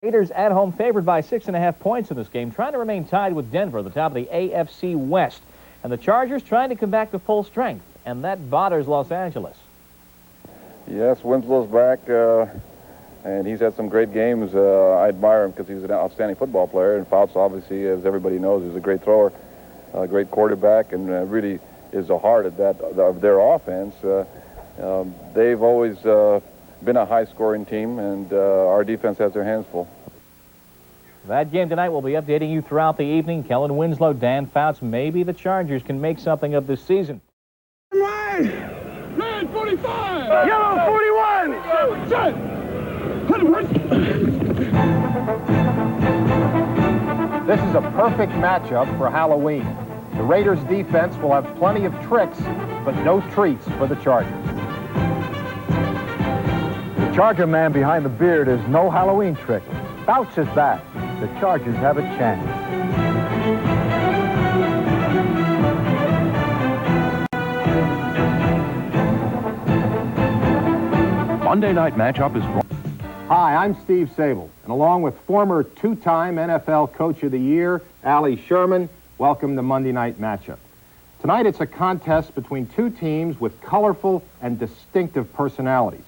Raiders at home favored by 6.5 points in this game, trying to remain tied with Denver at the top of the AFC West. And the Chargers trying to come back to full strength, and that bothers Los Angeles. Yes, Winslow's back, and he's had some great games. I admire him because he's an outstanding football player, and Fouts, obviously, as everybody knows, is a great thrower, a great quarterback, and really is the heart of their offense. They've always been a high-scoring team, and our defense has their hands full. That game tonight will be updating you throughout the evening. Kellen Winslow, Dan Fouts, maybe the Chargers can make something of this season. Red 45! Yellow 41! Set! This is a perfect matchup for Halloween. The Raiders' defense will have plenty of tricks, but no treats for the Chargers. The Charger man behind the beard is no Halloween trick. Fouts is back. The Chargers have a chance. Monday night matchup is... Hi, I'm Steve Sable, and along with former two-time NFL Coach of the Year, Allie Sherman, welcome to Monday Night Matchup. Tonight it's a contest between two teams with colorful and distinctive personalities.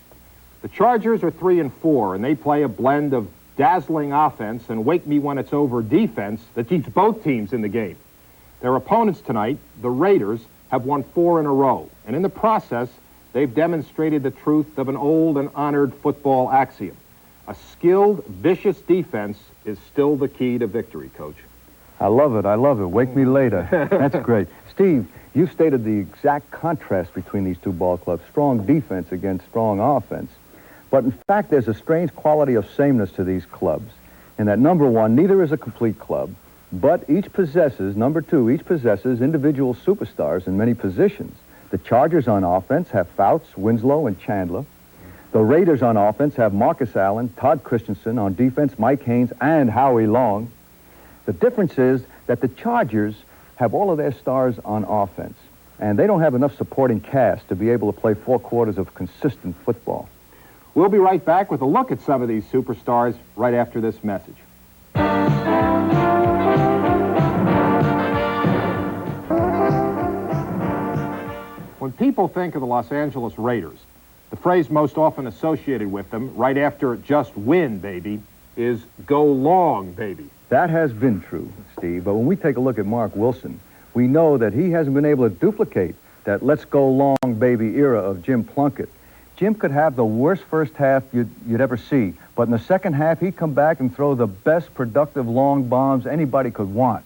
The Chargers are 3-4, and they play a blend of dazzling offense and wake-me-when-it's-over defense that keeps both teams in the game. Their opponents tonight, the Raiders, have won 4 in a row, and in the process, they've demonstrated the truth of an old and honored football axiom. A skilled, vicious defense is still the key to victory, Coach. I love it. I love it. Wake me later. That's great. Steve, you stated the exact contrast between these two ball clubs. Strong defense against strong offense. But in fact, there's a strange quality of sameness to these clubs. And that, number one, neither is a complete club, but each possesses, number two, each possesses individual superstars in many positions. The Chargers on offense have Fouts, Winslow, and Chandler. The Raiders on offense have Marcus Allen, Todd Christensen. On defense, Mike Haynes and Howie Long. The difference is that the Chargers have all of their stars on offense, and they don't have enough supporting cast to be able to play 4 quarters of consistent football. We'll be right back with a look at some of these superstars right after this message. When people think of the Los Angeles Raiders, the phrase most often associated with them, right after just win, baby, is go long, baby. That has been true, Steve, but when we take a look at Mark Wilson, we know that he hasn't been able to duplicate that let's go long, baby era of Jim Plunkett. Jim could have the worst first half you'd ever see, but in the second half, he'd come back and throw the best productive long bombs anybody could want.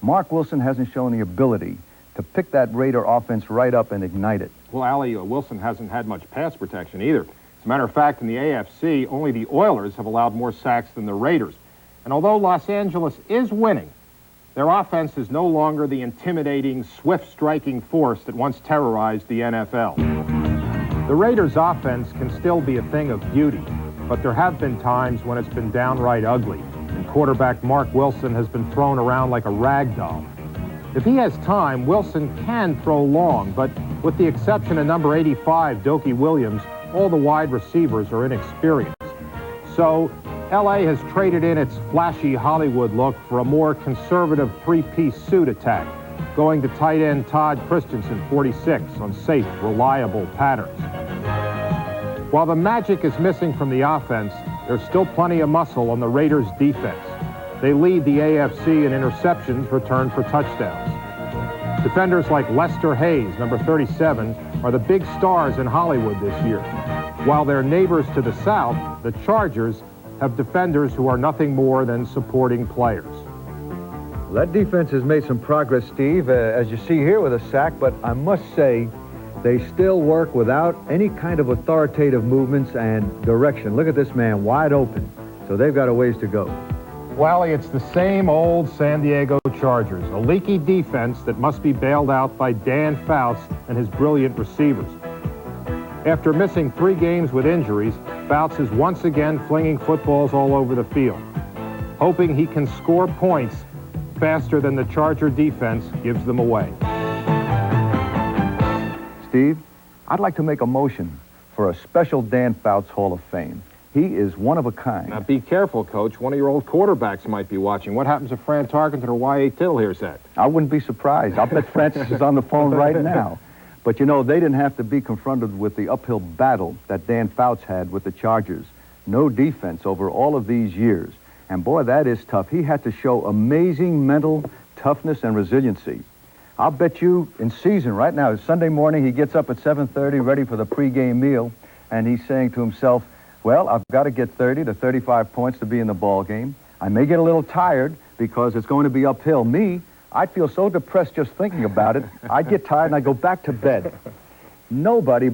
Mark Wilson hasn't shown the ability to pick that Raider offense right up and ignite it. Well, Allie, Wilson hasn't had much pass protection either. As a matter of fact, in the AFC, only the Oilers have allowed more sacks than the Raiders. And although Los Angeles is winning, their offense is no longer the intimidating, swift-striking force that once terrorized the NFL. The Raiders' offense can still be a thing of beauty, but there have been times when it's been downright ugly, and quarterback Mark Wilson has been thrown around like a rag doll. If he has time, Wilson can throw long, but with the exception of number 85, Dokie Williams, all the wide receivers are inexperienced. So, L.A. has traded in its flashy Hollywood look for a more conservative three-piece suit attack, going to tight end Todd Christensen, 46, on safe, reliable patterns. While the magic is missing from the offense, there's still plenty of muscle on the Raiders' defense. They lead the AFC in interceptions returned for touchdowns. Defenders like Lester Hayes, number 37, are the big stars in Hollywood this year, while their neighbors to the south, the Chargers, have defenders who are nothing more than supporting players. That defense has made some progress, Steve, as you see here with a sack, but I must say they still work without any kind of authoritative movements and direction. Look at this man, wide open, so they've got a ways to go. Well, it's the same old San Diego Chargers, a leaky defense that must be bailed out by Dan Fouts and his brilliant receivers. After missing 3 games with injuries, Fouts is once again flinging footballs all over the field, hoping he can score points faster than the Charger defense gives them away. Steve, I'd like to make a motion for a special Dan Fouts Hall of Fame. He is one of a kind. Now, be careful, Coach. One of your old quarterbacks might be watching. What happens if Fran Tarkenton or Y.A. Tittle hears that? I wouldn't be surprised. I'll bet Francis is on the phone right now. But, you know, they didn't have to be confronted with the uphill battle that Dan Fouts had with the Chargers. No defense over all of these years. And, boy, that is tough. He had to show amazing mental toughness and resiliency. I'll bet you in season right now, Sunday morning, he gets up at 7:30 ready for the pregame meal, and he's saying to himself, well, I've got to get 30 to 35 points to be in the ball game. I may get a little tired because it's going to be uphill. Me, I'd feel so depressed just thinking about it. I'd get tired and I'd go back to bed. Nobody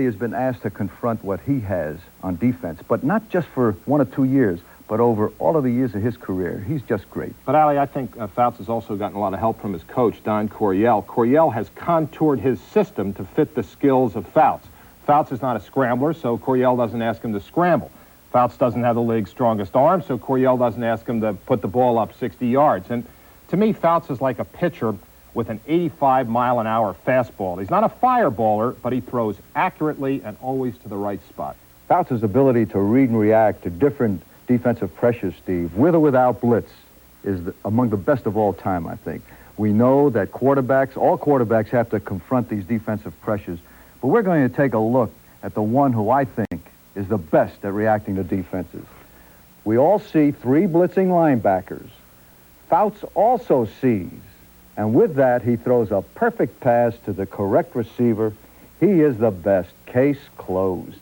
has been asked to confront what he has on defense, but not just for 1 or 2 years, but over all of the years of his career. He's just great. But, Ali, I think Fouts has also gotten a lot of help from his coach, Don Coryell. Coryell has contoured his system to fit the skills of Fouts. Fouts is not a scrambler, so Coryell doesn't ask him to scramble. Fouts doesn't have the league's strongest arm, so Coryell doesn't ask him to put the ball up 60 yards. And to me, Fouts is like a pitcher with an 85-mile-an-hour fastball. He's not a fireballer, but he throws accurately and always to the right spot. Fouts' ability to read and react to different defensive pressures, Steve, with or without blitz, is among the best of all time, I think. We know that all quarterbacks have to confront these defensive pressures, but we're going to take a look at the one who I think is the best at reacting to defenses. We all see 3 blitzing linebackers. Fouts also sees, and with that, he throws a perfect pass to the correct receiver. He is the best. Case closed.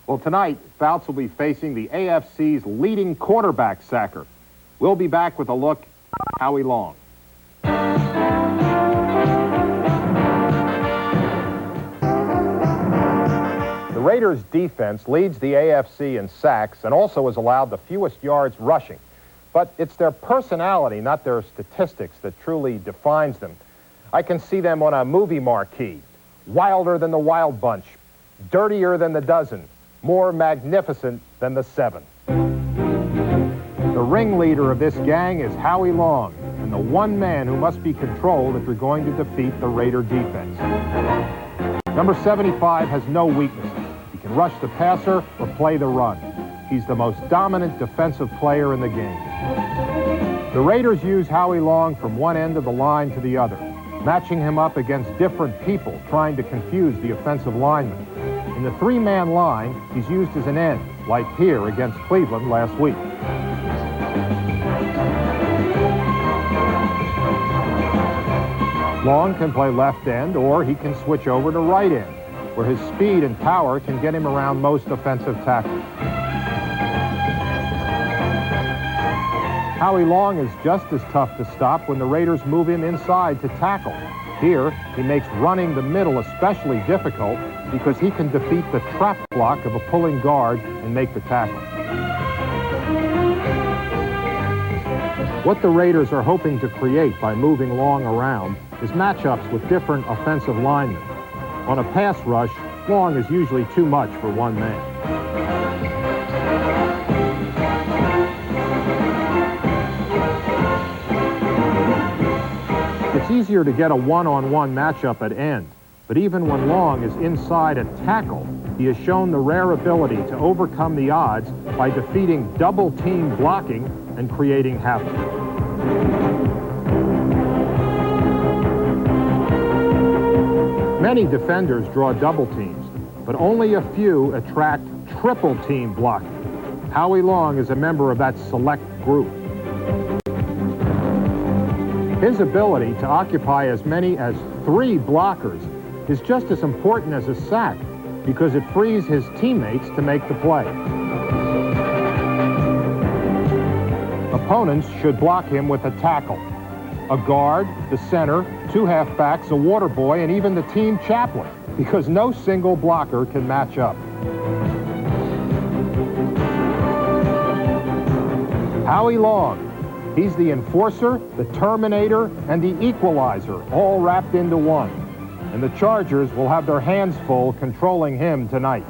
Well, tonight, Fouts will be facing the AFC's leading quarterback sacker. We'll be back with a look at Howie Long. The Raiders' defense leads the AFC in sacks and also has allowed the fewest yards rushing. But it's their personality, not their statistics, that truly defines them. I can see them on a movie marquee. Wilder than the Wild Bunch, dirtier than the Dozen, more magnificent than the Seven. The ringleader of this gang is Howie Long, and the one man who must be controlled if you're going to defeat the Raider defense. Number 75 has no weaknesses. He can rush the passer or play the run. He's the most dominant defensive player in the game. The Raiders use Howie Long from one end of the line to the other, matching him up against different people, trying to confuse the offensive linemen. In the 3-man line, he's used as an end, like here against Cleveland last week. Long can play left end, or he can switch over to right end, where his speed and power can get him around most offensive tackles. Howie Long is just as tough to stop when the Raiders move him inside to tackle. Here, he makes running the middle especially difficult because he can defeat the trap block of a pulling guard and make the tackle. What the Raiders are hoping to create by moving Long around is matchups with different offensive linemen. On a pass rush, Long is usually too much for one man. It's easier to get a one-on-one matchup at end, but even when Long is inside at tackle, he has shown the rare ability to overcome the odds by defeating double-team blocking and creating havoc. Many defenders draw double teams, but only a few attract triple team blocking. Howie Long is a member of that select group. His ability to occupy as many as 3 blockers is just as important as a sack because it frees his teammates to make the play. Opponents should block him with a tackle, a guard, the center, 2 halfbacks, a water boy, and even the team chaplain, because no single blocker can match up. Howie Long. He's the enforcer, the terminator, and the equalizer, all wrapped into one. And the Chargers will have their hands full controlling him tonight.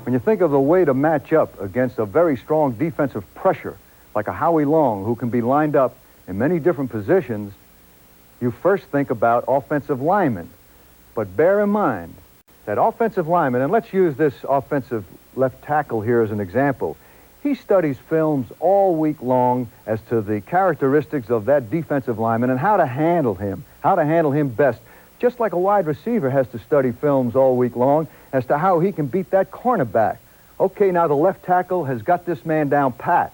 When you think of the way to match up against a very strong defensive pressure, like a Howie Long, who can be lined up in many different positions, you first think about offensive linemen. But bear in mind, that offensive lineman, and let's use this offensive left tackle here as an example. He studies films all week long as to the characteristics of that defensive lineman and how to handle him best. Just like a wide receiver has to study films all week long as to how he can beat that cornerback. Okay, now the left tackle has got this man down pat.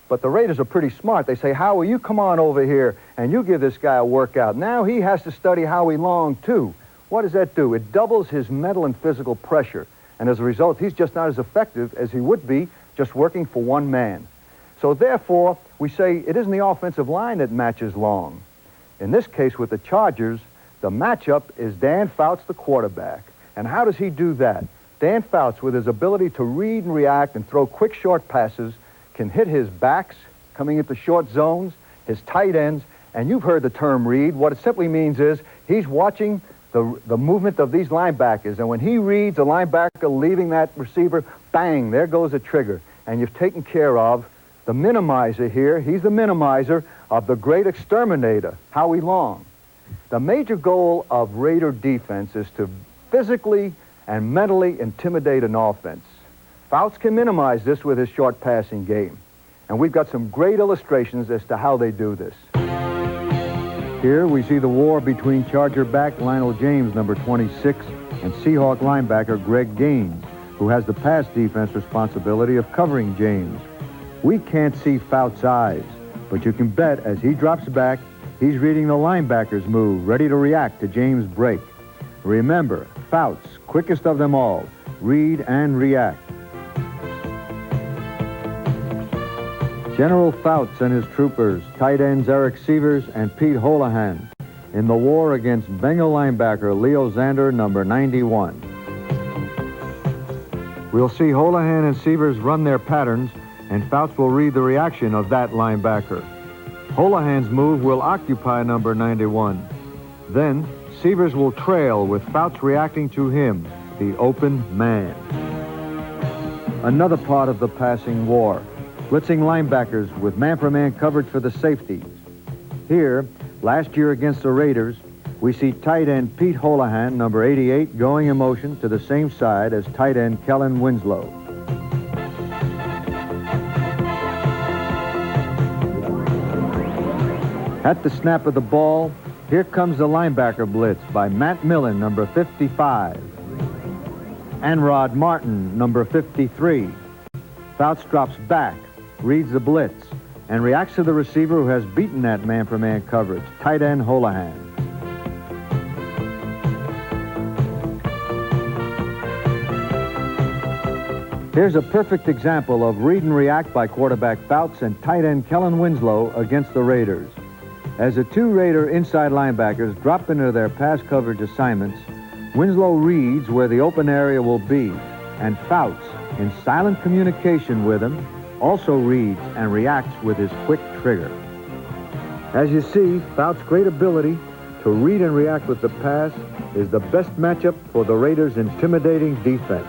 But the Raiders are pretty smart. They say, Howie, you come on over here and you give this guy a workout. Now he has to study Howie Long, too. What does that do? It doubles his mental and physical pressure. And as a result, he's just not as effective as he would be just working for one man. So therefore, we say it isn't the offensive line that matches Long. In this case with the Chargers, the matchup is Dan Fouts, the quarterback. And how does he do that? Dan Fouts, with his ability to read and react and throw quick short passes, can hit his backs coming into short zones, his tight ends, and you've heard the term read. What it simply means is he's watching the movement of these linebackers, and when he reads a linebacker leaving that receiver, bang, there goes a trigger. And you've taken care of the minimizer here. He's the minimizer of the great exterminator, Howie Long. The major goal of Raider defense is to physically and mentally intimidate an offense. Fouts can minimize this with his short passing game. And we've got some great illustrations as to how they do this. Here we see the war between Charger back Lionel James, number 26, and Seahawk linebacker Greg Gaines, who has the pass defense responsibility of covering James. We can't see Fouts' eyes, but you can bet as he drops back, he's reading the linebacker's move, ready to react to James' break. Remember, Fouts, quickest of them all, read and react. General Fouts and his troopers, tight ends Eric Severs and Pete Holohan, in the war against Bengal linebacker Leo Zander, number 91. We'll see Holohan and Severs run their patterns, and Fouts will read the reaction of that linebacker. Holohan's move will occupy number 91. Then, Severs will trail with Fouts reacting to him, the open man. Another part of the passing war, blitzing linebackers with man-for-man coverage for the safety. Here, last year against the Raiders, we see tight end Pete Holohan, number 88, going in motion to the same side as tight end Kellen Winslow. At the snap of the ball, here comes the linebacker blitz by Matt Millen, number 55. Anrod Martin, number 53. Fouts drops back, reads the blitz, and reacts to the receiver who has beaten that man-for-man coverage, tight end Holohan. Here's a perfect example of read and react by quarterback Fouts and tight end Kellen Winslow against the Raiders. As the two Raider inside linebackers drop into their pass coverage assignments, Winslow reads where the open area will be, and Fouts, in silent communication with him, also reads and reacts with his quick trigger. As you see, Fouts' great ability to read and react with the pass is the best matchup for the Raiders' intimidating defense.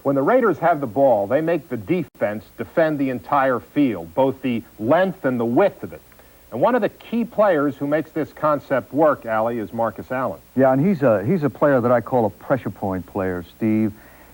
When the Raiders have the ball, they make the defense defend the entire field, both the length and the width of it. And one of the key players who makes this concept work, Allie, is Marcus Allen. Yeah, and he's a player that I call a pressure point player, Steve.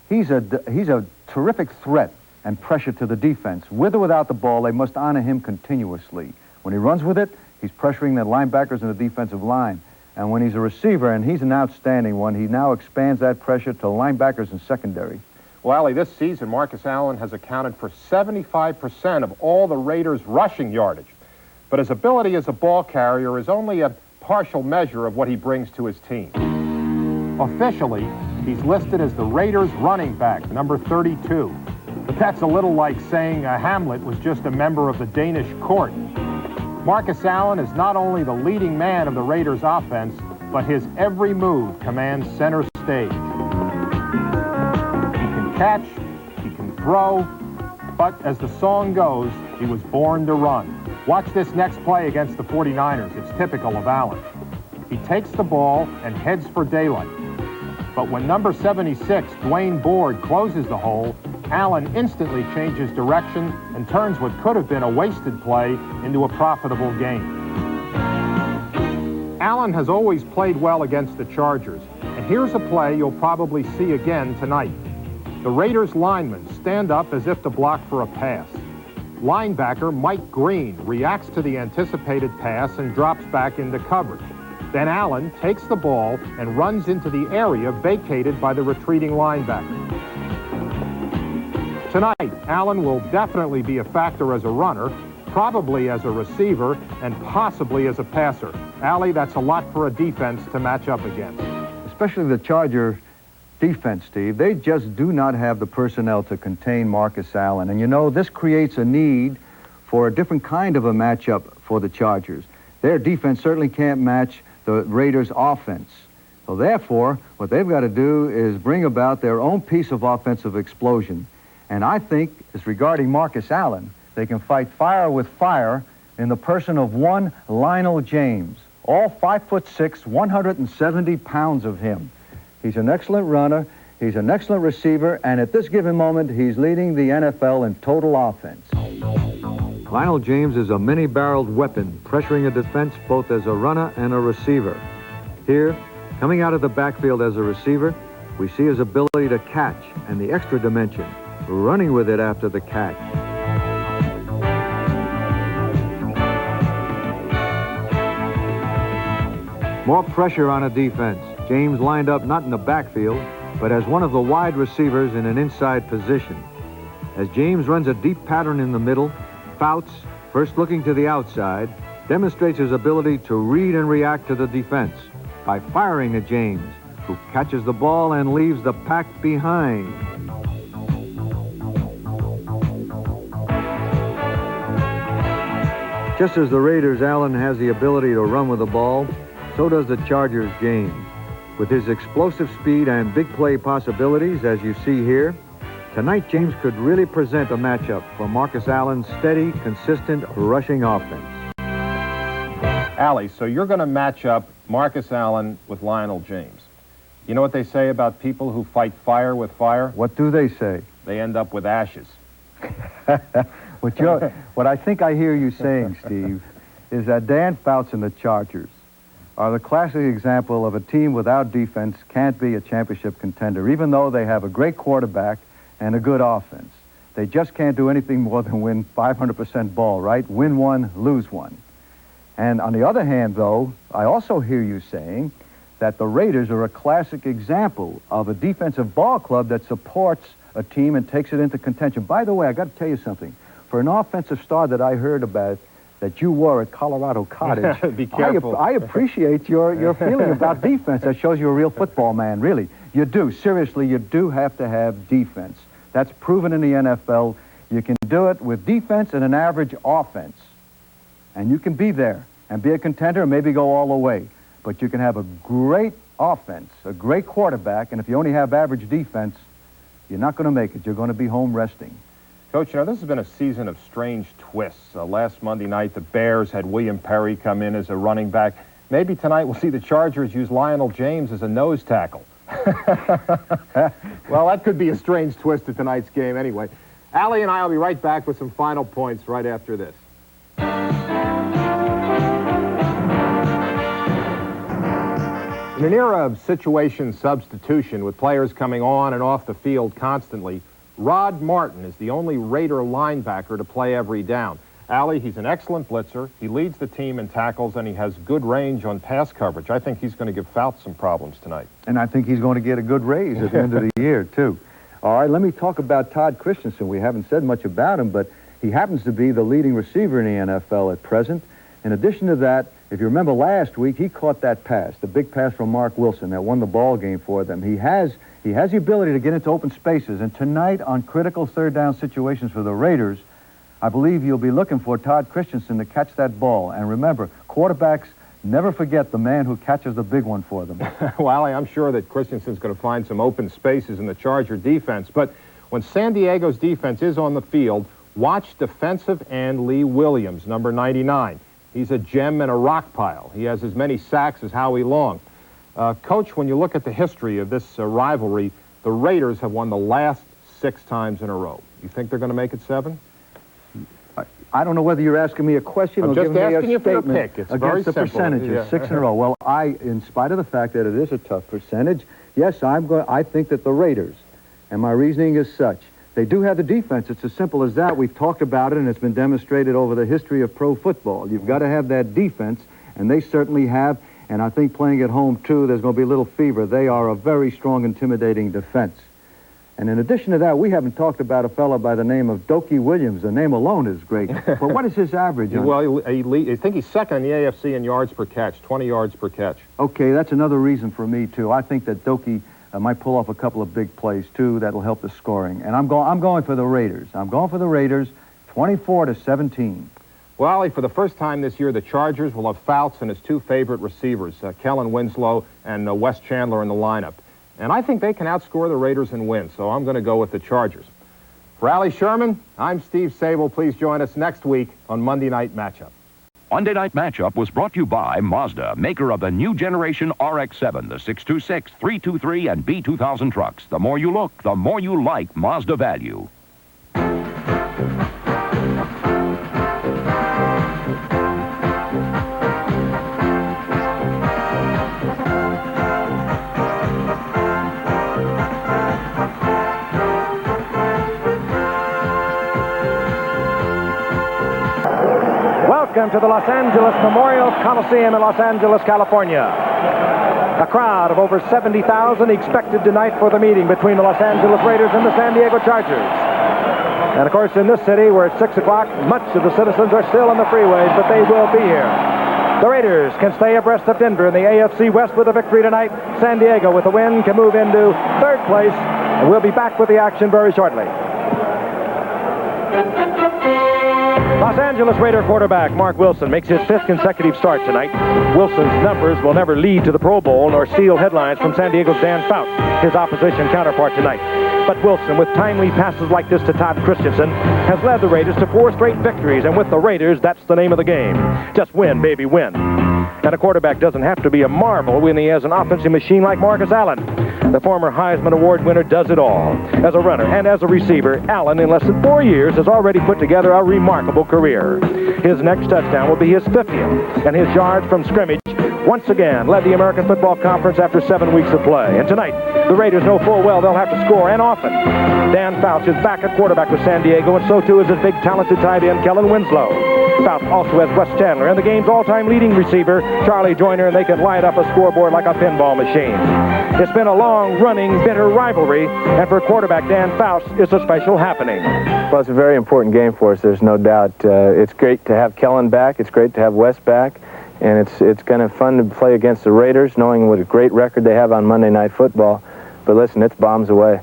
He's a terrific threat and pressure to the defense. With or without the ball, they must honor him continuously. When he runs with it, he's pressuring the linebackers and the defensive line. And when he's a receiver, and he's an outstanding one, he now expands that pressure to linebackers and secondary. Well, Allie, this season, Marcus Allen has accounted for 75% of all the Raiders' rushing yardage. But his ability as a ball carrier is only a partial measure of what he brings to his team. Officially, he's listed as the Raiders' running back, number 32. But that's a little like saying Hamlet was just a member of the Danish court. Marcus Allen is not only the leading man of the Raiders' offense, but his every move commands center stage. He can catch, he can throw, but as the song goes, he was born to run. Watch this next play against the 49ers. It's typical of Allen. He takes the ball and heads for daylight. But when number 76, Dwayne Board, closes the hole, Allen instantly changes direction and turns what could have been a wasted play into a profitable gain. Allen has always played well against the Chargers, and here's a play you'll probably see again tonight. The Raiders linemen stand up as if to block for a pass. Linebacker Mike Green reacts to the anticipated pass and drops back into coverage. Then Allen takes the ball and runs into the area vacated by the retreating linebacker. Tonight, Allen will definitely be a factor as a runner, probably as a receiver, and possibly as a passer. Allie, that's a lot for a defense to match up against. Especially the Charger defense, Steve. They just do not have the personnel to contain Marcus Allen. And you know, this creates a need for a different kind of a matchup for the Chargers. Their defense certainly can't match the Raiders' offense. So therefore, what they've got to do is bring about their own piece of offensive explosion. And I think, as regarding Marcus Allen, they can fight fire with fire in the person of one Lionel James. All 5'6", 170 pounds of him. He's an excellent runner, he's an excellent receiver, and at this given moment, he's leading the NFL in total offense. Lionel James is a many-barreled weapon, pressuring a defense both as a runner and a receiver. Here, coming out of the backfield as a receiver, we see his ability to catch and the extra dimension, running with it after the catch. More pressure on a defense. James lined up not in the backfield, but as one of the wide receivers in an inside position. As James runs a deep pattern in the middle, Fouts, first looking to the outside, demonstrates his ability to read and react to the defense by firing at James, who catches the ball and leaves the pack behind. Just as the Raiders' Allen has the ability to run with the ball, so does the Chargers' James. With his explosive speed and big play possibilities, as you see here, tonight James could really present a matchup for Marcus Allen's steady, consistent rushing offense. Allie, so you're going to match up Marcus Allen with Lionel James. You know what they say about people who fight fire with fire? What do they say? They end up with ashes. What I think I hear you saying, Steve, is that Dan Fouts and the Chargers are the classic example of a team without defense can't be a championship contender, even though they have a great quarterback and a good offense. They just can't do anything more than win 500% ball, right? Win one, lose one. And on the other hand, though, I also hear you saying that the Raiders are a classic example of a defensive ball club that supports a team and takes it into contention. By the way, I got to tell you something. For an offensive star that I heard about that you were at Colorado Cottage, be careful. I appreciate your feeling about defense. That shows you're a real football man, really. You do. Seriously, you do have to have defense. That's proven in the NFL. You can do it with defense and an average offense. And you can be there and be a contender and maybe go all the way. But you can have a great offense, a great quarterback, and if you only have average defense, you're not going to make it. You're going to be home resting. Coach, you know, this has been a season of strange twists. Last Monday night, the Bears had William Perry come in as a running back. Maybe tonight we'll see the Chargers use Lionel James as a nose tackle. Well, that could be a strange twist to tonight's game anyway. Allie and I will be right back with some final points right after this. In an era of situation substitution with players coming on and off the field constantly, Rod Martin is the only Raider linebacker to play every down. Allie, he's an excellent blitzer. He leads the team in tackles, and he has good range on pass coverage. I think he's going to give Fouts some problems tonight. And I think he's going to get a good raise at the end of the year, too. All right, let me talk about Todd Christensen. We haven't said much about him, but he happens to be the leading receiver in the NFL at present. In addition to that, if you remember last week, he caught that pass, the big pass from Mark Wilson that won the ball game for them. He has the ability to get into open spaces, and tonight on critical third down situations for the Raiders, I believe you'll be looking for Todd Christensen to catch that ball. And remember, quarterbacks never forget the man who catches the big one for them. Well, Allie, I'm sure that Christensen's going to find some open spaces in the Charger defense, but when San Diego's defense is on the field, watch defensive end Lee Williams, number 99. He's a gem and a rock pile. He has as many sacks as Howie Long. Coach, when you look at the history of this rivalry, the Raiders have won the last 6 times in a row. You think they're going to make it 7? I don't know whether you're asking me a question or giving me a asking you for your statement pick. It's very against the simple. percentages, Yeah. 6 in a row. Well, in spite of the fact that it is a tough percentage, yes, I think that the Raiders, and my reasoning is such, they do have the defense. It's as simple as that. We've talked about it, and it's been demonstrated over the history of pro football. You've got to have that defense, and they certainly have. And I think playing at home, too, there's going to be a little fever. They are a very strong, intimidating defense. And in addition to that, we haven't talked about a fellow by the name of Dokie Williams. The name alone is great. But what is his average? Well, I think he's second in the AFC in yards per catch, 20 yards per catch. Okay, that's another reason for me, too. I think that Dokie might pull off a couple of big plays, too, that'll help the scoring. And I'm going for the Raiders. I'm going for the Raiders, 24-17. Well, Ollie, for the first time this year, the Chargers will have Fouts and his 2 favorite receivers, Kellen Winslow and Wes Chandler in the lineup. And I think they can outscore the Raiders and win, so I'm going to go with the Chargers. For Allie Sherman, I'm Steve Sable. Please join us next week on Monday Night Matchup. Monday Night Matchup was brought to you by Mazda, maker of the new generation RX-7, the 626, 323, and B2000 trucks. The more you look, the more you like Mazda value. Welcome to the Los Angeles Memorial Coliseum in Los Angeles, California. A crowd of over 70,000 expected tonight for the meeting between the Los Angeles Raiders and the San Diego Chargers. And of course, in this city where it's 6 o'clock, much of the citizens are still on the freeways, but they will be here. The Raiders can stay abreast of Denver in the AFC West with a victory tonight. San Diego, with a win, can move into 3rd place. And we'll be back with the action very shortly. Los Angeles Raider quarterback Mark Wilson makes his 5th consecutive start tonight. Wilson's numbers will never lead to the Pro Bowl nor steal headlines from San Diego's Dan Fouts, his opposition counterpart tonight. But Wilson, with timely passes like this to Todd Christensen, has led the Raiders to 4 straight victories, and with the Raiders, that's the name of the game. Just win, baby, win. And a quarterback doesn't have to be a marvel when he has an offensive machine like Marcus Allen. The former Heisman Award winner does it all. As a runner and as a receiver, Allen, in less than 4 years, has already put together a remarkable career. His next touchdown will be his 50th, and his yards from scrimmage once again led the American Football Conference after 7 weeks of play. And tonight, the Raiders know full well they'll have to score, and often. Dan Fouts is back at quarterback with San Diego, and so too is his big, talented tight end, Kellen Winslow. Fouts also has Wes Chandler and the game's all-time leading receiver, Charlie Joyner, and they can light up a scoreboard like a pinball machine. It's been a long-running, bitter rivalry, and for quarterback Dan Fouts, it's a special happening. Well, it's a very important game for us, there's no doubt. It's great to have Kellen back. It's great to have Wes back. And it's kind of fun to play against the Raiders, knowing what a great record they have on Monday Night Football. But listen, it's bombs away.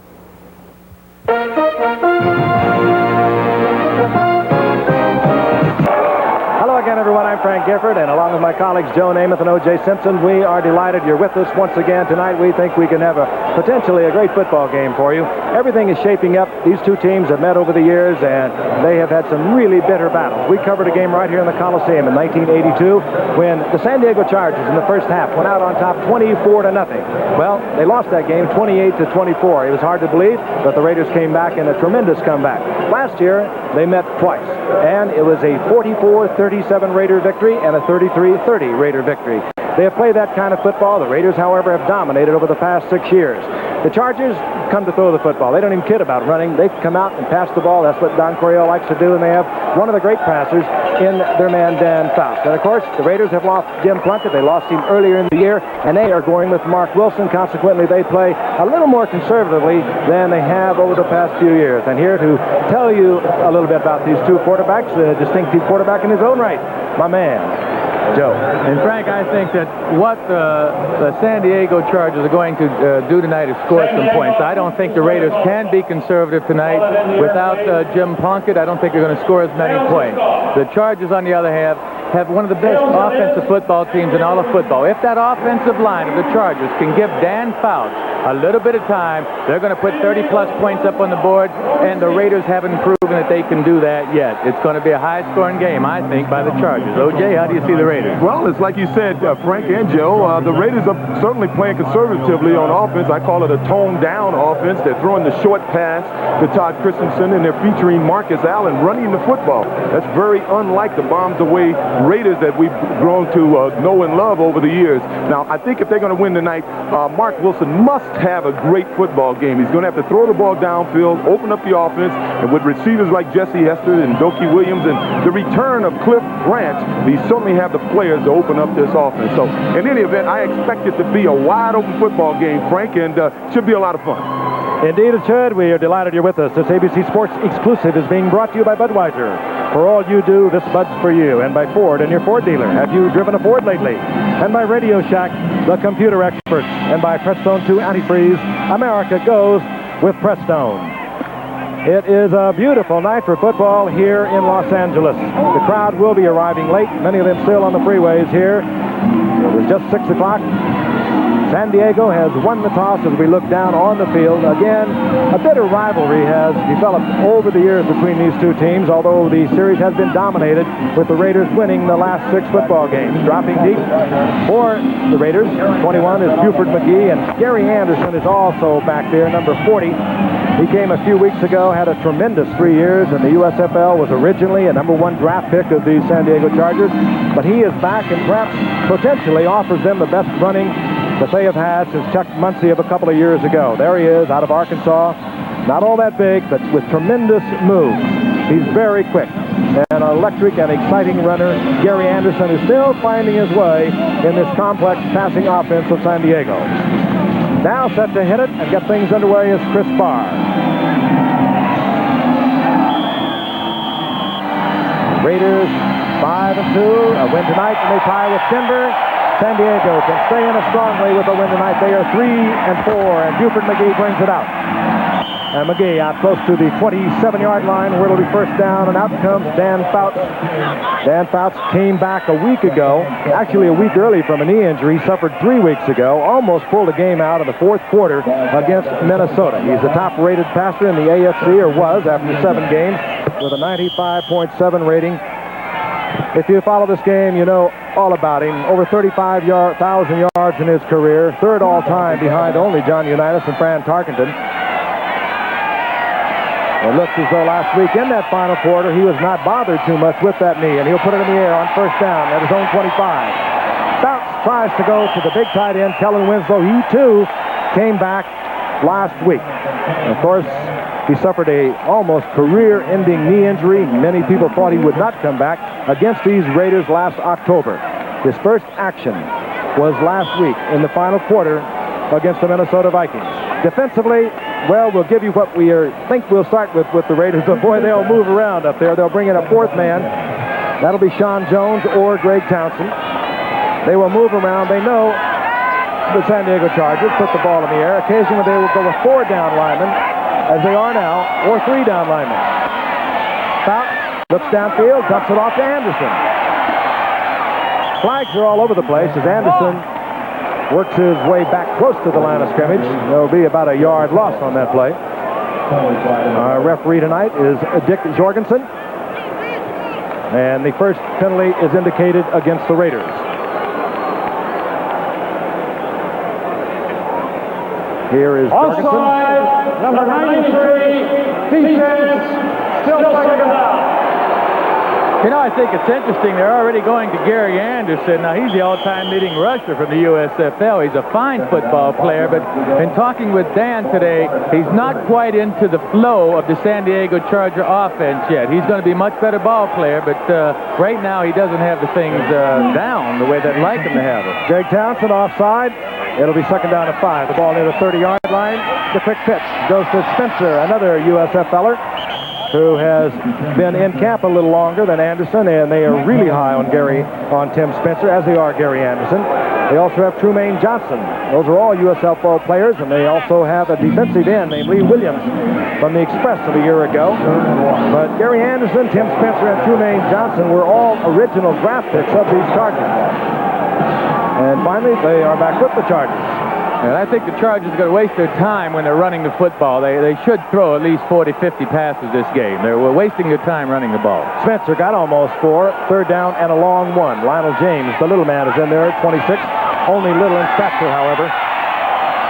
Hello again, everyone. I'm Frank Gifford, and along with my colleagues Joe Namath and O.J. Simpson, we are delighted you're with us once again tonight. We think we can have potentially a great football game for you. Everything is shaping up. These two teams have met over the years, and they have had some really bitter battles. We covered a game right here in the Coliseum in 1982 when the San Diego Chargers in the first half went out on top 24-0. Well, they lost that game 28-24. It was hard to believe, but the Raiders came back in a tremendous comeback. Last year, they met twice, and it was a 44-37 Raider victory and a 33-30 Raider victory. They have played that kind of football. The Raiders, however, have dominated over the past 6 years. The Chargers come to throw the football. They don't even kid about running. They come out and pass the ball. That's what Don Coryell likes to do, and they have one of the great passers in their man, Dan Fouts. And, of course, the Raiders have lost Jim Plunkett. They lost him earlier in the year, and they are going with Mark Wilson. Consequently, they play a little more conservatively than they have over the past few years. And here to tell you a little bit about these two quarterbacks, a distinctive quarterback in his own right, my man, Joe. And Frank, I think that what the San Diego Chargers are going to do tonight is score some points. I don't think the Raiders can be conservative tonight. Without Jim Plunkett, I don't think they're going to score as many points. The Chargers, on the other hand, have one of the best offensive football teams in all of football. If that offensive line of the Chargers can give Dan Fouts a little bit of time, they're going to put 30-plus points up on the board, and the Raiders haven't proven that they can do that yet. It's going to be a high-scoring game, I think, by the Chargers. O.J., how do you see the Raiders? Well, it's like you said, Frank and Joe, the Raiders are certainly playing conservatively on offense. I call it a toned-down offense. They're throwing the short pass to Todd Christensen, and they're featuring Marcus Allen running the football. That's very unlike the bombs-away Raiders that we've grown to know and love over the years. Now, I think if they're going to win tonight, Mark Wilson must have a great football game. He's going to have to throw the ball downfield, open up the offense, and with receivers like Jesse Hester and Doki Williams and the return of Cliff Branch, he certainly have the players to open up this offense. So, in any event, I expect it to be a wide-open football game, Frank, and should be a lot of fun. Indeed it should. We are delighted you're with us. This ABC Sports exclusive is being brought to you by Budweiser. For all you do, this Bud's for you. And by Ford and your Ford dealer. Have you driven a Ford lately? And by Radio Shack, the computer experts. And by Prestone 2 Antifreeze, America goes with Prestone. It is a beautiful night for football here in Los Angeles. The crowd will be arriving late, many of them still on the freeways here. It was just 6 o'clock. San Diego has won the toss as we look down on the field. Again, a bitter rivalry has developed over the years between these two teams, although the series has been dominated with the Raiders winning the last 6 football games. Dropping deep for the Raiders, 21 is Buford McGee, and Gary Anderson is also back there, number 40. He came a few weeks ago, had a tremendous 3 years in the USFL, was originally a number 1 draft pick of the San Diego Chargers, but he is back and perhaps potentially offers them the best running that they have had since Chuck Muncie of a couple of years ago. There he is, out of Arkansas. Not all that big, but with tremendous moves. He's very quick. An electric and exciting runner. Gary Anderson is still finding his way in this complex passing offense of San Diego. Now set to hit it and get things underway is Chris Barr. Raiders 5-2, a win tonight, and they tie with Denver. San Diego can stay in it strongly with a win tonight. They are 3-4, and Buford McGee brings it out. And McGee out close to the 27-yard line where it'll be first down, and out comes Dan Fouts. Dan Fouts came back a week ago, actually a week early from a knee injury, suffered 3 weeks ago, almost pulled a game out in the 4th quarter against Minnesota. He's the top-rated passer in the AFC, or was after 7 games, with a 95.7 rating. If you follow this game, you know all about him. Over 35,000 yards in his career, 3rd all-time behind only John Unitas and Fran Tarkenton. It looks as though last week in that final quarter, he was not bothered too much with that knee, and he'll put it in the air on first down at his own 25. Fouts tries to go to the big tight end, Kellen Winslow. He, too, came back last week. And of course, he suffered a almost career-ending knee injury. Many people thought he would not come back against these Raiders last October. His first action was last week in the final quarter against the Minnesota Vikings. Defensively, well, we'll give you what we think we'll start with the Raiders, but boy, they'll move around up there. They'll bring in a 4th man. That'll be Sean Jones or Greg Townsend. They will move around. They know the San Diego Chargers put the ball in the air. Occasionally, they will go with 4 down linemen, as they are now, or 3 down linemen. Fouts looks downfield, dumps it off to Anderson. Flags are all over the place as Anderson works his way back close to the line of scrimmage. There will be about a yard loss on that play. Our referee tonight is Dick Jorgensen. And the first penalty is indicated against the Raiders. Here is Jorgensen. Offside, number 93, defense, still second down. You know, I think it's interesting. They're already going to Gary Anderson. Now, he's the all-time leading rusher from the USFL. He's a fine football player, but in talking with Dan today, he's not quite into the flow of the San Diego Charger offense yet. He's going to be a much better ball player, but right now he doesn't have the things down the way they'd like him to have it. Greg Townsend offside. It'll be second down to 5. The ball near the 30-yard line. The quick pitch goes to Spencer, another USFLer, who has been in camp a little longer than Anderson, and they are really high on Tim Spencer, as they are Gary Anderson. They also have Trumaine Johnson. Those are all USFL players, and they also have a defensive end named Lee Williams from the Express of a year ago. But Gary Anderson, Tim Spencer, and Trumaine Johnson were all original draft picks of these Chargers. And finally, they are back with the Chargers. And I think the Chargers are going to waste their time when they're running the football. They should throw at least 40, 50 passes this game. They're wasting their time running the ball. Spencer got almost 4. Third down and a long one. Lionel James, the little man, is in there at 26. Only little in stature, however.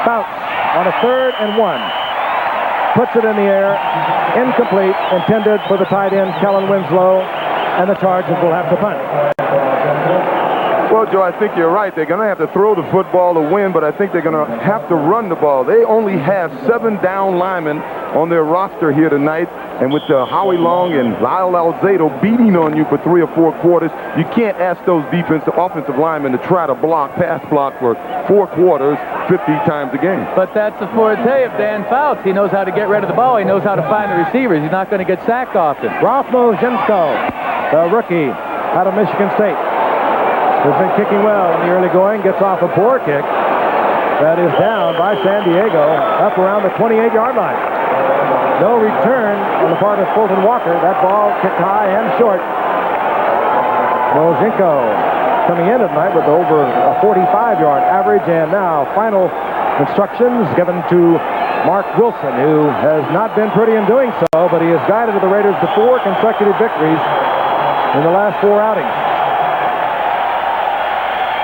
Bounce on a 3rd and 1. Puts it in the air. Incomplete. Intended for the tight end, Kellen Winslow. And the Chargers will have to punt. Well, Joe, I think you're right. They're going to have to throw the football to win, but I think they're going to have to run the ball. They only have 7 down linemen on their roster here tonight, and with Howie Long and Lyle Alzado beating on you for 3 or 4 quarters, you can't ask those offensive linemen to try to pass block for 4 quarters 50 times a game. But that's the forte of Dan Fouts. He knows how to get rid of the ball. He knows how to find the receivers. He's not going to get sacked often. Rothmo Zimsko, the rookie out of Michigan State, has been kicking well in the early going, gets off a poor kick. That is down by San Diego, up around the 28-yard line. No return on the part of Fulton Walker. That ball kicked high and short. Mozinko coming in tonight with over a 45-yard average, and now final instructions given to Mark Wilson, who has not been pretty in doing so, but he has guided the Raiders to 4 consecutive victories in the last 4 outings.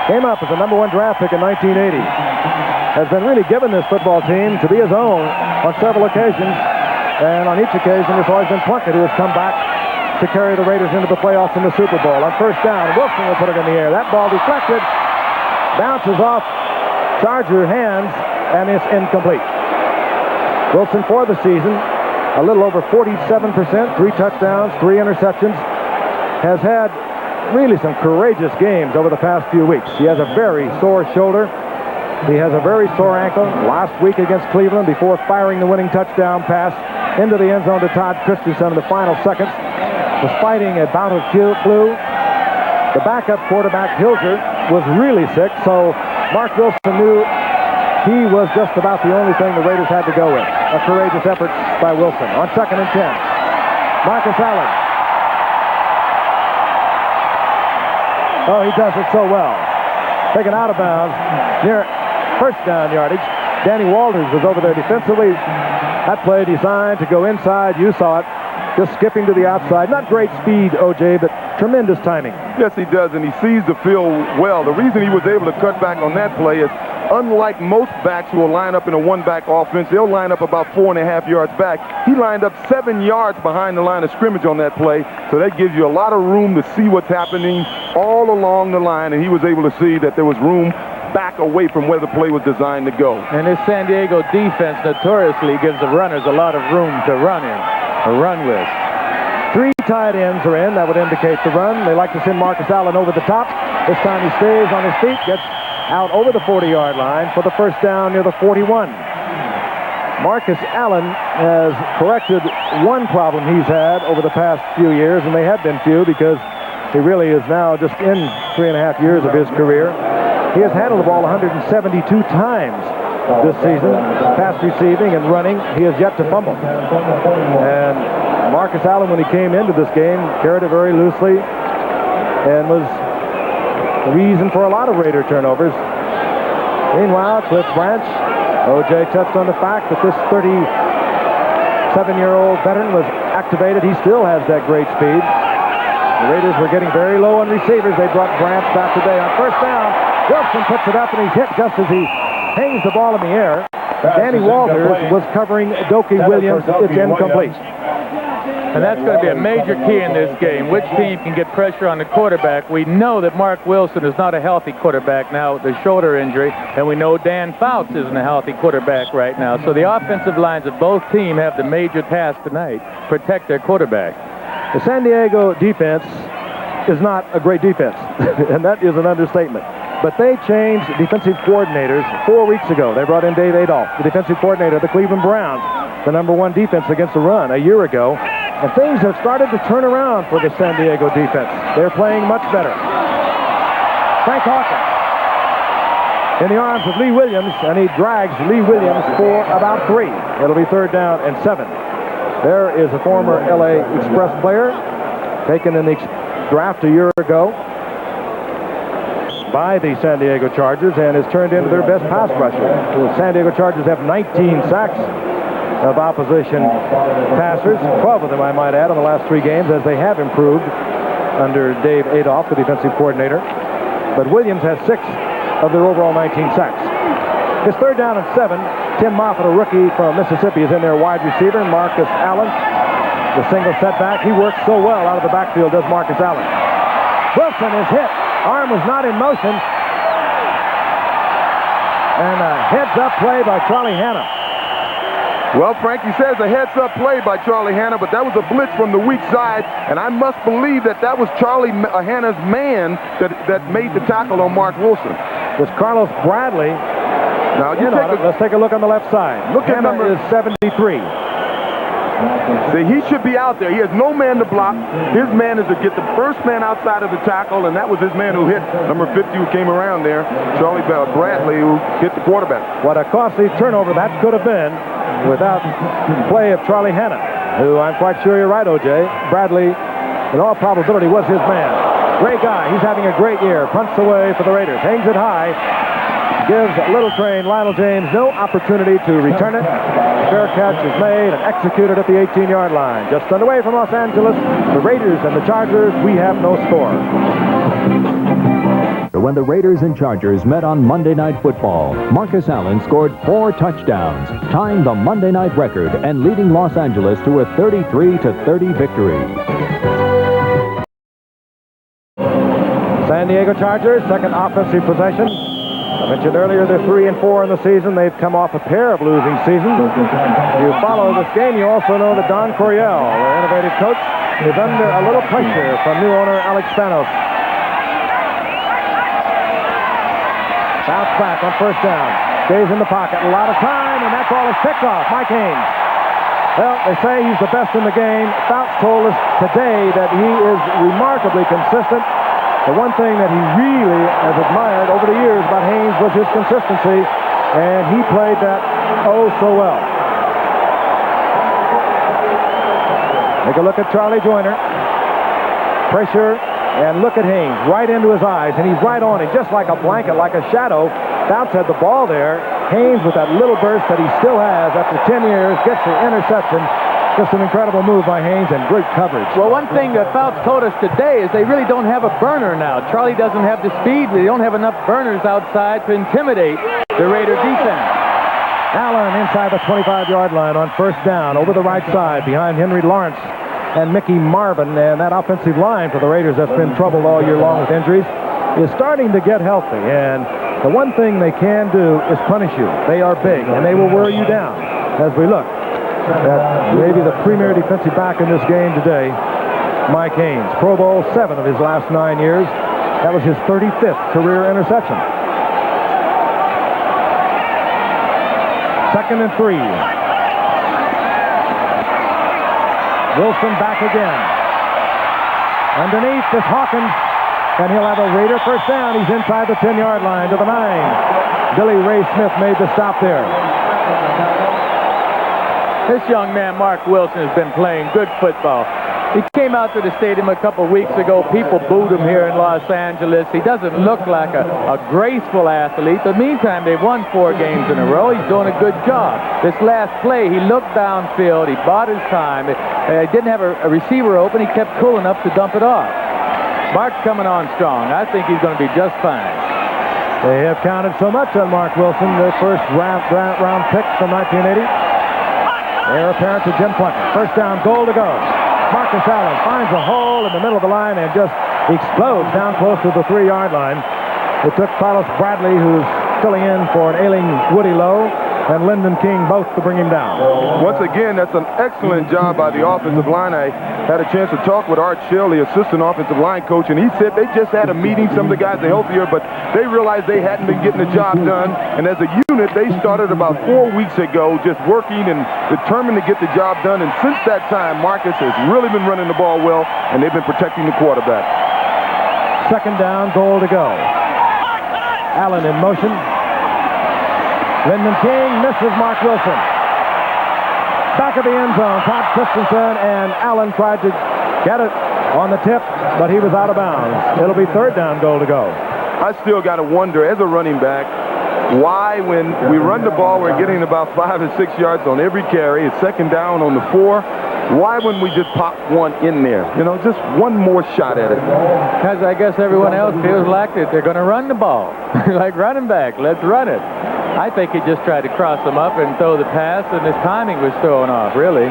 Came up as a #1 draft pick in 1980. Has been really given this football team to be his own on several occasions. And on each occasion, it's always been Plunkett who has come back to carry the Raiders into the playoffs in the Super Bowl. On first down, Wilson will put it in the air. That ball deflected, bounces off Charger hands, and is incomplete. Wilson for the season, a little over 47%, 3 touchdowns, 3 interceptions. Has had really some courageous games over the past few weeks. He has a very sore shoulder. He has a very sore ankle. Last week against Cleveland, before firing the winning touchdown pass into the end zone to Todd Christensen in the final seconds, was fighting a bout of flu. The backup quarterback, Hilger, was really sick, so Mark Wilson knew he was just about the only thing the Raiders had to go with. A courageous effort by Wilson. On 2nd and 10, Marcus Allen. Oh, he does it so well. Taken out of bounds near first down yardage. Danny Walters was over there defensively. That play designed to go inside. You saw it. Just skipping to the outside. Not great speed, O.J., but tremendous timing. Yes, he does, and he sees the field well. The reason he was able to cut back on that play is, unlike most backs who will line up in a 1-back offense, they'll line up about 4.5 yards back. He lined up 7 yards behind the line of scrimmage on that play, so that gives you a lot of room to see what's happening all along the line, and he was able to see that there was room back away from where the play was designed to go. And this San Diego defense notoriously gives the runners a lot of room to run with. 3 tight ends are in. That would indicate the run. They like to send Marcus Allen over the top. This time he stays on his feet, gets out over the 40-yard line for the first down near the 41. Marcus Allen has corrected one problem he's had over the past few years, and they have been few because he really is now just in 3.5 years of his career. He has handled the ball 172 times this season, pass receiving and running. He has yet to fumble. And Marcus Allen, when he came into this game, carried it very loosely and was the reason for a lot of Raider turnovers. Meanwhile, Cliff Branch, O.J. touched on the fact that this 37-year-old veteran was activated. He still has that great speed. The Raiders were getting very low on receivers. They brought Branch back today. On first down, Wilson puts it up, and he's hit just as he hangs the ball in the air. Danny Walters was covering Dokie Williams. It's incomplete. And that's going to be a major key in this game. Which team can get pressure on the quarterback? We know that Mark Wilson is not a healthy quarterback now with the shoulder injury, and we know Dan Fouts isn't a healthy quarterback right now. So the offensive lines of both teams have the major task tonight: protect their quarterback. The San Diego defense is not a great defense, and that is an understatement. But they changed defensive coordinators 4 weeks ago. They brought in Dave Adolph, the defensive coordinator of the Cleveland Browns, the #1 defense against the run a year ago. And things have started to turn around for the San Diego defense. They're playing much better. Frank Hawkins in the arms of Lee Williams, and he drags Lee Williams for about 3. It'll be 3rd down and 7. There is a former LA Express player taken in the draft a year ago. by the San Diego Chargers and has turned into their best pass rusher. The San Diego Chargers have 19 sacks of opposition passers, 12 of them, I might add, in the last 3 games, as they have improved under Dave Adolph, the defensive coordinator. But Williams has 6 of their overall 19 sacks. It's 3rd down and 7. Tim Moffitt, a rookie from Mississippi, is in there, wide receiver. Marcus Allen, the single setback. He works so well out of the backfield, does Marcus Allen. Wilson is hit. Arm was not in motion. And a heads-up play by Charlie Hanna. Well, Frankie says a heads-up play by Charlie Hanna, but that was a blitz from the weak side, and I must believe that that was Charlie Hanna's man that made the tackle on Mark Wilson. It was Carlos Bradley. Now, Let's take a look on the left side. Look at Hanna is 73. See, he should be out there. He has no man to block. His man is to get the first man outside of the tackle, and that was his man who hit number 50 who came around there, Charlie Bradley, who hit the quarterback. What a costly turnover that could have been without play of Charlie Hanna, who I'm quite sure you're right, O.J. Bradley, in all probability, was his man. Great guy. He's having a great year. Punts away for the Raiders. Hangs it high. Gives Little Train Lionel James no opportunity to return it. Fair catch is made and executed at the 18-yard line. Just underway from Los Angeles, the Raiders and the Chargers, we have no score. When the Raiders and Chargers met on Monday Night Football, Marcus Allen scored 4 touchdowns, tying the Monday night record and leading Los Angeles to a 33-30 victory. San Diego Chargers, second offensive possession. I mentioned earlier they're 3-4 in the season. They've come off a pair of losing seasons. If you follow this game, you also know that Don Coryell, their innovative coach, is under a little pressure from new owner Alex Spanos. Bounce back on first down. Stays in the pocket. A lot of time, and that ball is picked off. Mike Haynes. Well, they say he's the best in the game. Fouts told us today that he is remarkably consistent. The one thing that he really has admired over the years about Haynes was his consistency, and he played that oh so well. Take a look at Charlie Joyner. Pressure, and look at Haynes, right into his eyes, and he's right on it, just like a blanket, like a shadow. Fouts had the ball there. Haynes, with that little burst that he still has after 10 years, gets the interception. Just an incredible move by Haynes and great coverage. Well, one thing that Fouts told us today is they really don't have a burner now. Charlie doesn't have the speed. They don't have enough burners outside to intimidate the Raider defense. Allen inside the 25-yard line on first down over the right side behind Henry Lawrence and Mickey Marvin. And that offensive line for the Raiders that's been troubled all year long with injuries is starting to get healthy. And the one thing they can do is punish you. They are big, and they will wear you down. As we look at maybe the premier defensive back in this game today, Mike Haynes. Pro Bowl 7 of his last 9 years. That was his 35th career interception. 2nd and 3. Wilson back again. Underneath is Hawkins, and he'll have a Raider first down. He's inside the 10-yard line to the 9. Billy Ray Smith made the stop there. This young man, Mark Wilson, has been playing good football. He came out to the stadium a couple weeks ago. People booed him here in Los Angeles. He doesn't look like a graceful athlete, but meantime, they've won 4 games in a row. He's doing a good job. This last play, he looked downfield. He bought his time. He didn't have a receiver open. He kept cool enough to dump it off. Mark's coming on strong. I think he's going to be just fine. They have counted so much on Mark Wilson, their first round pick from 1980. They're apparent to Jim Plunkett. First down, goal to go. Marcus Allen finds a hole in the middle of the line and just explodes down close to the 3-yard line. It took Carlos Bradley, who's filling in for an ailing Woody Lowe, and Lyndon King both to bring him down. Once again, that's an excellent job by the offensive line. I had a chance to talk with Art Shell, the assistant offensive line coach, and he said they just had a meeting. Some of the guys are healthier, but they realized they hadn't been getting the job done. And as a unit, they started about 4 weeks ago just working and determined to get the job done. And since that time, Marcus has really been running the ball well, and they've been protecting the quarterback. 2nd down, goal to go. Allen in motion. Lyndon King misses Mark Wilson. Back of the end zone, Todd Christensen, and Allen tried to get it on the tip, but he was out of bounds. It'll be 3rd down, goal to go. I still got to wonder, as a running back, why when we run the ball, we're getting about 5 or 6 yards on every carry. It's second down on the 4. Why wouldn't we just pop one in there? You know, just one more shot at it. Because I guess everyone else feels like that they're going to run the ball. Like running back, let's run it. I think he just tried to cross them up and throw the pass, and his timing was thrown off, really.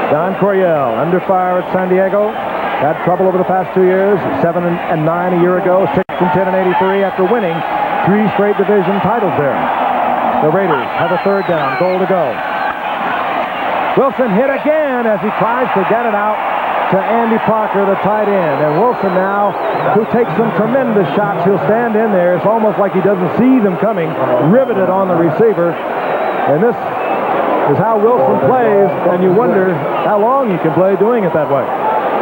Don Coryell, under fire at San Diego. Had trouble over the past 2 years. 7-9 a year ago. 6-10 in '83 after winning 3 straight division titles there. The Raiders have a third down. Goal to go. Wilson hit again as he tries to get it out to Andy Parker, the tight end. And Wilson now, who takes some tremendous shots, he'll stand in there. It's almost like he doesn't see them coming, riveted on the receiver. And this is how Wilson plays, and you wonder how long he can play doing it that way.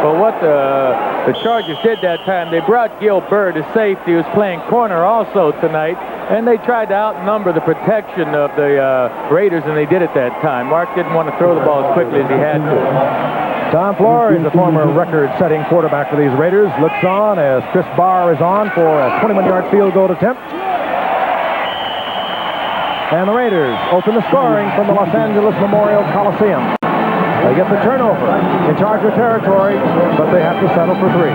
Well, what the Chargers did that time, they brought Gil Byrd, a safety, who was playing corner also tonight, and they tried to outnumber the protection of the Raiders, and they did it that time. Mark didn't want to throw the ball as quickly as he had to. Tom Flores, the former record-setting quarterback for these Raiders, looks on as Chris Barr is on for a 21-yard field goal attempt. And the Raiders open the scoring from the Los Angeles Memorial Coliseum. They get the turnover in Charger territory, but they have to settle for 3.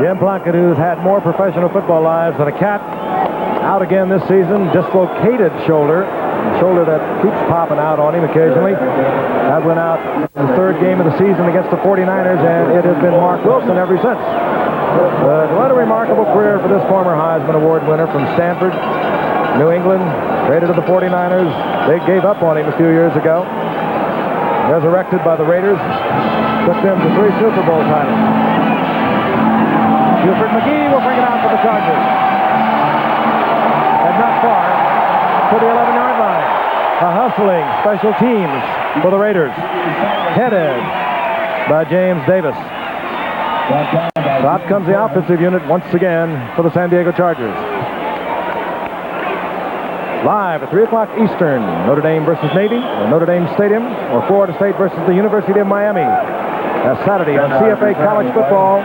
Jim Plunkett, who's had more professional football lives than a cat, out again this season, dislocated shoulder that keeps popping out on him occasionally. That went out in the 3rd game of the season against the 49ers, and it has been Mark Wilson ever since. But what a remarkable career for this former Heisman Award winner from Stanford, New England, traded to the 49ers. They gave up on him a few years ago. Resurrected by the Raiders, took them to 3 Super Bowl titles. Buford McGee will bring it out for the Chargers. And not far to the 11-yard line. A hustling special teams for the Raiders. Headed by James Davis. So out comes the offensive unit once again for the San Diego Chargers. Live at 3 o'clock Eastern, Notre Dame versus Navy, or Notre Dame Stadium, or Florida State versus the University of Miami. That's Saturday on CFA College Football.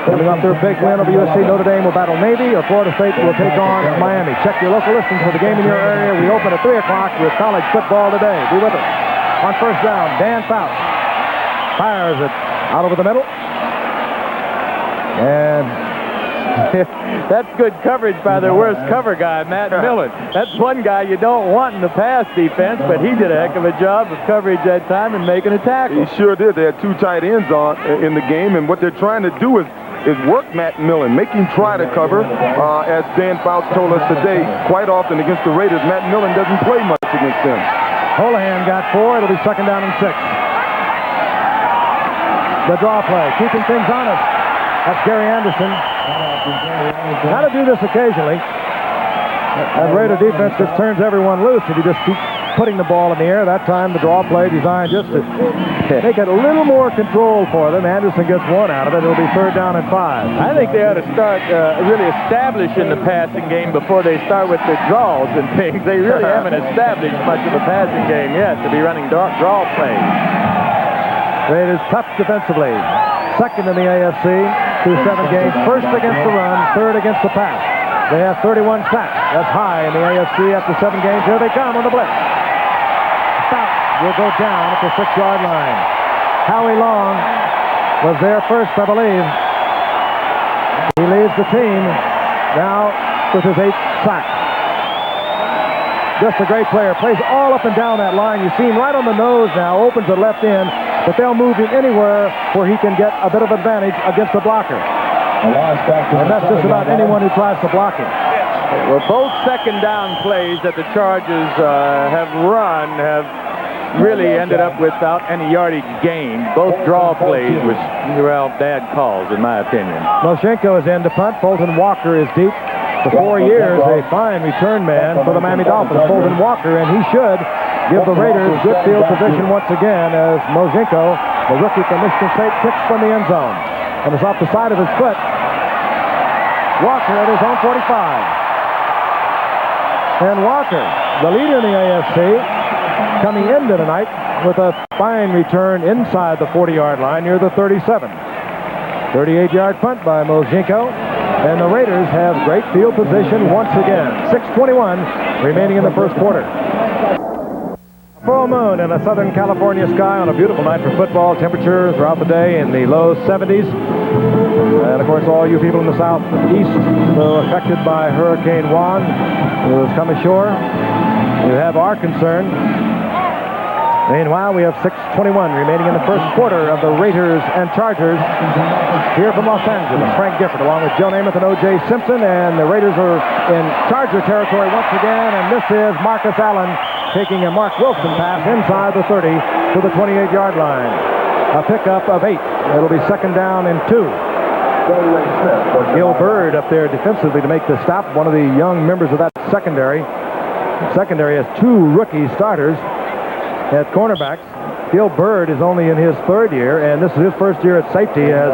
Coming off their big win over USC, Notre Dame will battle Navy, or Florida State will take on Miami. Check your local listings for the game in your area. We open at 3 o'clock with college football today. Be with us. On first down, Dan Fouts fires it out over the middle. And that's good coverage by their worst cover guy, Matt Millen. That's one guy you don't want in the pass defense, but he did a heck of a job of coverage that time and making a tackle. He sure did. They had 2 tight ends on in the game, and what they're trying to do is work Matt Millen, make him try to cover. As Dan Fouts told us today, quite often against the Raiders, Matt Millen doesn't play much against them. Holohan got 4. It'll be 2nd down and 6. The draw play, keeping things honest. That's Gary Anderson. Got to do this occasionally. That Raider defense just turns everyone loose if you just keep putting the ball in the air. That time the draw play designed just to make it a little more control for them. Anderson gets 1 out of it. It'll be 3rd down and 5. I think they ought to start really establishing the passing game before they start with the draws and things. They really haven't established much of a passing game yet to be running draw plays. Raiders tough defensively. 2nd in the AFC through 7 games. 1st against the run, 3rd against the pass. They have 31 sacks. That's high in the AFC after 7 games. Here they come on the blitz. Fouts will go down at the 6-yard line. Howie Long was there first, I believe. He leads the team now with his 8th sack. Just a great player. Plays all up and down that line. You see him right on the nose now. Opens the left end. But they'll move him anywhere where he can get a bit of advantage against the blocker. And that's just about anyone who tries to block him. Well, both 2nd down plays that the Chargers have run have really ended up without any yardage gained. Both draw plays with, well, bad calls, in my opinion. Moshenko is in to punt. Fulton Walker is deep. For 4 years, a fine return man for the Miami Dolphins, Fulton Walker, and he should give the Raiders good field position once again as Moshenko, the rookie from Michigan State, kicks from the end zone. And it's off the side of his foot. Walker at his own 45. And Walker, the leader in the AFC, coming into tonight with a fine return inside the 40-yard line near the 37. 38-yard punt by Mozinko. And the Raiders have great field position once again. 6:21 remaining in the first quarter. Full moon in a Southern California sky on a beautiful night for football. Temperature throughout the day in the low 70s. And, of course, all you people in the southeast affected by Hurricane Juan who has come ashore, you have our concern. Meanwhile, we have 6:21 remaining in the first quarter of the Raiders and Chargers here from Los Angeles. Frank Gifford along with Joe Namath and O.J. Simpson, and the Raiders are in Charger territory once again, and this is Marcus Allen taking a Mark Wilson pass inside the 30 to the 28-yard line. A pickup of 8. It'll be second down and 2. Gil Byrd up there defensively to make the stop, one of the young members of that secondary. The secondary has 2 rookie starters at cornerbacks. Gil Byrd is only in his 3rd year, and this is his first year at safety as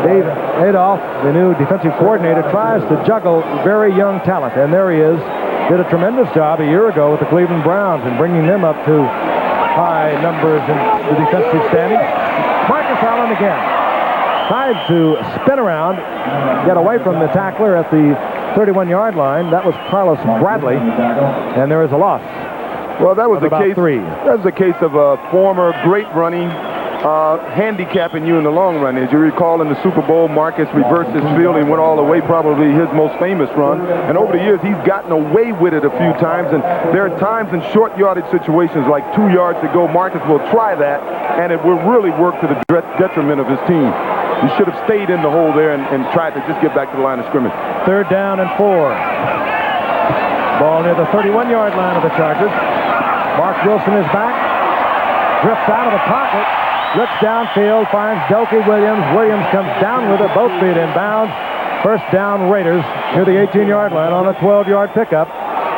Dave Adolph, the new defensive coordinator, tries to juggle very young talent. And there he is. Did a tremendous job a year ago with the Cleveland Browns in bringing them up to high numbers in the defensive standings. Marcus Allen again. Tries to spin around, get away from the tackler at the 31-yard line. That was Carlos Bradley, and there is a loss. Well, that was the case. 3. That was a case of a former great running, handicapping you in the long run. As you recall, in the Super Bowl, Marcus reversed his field and went all the way, probably his most famous run. And over the years, he's gotten away with it a few times. And there are times in short yardage situations, like 2 yards to go, Marcus will try that, and it will really work to the detriment of his team. He should have stayed in the hole there and tried to just get back to the line of scrimmage. 3rd down and 4. Ball near the 31-yard line of the Chargers. Mark Wilson is back. Drifts out of the pocket. Looks downfield. Finds Dokie Williams. Williams comes down with it. Both feet in bounds. First down Raiders near the 18-yard line on a 12-yard pickup,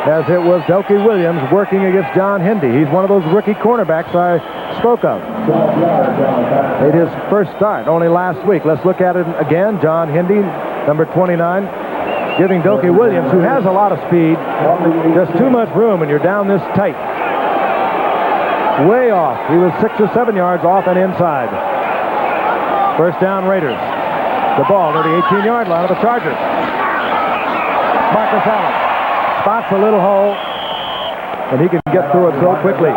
as it was Dokie Williams working against John Hindy. He's one of those rookie cornerbacks I spoke of. Made his first start only last week. Let's look at it again. John Hindy, number 29, giving Dokie Williams, who has a lot of speed, just too much room, and you're down this tight. Way off. He was 6 or 7 yards off and inside. First down Raiders. The ball near the 18-yard line of the Chargers. Marcus Allen spots a little hole, and he can get through it so quickly.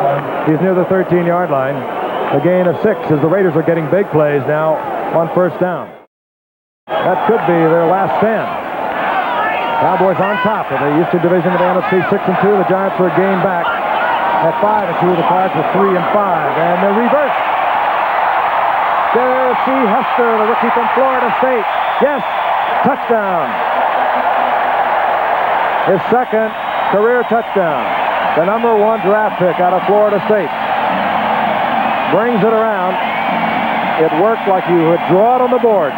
He's near the 13-yard line. A gain of 6 as the Raiders are getting big plays now on first down. That could be their last stand. Cowboys on top of the Eastern Division of the NFC 6-2. The Giants were a game back at 5-2. The Cards were 3-5. And the reverse. There's C. Hester, the rookie from Florida State. Yes, touchdown. His second career touchdown. The number 1 draft pick out of Florida State. Brings it around. It worked like you would draw it on the board.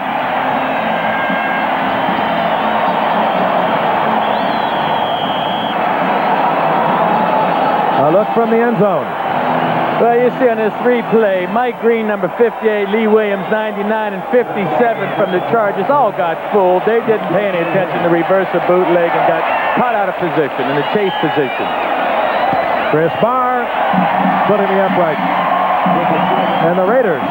A look from the end zone. Well, you see on this replay, Mike Green, number 58, Lee Williams, 99, and 57 from the Chargers all got fooled. They didn't pay any attention to reverse a bootleg and got caught out of position in the chase position. Chris Barr put in the upright. And the Raiders,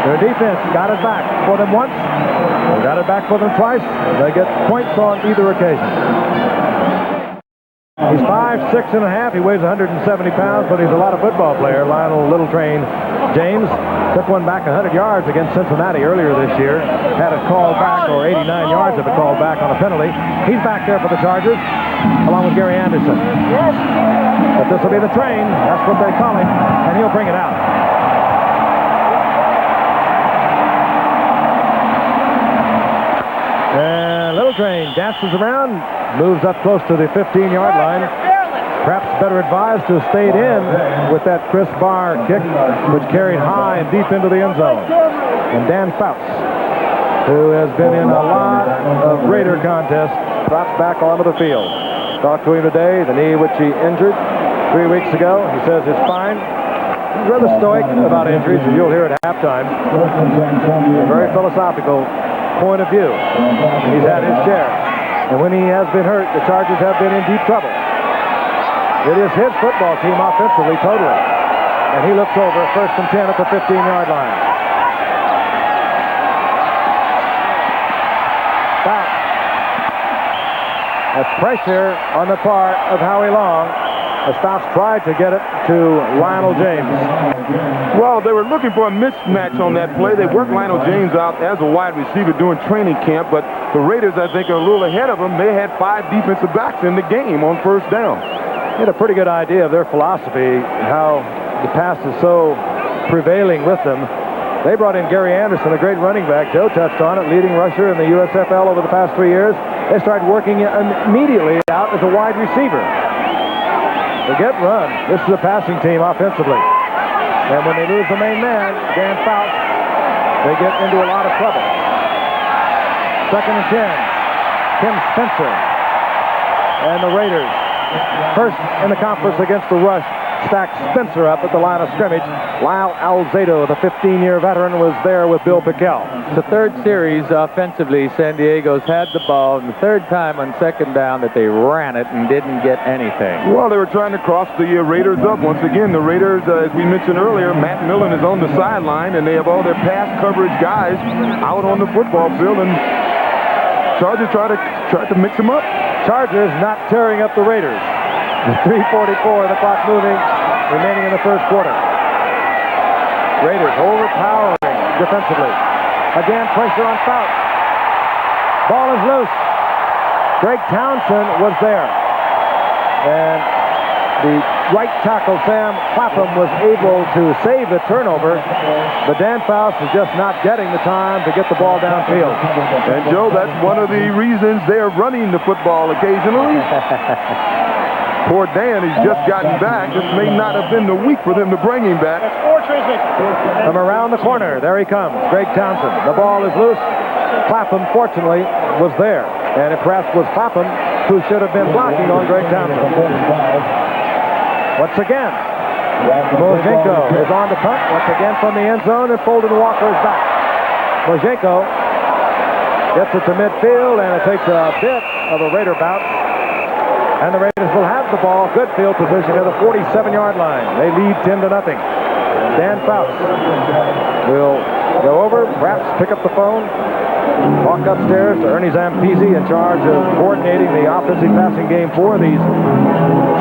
their defense got it back for them once. They got it back for them twice. They get points on either occasion. He's 5'6 and a half. He weighs 170 pounds, but he's a lot of football player. Lionel Little Train James took one back 100 yards against Cincinnati earlier this year. Had it called back, or 89 yards of it called back on a penalty. He's back there for the Chargers, along with Gary Anderson. But this will be the Train. That's what they call him, and he'll bring it out. And Little Train dances around, moves up close to the 15-yard line. Perhaps better advised to have stayed in with that Chris Barr kick, which carried high and deep into the end zone. And Dan Fouts, who has been in a lot of Raider contests, drops back onto the field. Talked to him today, the knee which he injured 3 weeks ago. He says it's fine. He's rather stoic about injuries, as you'll hear at halftime. A very philosophical point of view. He's had his share. And when he has been hurt, the Chargers have been in deep trouble. It is his football team offensively, totally. And he looks over, 1st and 10 at the 15-yard line. That's pressure on the part of Howie Long. The Stops tried to get it to Lionel James. Well, they were looking for a mismatch on that play. They worked Lionel James out as a wide receiver during training camp, but the Raiders, I think, are a little ahead of them. They had 5 defensive backs in the game on first down. They had a pretty good idea of their philosophy, how the pass is so prevailing with them. They brought in Gary Anderson, a great running back. Joe touched on it, leading rusher in the USFL over the past 3 years. They started working immediately out as a wide receiver. They get run. This is a passing team offensively. And when they lose the main man, Dan Fouts, they get into a lot of trouble. 2nd and 10. Tim Spencer and the Raiders. First in the conference against the rush. Stacked Spencer up at the line of scrimmage. Lyle Alzado, the 15-year veteran, was there with Bill Pickell. The 3rd series offensively, San Diego's had the ball, and the 3rd time on 2nd down that they ran it and didn't get anything. Well, they were trying to cross the Raiders up. Once again, the Raiders, as we mentioned earlier, Matt Millen is on the sideline, and they have all their pass coverage guys out on the football field, and Chargers tried to mix them up. Chargers not tearing up the Raiders. 3:44, the clock moving, remaining in the first quarter. Raiders overpowering defensively. Again, pressure on Fouts. Ball is loose. Greg Townsend was there. And the right tackle, Sam Clapham, was able to save the turnover, but Dan Fouts is just not getting the time to get the ball downfield. And, Joe, that's one of the reasons they're running the football occasionally. Poor Dan, he's just gotten back. This may not have been the week for them to bring him back. From around the corner, there he comes, Greg Townsend. The ball is loose. Clapham, fortunately, was there. And impressed was Clapham, who should have been blocking on Greg Townsend. Once again, Mojenko is on the punt. Once again from the end zone, and Folden Walker is back. Mojenko gets it to midfield, and it takes a bit of a Raider bounce. And the Raiders will have the ball. Good field position at the 47-yard line. They lead 10-0. Dan Fouts will go over, perhaps pick up the phone, walk upstairs to Ernie Zampese, in charge of coordinating the offensive passing game for these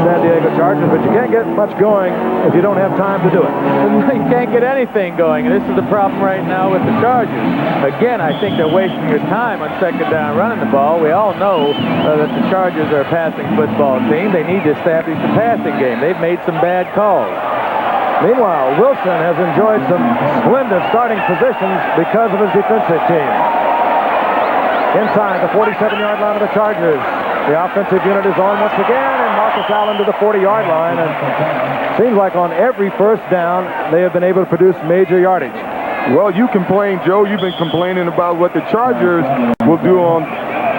San Diego Chargers. But you can't get much going if you don't have time to do it. You can't get anything going, and this is the problem right now with the Chargers. Again, I think they're wasting your time on 2nd down running the ball. We all know that the Chargers are a passing football team. They need to establish the passing game. They've made some bad calls. Meanwhile, Wilson has enjoyed some splendid starting positions because of his defensive team. Inside the 47-yard line of the Chargers. The offensive unit is on once again, and Marcus Allen to the 40-yard line. And seems like on every first down, they have been able to produce major yardage. Well, you complain, Joe. You've been complaining about what the Chargers will do on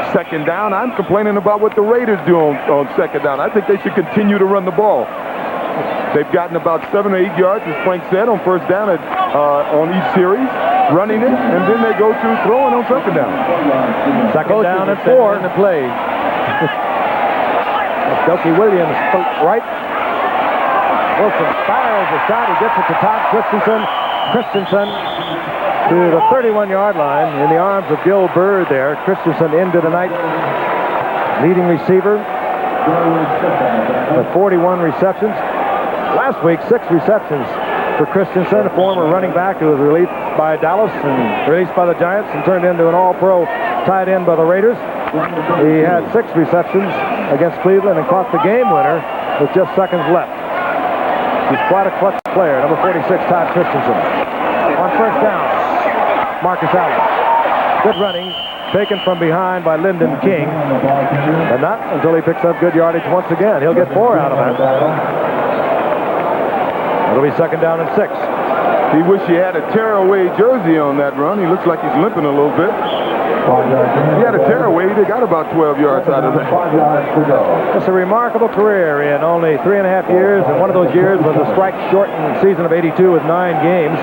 2nd down. I'm complaining about what the Raiders do on 2nd down. I think they should continue to run the ball. They've gotten about 7 or 8 yards, as Frank said, on first down on each series, running it, and then they go to throwing on 2nd down. 2nd down and 4 in the play. Dokie Williams right. Wilson fires a shot. He gets it to Todd Christensen. Christensen to the 31-yard line in the arms of Gil Bird there. Christensen into the night leading receiver with 41 receptions. Last week, 6 receptions for Christensen, a former running back who was released by Dallas and released by the Giants and turned into an all-pro tight end by the Raiders. He had 6 receptions against Cleveland and caught the game winner with just seconds left. He's quite a clutch player, number 46, Todd Christensen. On first down, Marcus Allen. Good running, taken from behind by Lyndon King. And not until he picks up good yardage once again. He'll get 4 out of that. It'll be 2nd down and 6. He wish he had a tearaway jersey on that run. He looks like he's limping a little bit. He had a tearaway. They got about 12 yards out of that. It's a remarkable career in only 3.5 years, and one of those years was a strike-shortened season of '82 with 9 games.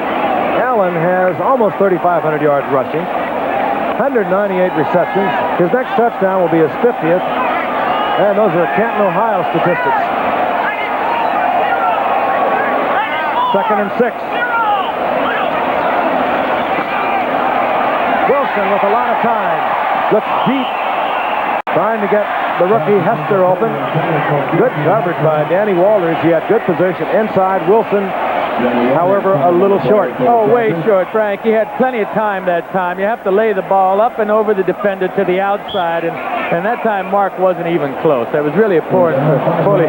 Allen has almost 3,500 yards rushing, 198 receptions. His next touchdown will be his 50th, and those are Canton, Ohio statistics. 2nd and 6. Wilson with a lot of time. Looks deep. Trying to get the rookie Hester open. Good coverage by Danny Walters. He had good position inside. Wilson, however, a little short. Oh, way short, Frank. He had plenty of time that time. You have to lay the ball up and over the defender to the outside, and that time Mark wasn't even close. That was really a poorly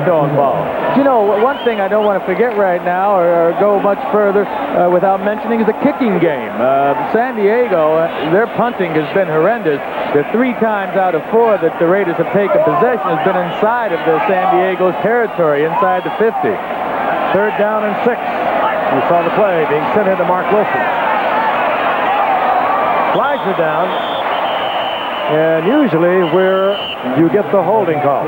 thrown ball. You know, one thing I don't want to forget right now, or go much further without mentioning, is the kicking game. San Diego, their punting has been horrendous. The 3 times out of 4 that the Raiders have taken possession has been inside of the San Diego's territory, inside the 50. 3rd down and 6. You saw the play being sent into Mark Wilson. Flags are down, and usually where you get the holding call.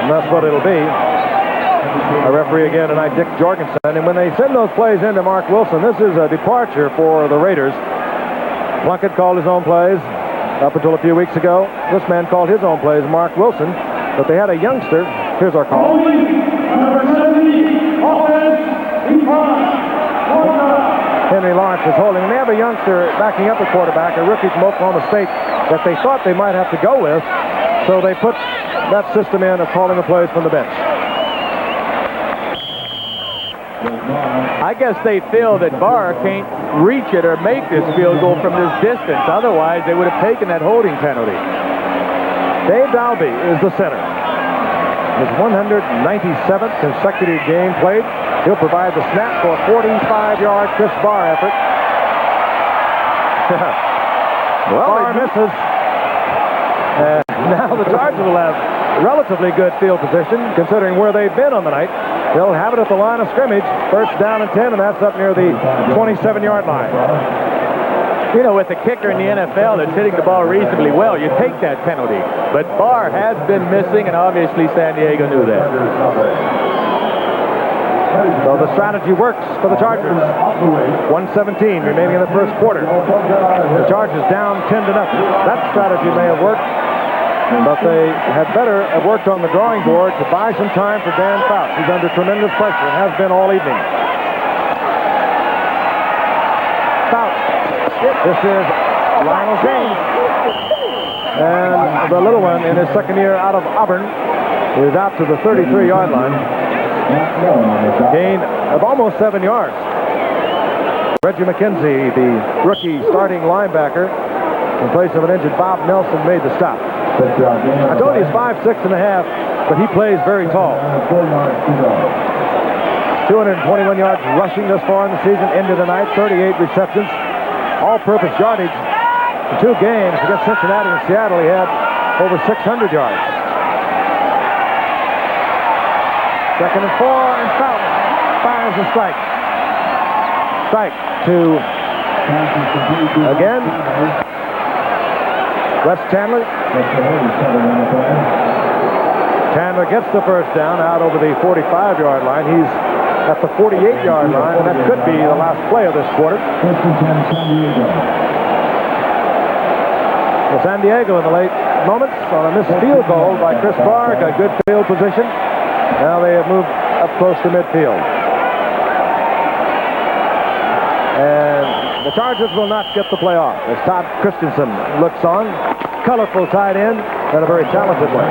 And that's what it'll be. A referee again tonight, Dick Jorgensen. And when they send those plays into Mark Wilson, this is a departure for the Raiders. Plunkett called his own plays up until a few weeks ago. This man called his own plays, Mark Wilson. But they had a youngster. Here's our call. Henry Lawrence is holding. And they have a youngster backing up the quarterback, a rookie from Oklahoma State, that they thought they might have to go with. So they put that system in of calling the plays from the bench. I guess they feel that Barr can't reach it or make this field goal from this distance. Otherwise, they would have taken that holding penalty. Dave Dalby is the center. His 197th consecutive game played. He'll provide the snap for a 45-yard Chris Barr effort. Barr misses. Now the Chargers will have relatively good field position, considering where they've been on the night. They'll have it at the line of scrimmage. 1st down and 10, and that's up near the 27-yard line. You know, with the kicker in the NFL that's hitting the ball reasonably well, you take that penalty. But Barr has been missing, and obviously San Diego knew that. So the strategy works for the Chargers. 1:17 remaining in the first quarter. The Chargers down 10-0. That strategy may have worked, but they had better have worked on the drawing board to buy some time for Dan Fouts. He's under tremendous pressure and has been all evening. Fouts. This is Lionel James. And the little one in his second year out of Auburn is out to the 33-yard line. Gain of almost 7 yards. Reggie McKenzie, the rookie starting linebacker, in place of an injured Bob Nelson, made the stop. I told you he's 5'6½", but he plays very tall. 221 yards rushing thus far in the season, ended tonight, 38 receptions, all-purpose yardage. In 2 games against Cincinnati and Seattle, he had over 600 yards. 2nd and 4, and Fountain fires a strike. Strike to, again, Wes Chandler. Chandler gets the 1st down out over the 45-yard line. He's at the 48-yard line, and that could be the last play of this quarter. Well, San Diego in the late moments on a missed field goal by Chris Barr, got good field position. Now they have moved up close to midfield. And the Chargers will not get the play off as Todd Christensen looks on. Colorful tight end and a very talented one.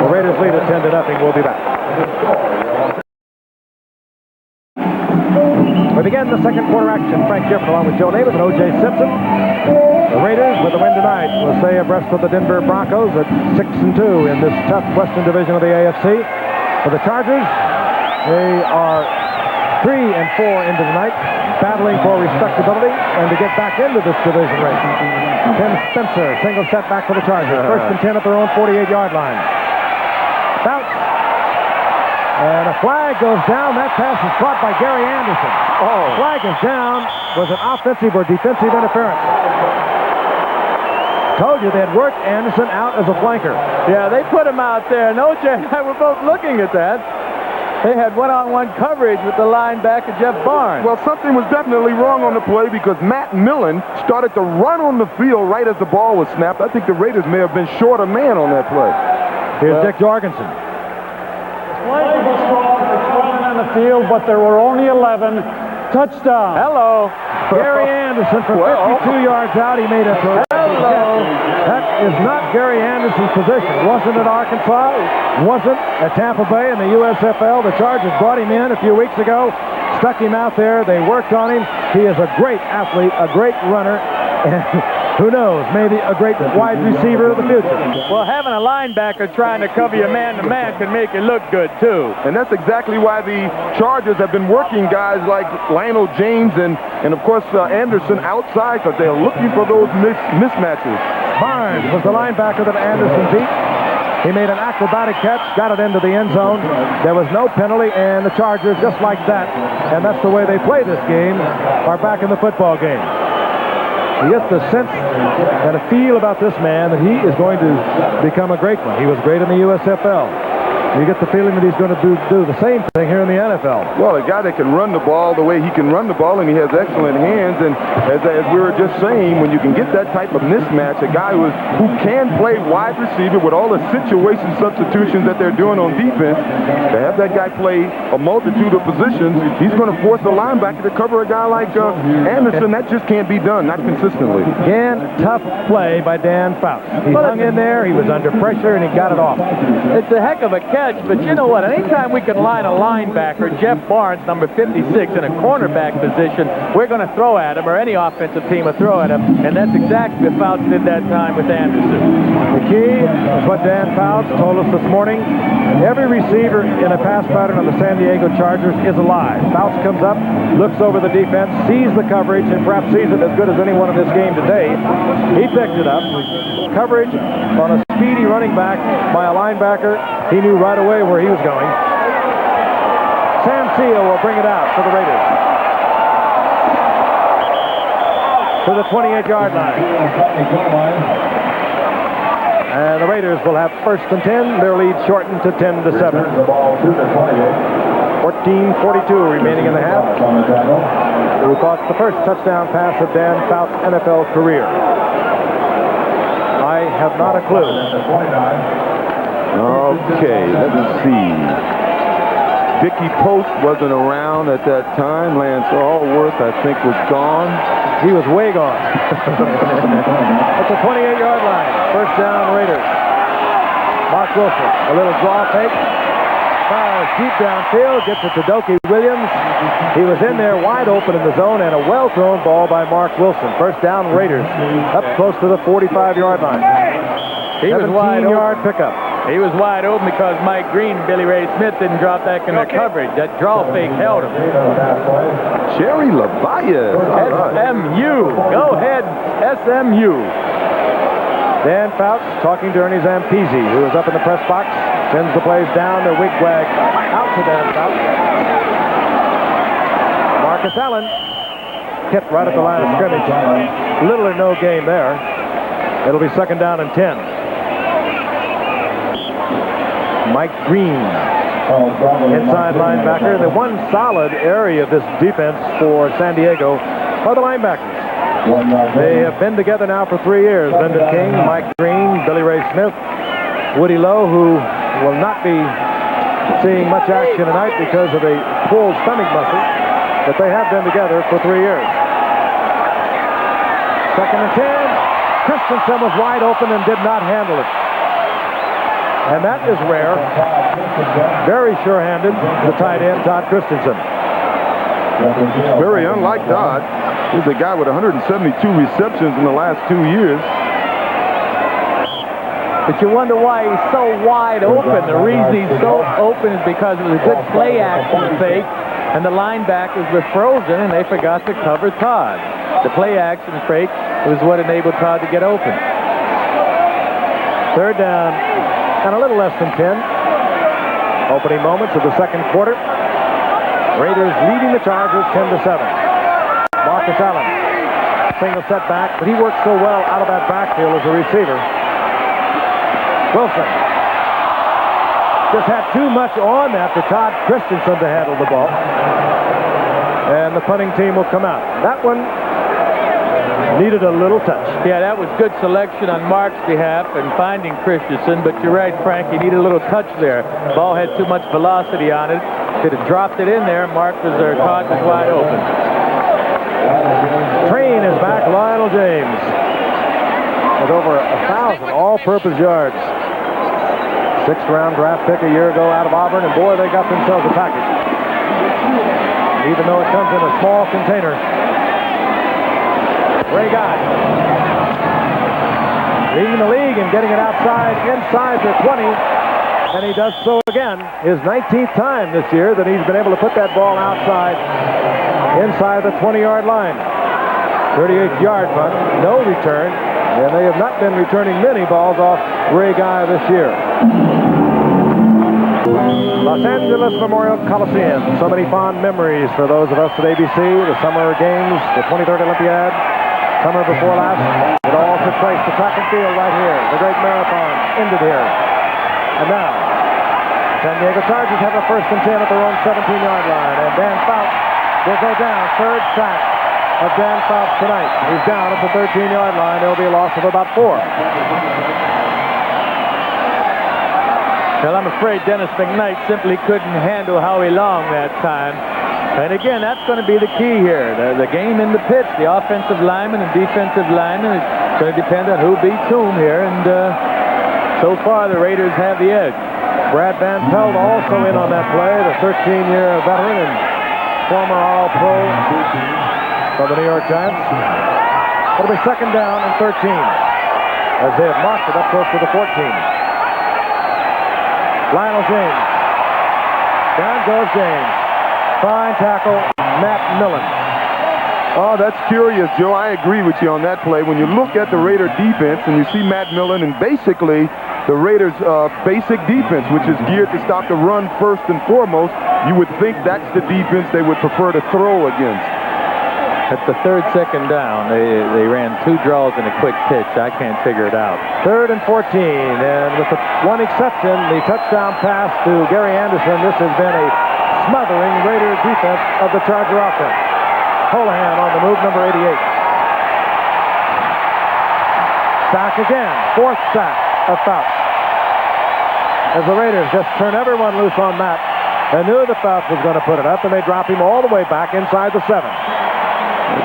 The Raiders lead at 10-0. We'll be back. We begin the second quarter action. Frank Gifford along with Joe Namath and O.J. Simpson. The Raiders with the win tonight will stay abreast of the Denver Broncos at 6-2 in this tough Western Division of the AFC. For the Chargers, they are 3-4 into the night, battling for respectability and to get back into this division race. Tim Spencer, single setback for the Chargers. 1st and 10 at their own 48-yard line. Bounce. And a flag goes down. That pass is caught by Gary Anderson. Flag is down. Was it offensive or defensive interference? Told you they had worked Anderson out as a flanker. Yeah, they put him out there. And O.J. and I were both looking at that. They had one-on-one coverage with the linebacker, Jeff Barnes. Well, something was definitely wrong on the play because Matt Millen started to run on the field right as the ball was snapped. I think the Raiders may have been short a man on that play. Here's Dick Jorgensen. Play was strong for 12 on the field, but there were only 11. Touchdown. Hello. Gary Anderson from 52 yards out. He made a That is not Gary Anderson's position. Wasn't at Arkansas. Wasn't at Tampa Bay in the USFL. The Chargers brought him in a few weeks ago, stuck him out there. They worked on him. He is a great athlete, a great runner, and who knows, maybe a great wide receiver of the future. Well, having a linebacker trying to cover you man-to-man can make it look good, too. And that's exactly why the Chargers have been working guys like Lionel James and of course, Anderson outside because they're looking for those mismatches. Barnes was the linebacker that Anderson beat. He made an acrobatic catch, got it into the end zone. There was no penalty, and the Chargers, just like that, and that's the way they play this game, are back in the football game. You get the sense and a feel about this man that he is going to become a great one. He was great in the USFL. You get the feeling that he's going to do the same thing here in the NFL. Well, a guy that can run the ball the way he can run the ball, and he has excellent hands. And as we were just saying, when you can get that type of mismatch, a guy who can play wide receiver with all the situation substitutions that they're doing on defense, to have that guy play a multitude of positions, he's going to force the linebacker to cover a guy like Anderson. That just can't be done, not consistently. Again, tough play by Dan Fouts. He hung in there, he was under pressure, and he got it off. It's a heck of a catch, but you know what? Anytime we can line a linebacker, Jeff Barnes, number 56, in a cornerback position, we're going to throw at him, or any offensive team will throw at him, and that's exactly what Fouts did that time with Anderson. The key is what Dan Fouts told us this morning. Every receiver in a pass pattern of the San Diego Chargers is alive. Fouts comes up, looks over the defense, sees the coverage, and perhaps sees it as good as anyone in this game today. He picked it up. Coverage on a speedy running back by a linebacker. He knew right away where he was going. Sam Seal will bring it out for the Raiders. To the 28-yard line. And the Raiders will have first and 10. Their lead shortened to 10-7. 14:42 remaining in the half. Who caught the first touchdown pass of Dan Fouts' NFL career? I have not a clue. Okay, let's see. Vicky Post wasn't around at that time. Lance Allworth, I think, was gone. He was way gone. At the 28-yard line. First down, Raiders. Mark Wilson, a little draw fake. Fires deep downfield, gets it to Dokie Williams. He was in there wide open in the zone, and a well-thrown ball by Mark Wilson. First down, Raiders. Up close to the 45-yard line. He was wide open. 17-yard pickup. He was wide open because Mike Green and Billy Ray Smith didn't drop back in the coverage. That draw fake held him. Jerry LaValle. SMU. Go ahead, SMU. Dan Fouts talking to Ernie Zampese, who is up in the press box. Sends the plays down to wigwag out to Dan Fouts. Marcus Allen hit right at the line of scrimmage. Little or no gain there. It'll be second down and 10. Mike Green, inside linebacker. The one solid area of this defense for San Diego are the linebackers. They have been together now for 3 years. Lyndon King, Mike Green, Billy Ray Smith, Woody Lowe, who will not be seeing much action tonight because of a pulled stomach muscle, but they have been together for 3 years. Second and 10. Christensen was wide open and did not handle it. And that is rare. Very sure-handed, the tight end, Todd Christensen. Very unlike Todd. He's a guy with 172 receptions in the last 2 years. But you wonder why he's so wide open. The reason he's so open is because of the good play action fake, and the linebackers were frozen, and they forgot to cover Todd. The play action fake was what enabled Todd to get open. Third down and a little less than 10. Opening moments of the second quarter. Raiders leading the Chargers 10-7. Marcus Allen, single setback, but he worked so well out of that backfield as a receiver. Wilson just had too much on that for Todd Christensen to handle the ball. And the punting team will come out. That one needed a little touch. Yeah, that was good selection on Mark's behalf and finding Christensen, but you're right, Frank, he needed a little touch there. Ball had too much velocity on it. Could have dropped it in there. Mark was there, Todd was wide open. Train is back, Lionel James. has over 1,000 all-purpose yards. 6th-round draft pick a year ago out of Auburn, and boy, they got themselves a package. Even though it comes in a small container. Ray Guy leading the league and getting it outside, inside the 20, and he does so again. His 19th time this year that he's been able to put that ball outside, inside the 20-yard line. 38-yard punt, no return, and they have not been returning many balls off Ray Guy this year. Los Angeles Memorial Coliseum. So many fond memories for those of us at ABC. The Summer Games, the 23rd Olympiad, summer before last. It all took place. The track and field right here. The great marathon ended here. And now, San Diego Chargers have a 1st and 10 at their own 17-yard line. And Dan Fouts will go down. 3rd sack of Dan Fouts tonight. He's down at the 13-yard line. There will be a loss of about 4. Well, I'm afraid Dennis McKnight simply couldn't handle Howie Long that time. And again, that's going to be the key here. The game in the pitch, the offensive lineman and defensive lineman, is going to depend on who beats whom here. And so far, the Raiders have the edge. Brad Van Pelt also in on that play, the 13-year veteran and former All-Pro for the New York Giants. It'll be 2nd down and 13 as they have marked it up close to the 14. Lionel James. Down goes James. Fine tackle, Matt Millen. Oh, that's curious, Joe. I agree with you on that play. When you look at the Raider defense and you see Matt Millen and basically the Raiders' basic defense, which is geared to stop the run first and foremost, you would think that's the defense they would prefer to throw against. At the 3rd, 2nd down, they ran 2 draws and a quick pitch. I can't figure it out. 3rd and 14, and with the one exception, the touchdown pass to Gary Anderson, this has been a smothering Raider defense of the Charger offense. Holohan on the move, number 88. Sack again, 4th sack of Fouts. As the Raiders just turn everyone loose on Matt, they knew that Fouts was going to put it up, and they drop him all the way back inside the 7.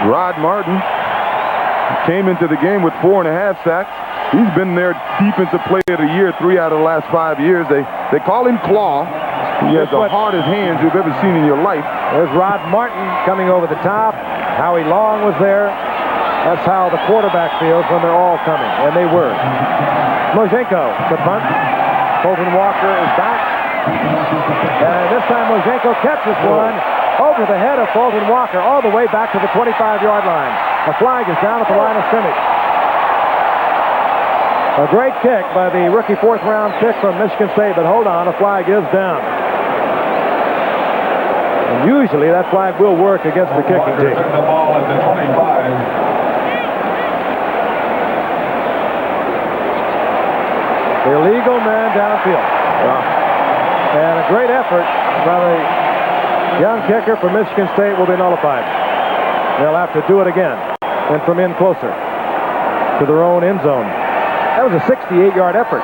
Rod Martin came into the game with 4.5 sacks. He's been their defensive player of the year 3 out of the last 5 years. They call him Claw. He has the hardest hands you've ever seen in your life. There's Rod Martin coming over the top. Howie Long was there. That's how the quarterback feels when they're all coming, and they were. Mojenko, the punt. Colton Walker is back. And this time Mojenko catches one over the head of Colton Walker all the way back to the 25-yard line. The flag is down at the line of scrimmage. A great kick by the rookie 4th-round pick from Michigan State, but hold on, the flag is down. And usually that flag will work against the kicking team. The ball at the 25. The illegal man downfield. And a great effort by the young kicker from Michigan State will be nullified. They'll have to do it again and from in closer to their own end zone. That was a 68-yard effort.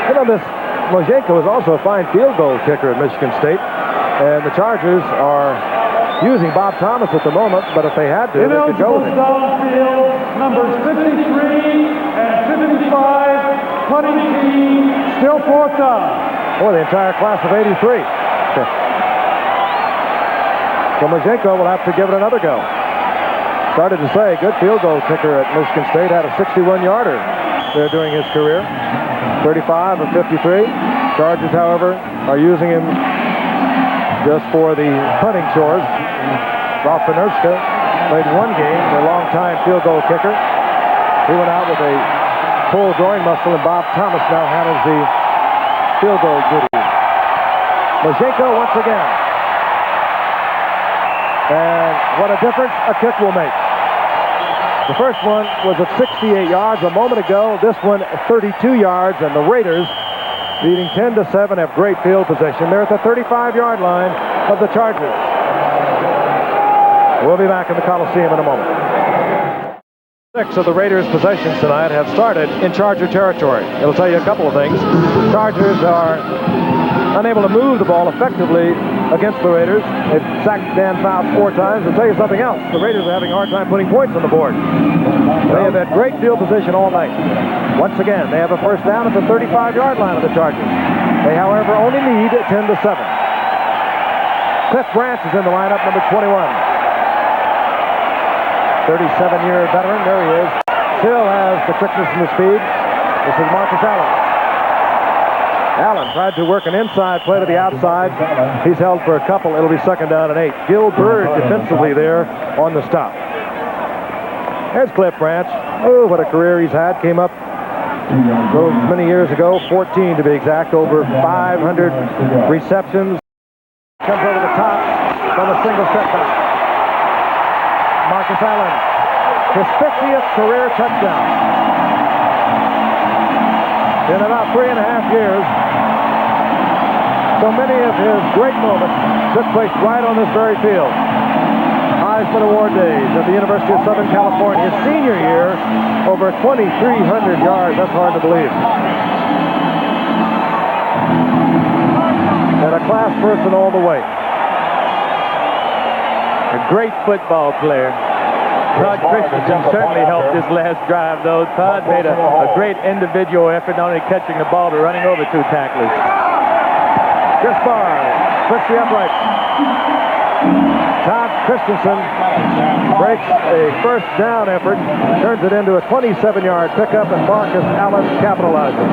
You know, this Mojenko is also a fine field goal kicker at Michigan State. And the Chargers are using Bob Thomas at the moment, but if they had to, they could go with him. Field, numbers 53 and 55, punting team, still 4th down. Boy, the entire class of 83. So Mojenko will have to give it another go. Started to say, good field goal kicker at Michigan State, had a 61-yarder there during his career. 35 of 53. Chargers, however, are using him just for the punting chores. Ralph Benerska played 1 game, a long-time field goal kicker. He went out with a pulled groin muscle, and Bob Thomas now handles the field goal duties. Mojenko once again. And what a difference a kick will make. The first one was at 68 yards a moment ago. This one at 32 yards, and the Raiders, leading 10-7, have great field position. They're at the 35-yard line of the Chargers. We'll be back in the Coliseum in a moment. 6 of the Raiders' possessions tonight have started in Charger territory. It'll tell you a couple of things. Chargers are unable to move the ball effectively against the Raiders. They've sacked Dan Fouts 4 times. I'll tell you something else. The Raiders are having a hard time putting points on the board. They have had great field position all night. Once again, they have a first down at the 35-yard line of the Chargers. They, however, only need 10-7. Cliff Branch is in the lineup, number 21. 37-year veteran. There he is. Still has the quickness and the speed. This is Marcus Allen. Allen tried to work an inside play to the outside. He's held for a couple. It'll be second down and 8. Gil Bird defensively there on the stop. There's Cliff Branch. Oh, what a career he's had. Came up those many years ago, 14 to be exact, over 500 receptions. Comes over the top from a single setback. Marcus Allen, his 50th career touchdown. In about 3.5 years, so many of his great moments took place right on this very field. Heisman Award days at the University of Southern California. His senior year, over 2,300 yards. That's hard to believe. And a class person all the way. A great football player. Todd Christensen certainly helped this last drive, though. Todd made a great individual effort, not only catching the ball, but running over 2 tacklers. Chris Barr puts the upright. Todd Christensen breaks a first down effort, turns it into a 27-yard pickup, and Marcus Allen capitalizes.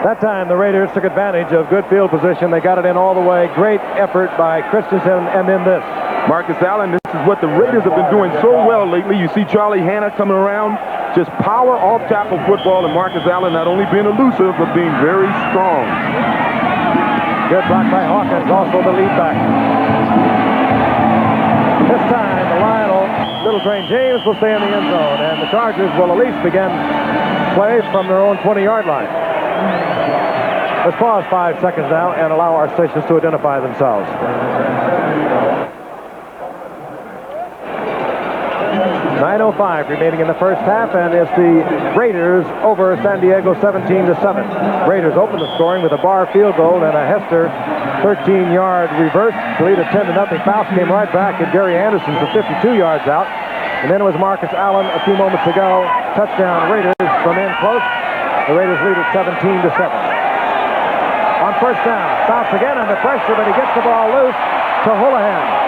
That time, the Raiders took advantage of good field position. They got it in all the way. Great effort by Christensen, and then this. Marcus Allen, this is what the Raiders have been doing so well lately. You see Charlie Hanna coming around, just power off-tackle football, and Marcus Allen not only being elusive, but being very strong. Good block by Hawkins, also the lead back. This time, the Lionel Little Train James will stay in the end zone, and the Chargers will at least begin play from their own 20-yard line. Let's pause 5 seconds now and allow our stations to identify themselves. 9:05 remaining in the first half, and it's the Raiders over San Diego 17-7. Raiders open the scoring with a Barr field goal and a Hester 13-yard reverse to lead it 10-0. Faust came right back at Gary Anderson for 52 yards out, and then it was Marcus Allen a few moments ago. Touchdown Raiders from in close. The Raiders lead it 17-7. On first down, Faust again under pressure, but he gets the ball loose to Houlihan.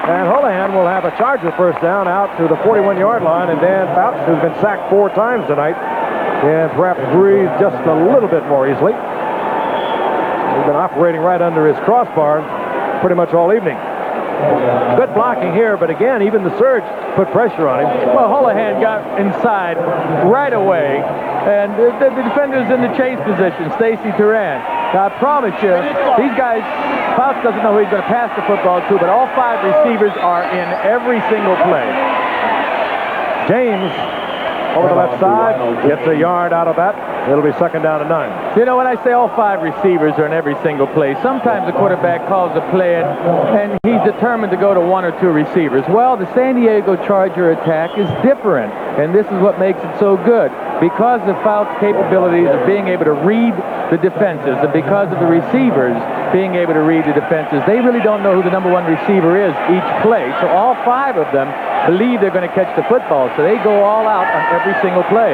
And Houlihan will have a Charger first down out to the 41-yard line, and Dan Fouts, who's been sacked 4 times tonight, can perhaps breathe just a little bit more easily. He's been operating right under his crossbar pretty much all evening. Good blocking here, but again, even the surge put pressure on him. Well, Houlihan got inside right away, and the defender's in the chase position, Stacy Turan. Now, I promise you, these guys, Faust doesn't know who he's going to pass the football to, but all 5 receivers are in every single play. James over the left side gets a yard out of that. It'll be second down and 9. You know, when I say all 5 receivers are in every single play, sometimes the quarterback calls a play and he's determined to go to 1 or 2 receivers. Well, the San Diego Charger attack is different, and this is what makes it so good. Because of Faust's capabilities of being able to read the defenses, and because of the receivers being able to read the defenses, they really don't know who the number 1 receiver is each play. So all 5 of them believe they're going to catch the football, so they go all out on every single play.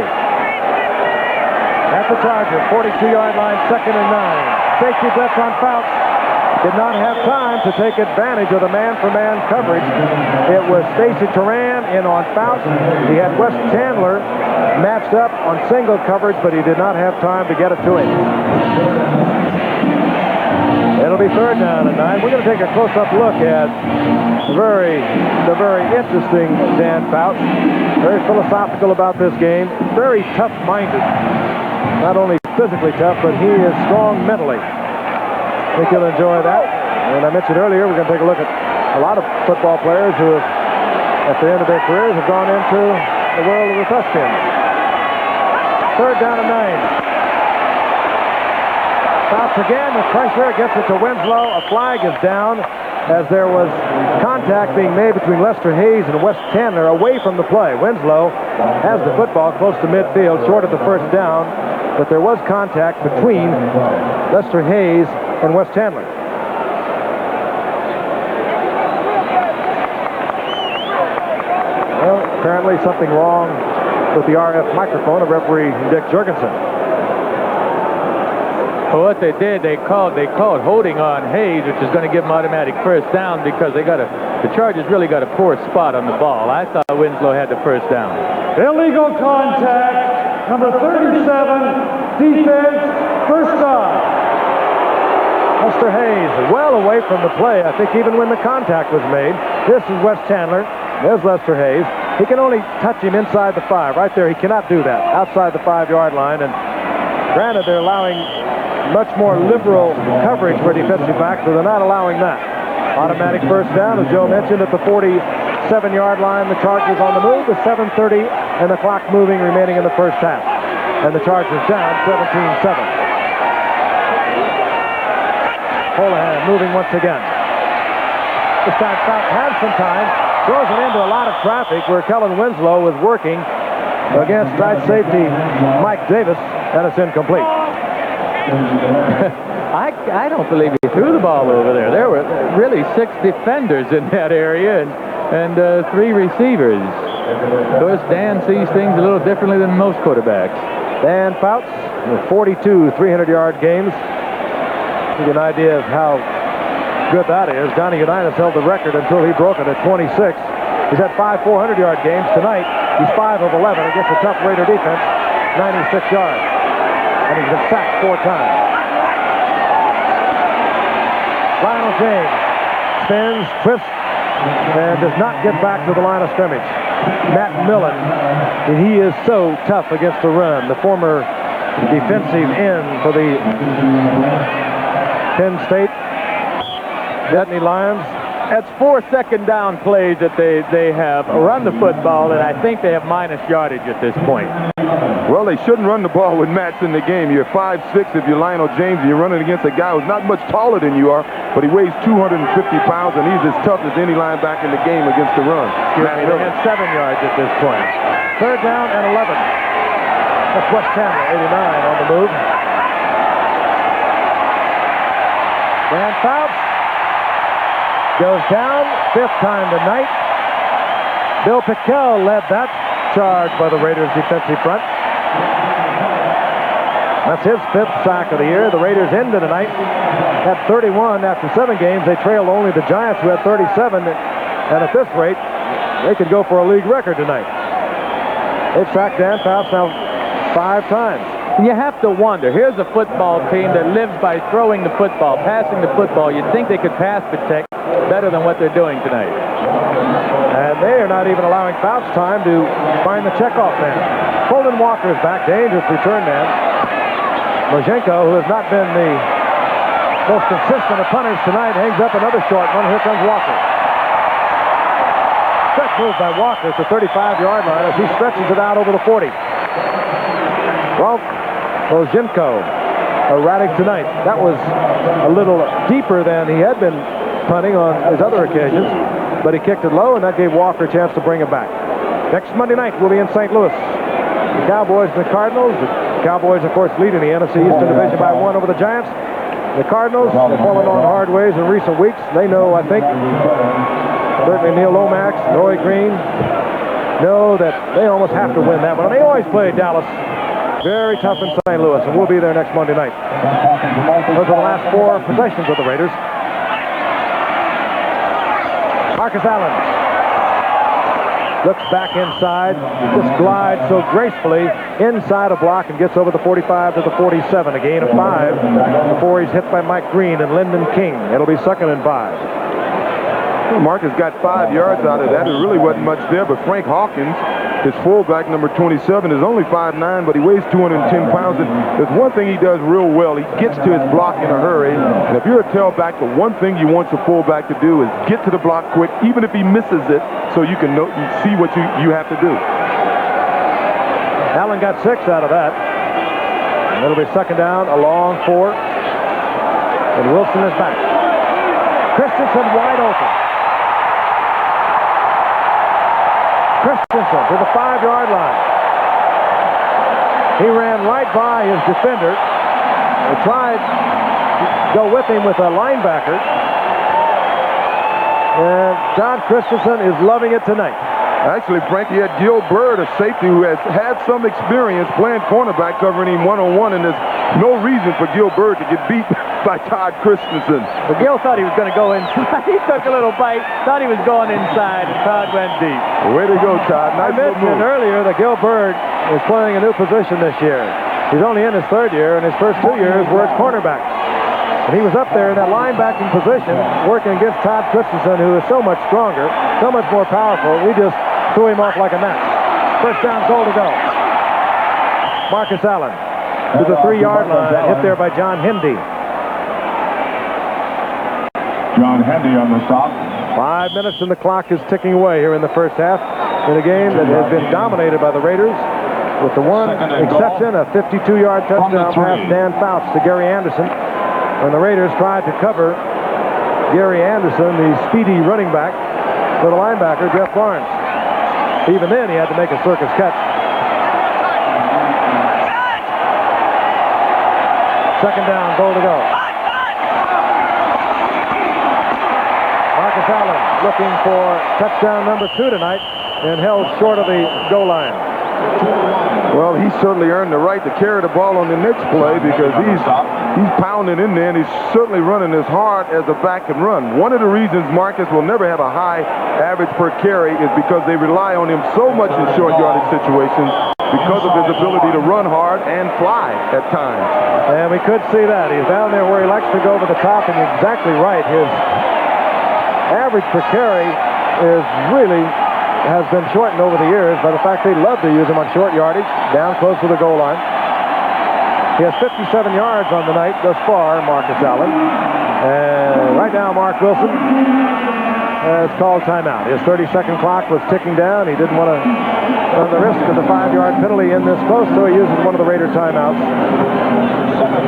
At the Charger, 42-yard line, second and 9. Safety blitz on Faust. Did not have time to take advantage of the man-for-man coverage. It was Stacy Turan in on Faust. He had Wes Chandler matched up on single coverage, but he did not have time to get it to him. It'll be third down and 9. We're going to take a close-up look at the very interesting Dan Faust. Very philosophical about this game. Very tough-minded. Not only physically tough, but he is strong mentally. I think you'll enjoy that. And I mentioned earlier, we're going to take a look at a lot of football players who have, at the end of their careers, have gone into the world of the touchdown. Third down and 9. Stops again with pressure, gets it to Winslow. A flag is down as there was contact being made between Lester Hayes and Wes Chandler away from the play. Winslow has the football close to midfield, short of the first down, but there was contact between Lester Hayes and Wes Chandler. Apparently something wrong with the RF microphone of referee Dick Jorgensen. Well, what they did, they called holding on Hayes, which is going to give them automatic first down because the Chargers really got a poor spot on the ball. I thought Winslow had the first down. Illegal contact, number 37, defense, first down. Lester Hayes well away from the play, I think, even when the contact was made. This is Wes Chandler. There's Lester Hayes. He can only touch him inside the 5. Right there, he cannot do that outside the 5-yard line. And granted, they're allowing much more liberal coverage for defensive backs, so they're not allowing that. Automatic first down, as Joe mentioned, at the 47-yard line. The Chargers on the move with 7:30 and the clock moving remaining in the first half. And the Chargers down 17-7. Holohan moving once again. This time Fouts had some time. Throws it into a lot of traffic where Kellen Winslow was working against tight safety Mike Davis, and it's incomplete. I don't believe he threw the ball over there. There were really 6 defenders in that area and 3 receivers. Of course, Dan sees things a little differently than most quarterbacks. Dan Fouts with 42 300-yard games. Give you an idea of how good that is. Johnny Unitas held the record until he broke it at 26. He's had 5 400-yard games. Tonight, he's 5 of 11 against a tough Raider defense, 96 yards. And he's been sacked 4 times. Lionel James spins, twists, and does not get back to the line of scrimmage. Matt Millen, he is so tough against the run. The former defensive end for the Penn State Nittany Lions. That's 4 second down plays that they have run the football, and I think they have minus yardage at this point. Well, they shouldn't run the ball with Matts in the game. You're 5'6" if you're Lionel James, and you're running against a guy who's not much taller than you are, but he weighs 250 pounds, and he's as tough as any linebacker in the game against the run. They have 7 yards at this point. 3rd down and 11. That's Wes Chandler, 89 on the move. Dan Fouts goes down, 5th time tonight. Bill Pickell led that charge by the Raiders' defensive front. That's his 5th sack of the year. The Raiders ended tonight at 31 after 7 games. They trailed only the Giants, who had 37. And at this rate, they could go for a league record tonight. They've sacked Dan Fouts now 5 times. You have to wonder, here's a football team that lives by throwing the football, passing the football. You'd think they could pass protect better than what they're doing tonight. And they are not even allowing Fouts time to find the checkoff man. Colton Walker is back, dangerous return man. Mojenko, who has not been the most consistent of punters tonight, hangs up another short one. Here comes Walker. Stretch move by Walker at the 35-yard line as he stretches it out over the 40. Well, Mojenko erratic tonight. That was a little deeper than he had been punting on his other occasions, but he kicked it low, and that gave Walker a chance to bring it back. Next Monday night, we'll be in St. Louis. The Cowboys and the Cardinals. The Cowboys, of course, leading the NFC Eastern Division by 1 over the Giants. The Cardinals have fallen on hard ways in recent weeks. They know, I think, certainly Neil Lomax, Roy Green, know that they almost have to win that one. And they always play Dallas very tough in St. Louis, and we'll be there next Monday night. Those are the last 4 possessions of the Raiders. Marcus Allen looks back inside, just glides so gracefully inside a block and gets over the 45 to the 47, a gain of 5 before he's hit by Mike Green and Lyndon King. It'll be 2nd and 5. Well, Marcus got 5 yards out of that. There really wasn't much there, but Frank Hawkins, his fullback, number 27, is only 5'9", but he weighs 210 pounds. And there's one thing he does real well. He gets to his block in a hurry. And if you're a tailback, the one thing you want your fullback to do is get to the block quick, even if he misses it, so you can see what you have to do. Allen got 6 out of that. And it'll be 2nd down, a long 4. And Wilson is back. Christensen wide open. Christensen to the 5-yard line. He ran right by his defender. He tried to go with him with a linebacker. And John Christensen is loving it tonight. Actually, Frankie had Gil Byrd, a safety who has had some experience playing cornerback, covering him one-on-one, and there's no reason for Gil Byrd to get beat by Todd Christensen. But Gil thought he was going to go inside. He took a little bite, thought he was going inside, and Todd went deep. Way to go, Todd. Nice I mentioned earlier that Gil Byrd is playing a new position this year. He's only in his third year, and his first 2 years were at cornerback. And he was up there in that linebacking position working against Todd Christensen, who is so much stronger, so much more powerful. We just threw him off like a match. First down, goal to go. Marcus Allen to the 3-yard line, hit there by John Hendy. John Hendy on the stop. 5 minutes and the clock is ticking away here in the first half in a game that has been dominated by the Raiders, with the one exception, a 52-yard touchdown pass, Dan Fouts to Gary Anderson. When the Raiders tried to cover Gary Anderson, the speedy running back, for the linebacker, Jeff Barnes. Even then, he had to make a circus catch. Second down, goal to go. Marcus Allen looking for touchdown number 2 tonight and held short of the goal line. Well, he certainly earned the right to carry the ball on the next play because he's pounding in there, and he's certainly running as hard as a back can run. One of the reasons Marcus will never have a high average per carry is because they rely on him so much in short yardage situations because of his ability to run hard and fly at times. And we could see that. He's down there where he likes to go over the top, and you're exactly right. His average per carry has been shortened over the years by the fact they love to use him on short yardage, down close to the goal line. He has 57 yards on the night thus far, Marcus Allen. And right now, Mark Wilson has called timeout. His 30-second clock was ticking down. He didn't want to run the risk of the 5-yard penalty in this close, so he uses one of the Raider timeouts.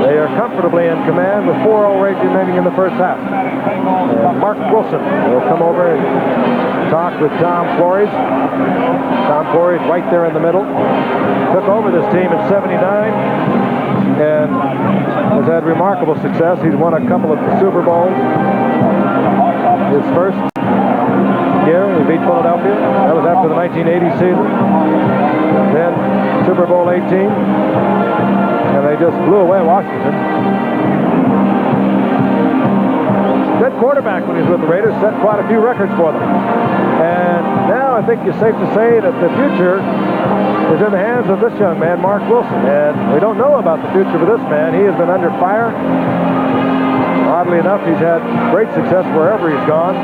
They are comfortably in command with 4:00 remaining in the first half. And Mark Wilson will come over and talk with Tom Flores. Tom Flores right there in the middle. Took over this team at 79 and has had remarkable success. He's won a couple of Super Bowls. His first year, he beat Philadelphia. That was after the 1980 season. Then Super Bowl 18. And they just blew away Washington. Good quarterback when he was with the Raiders, set quite a few records for them. And now I think it's safe to say that the future is in the hands of this young man, Mark Wilson. And we don't know about the future for this man. He has been under fire. Oddly enough, he's had great success wherever he's gone.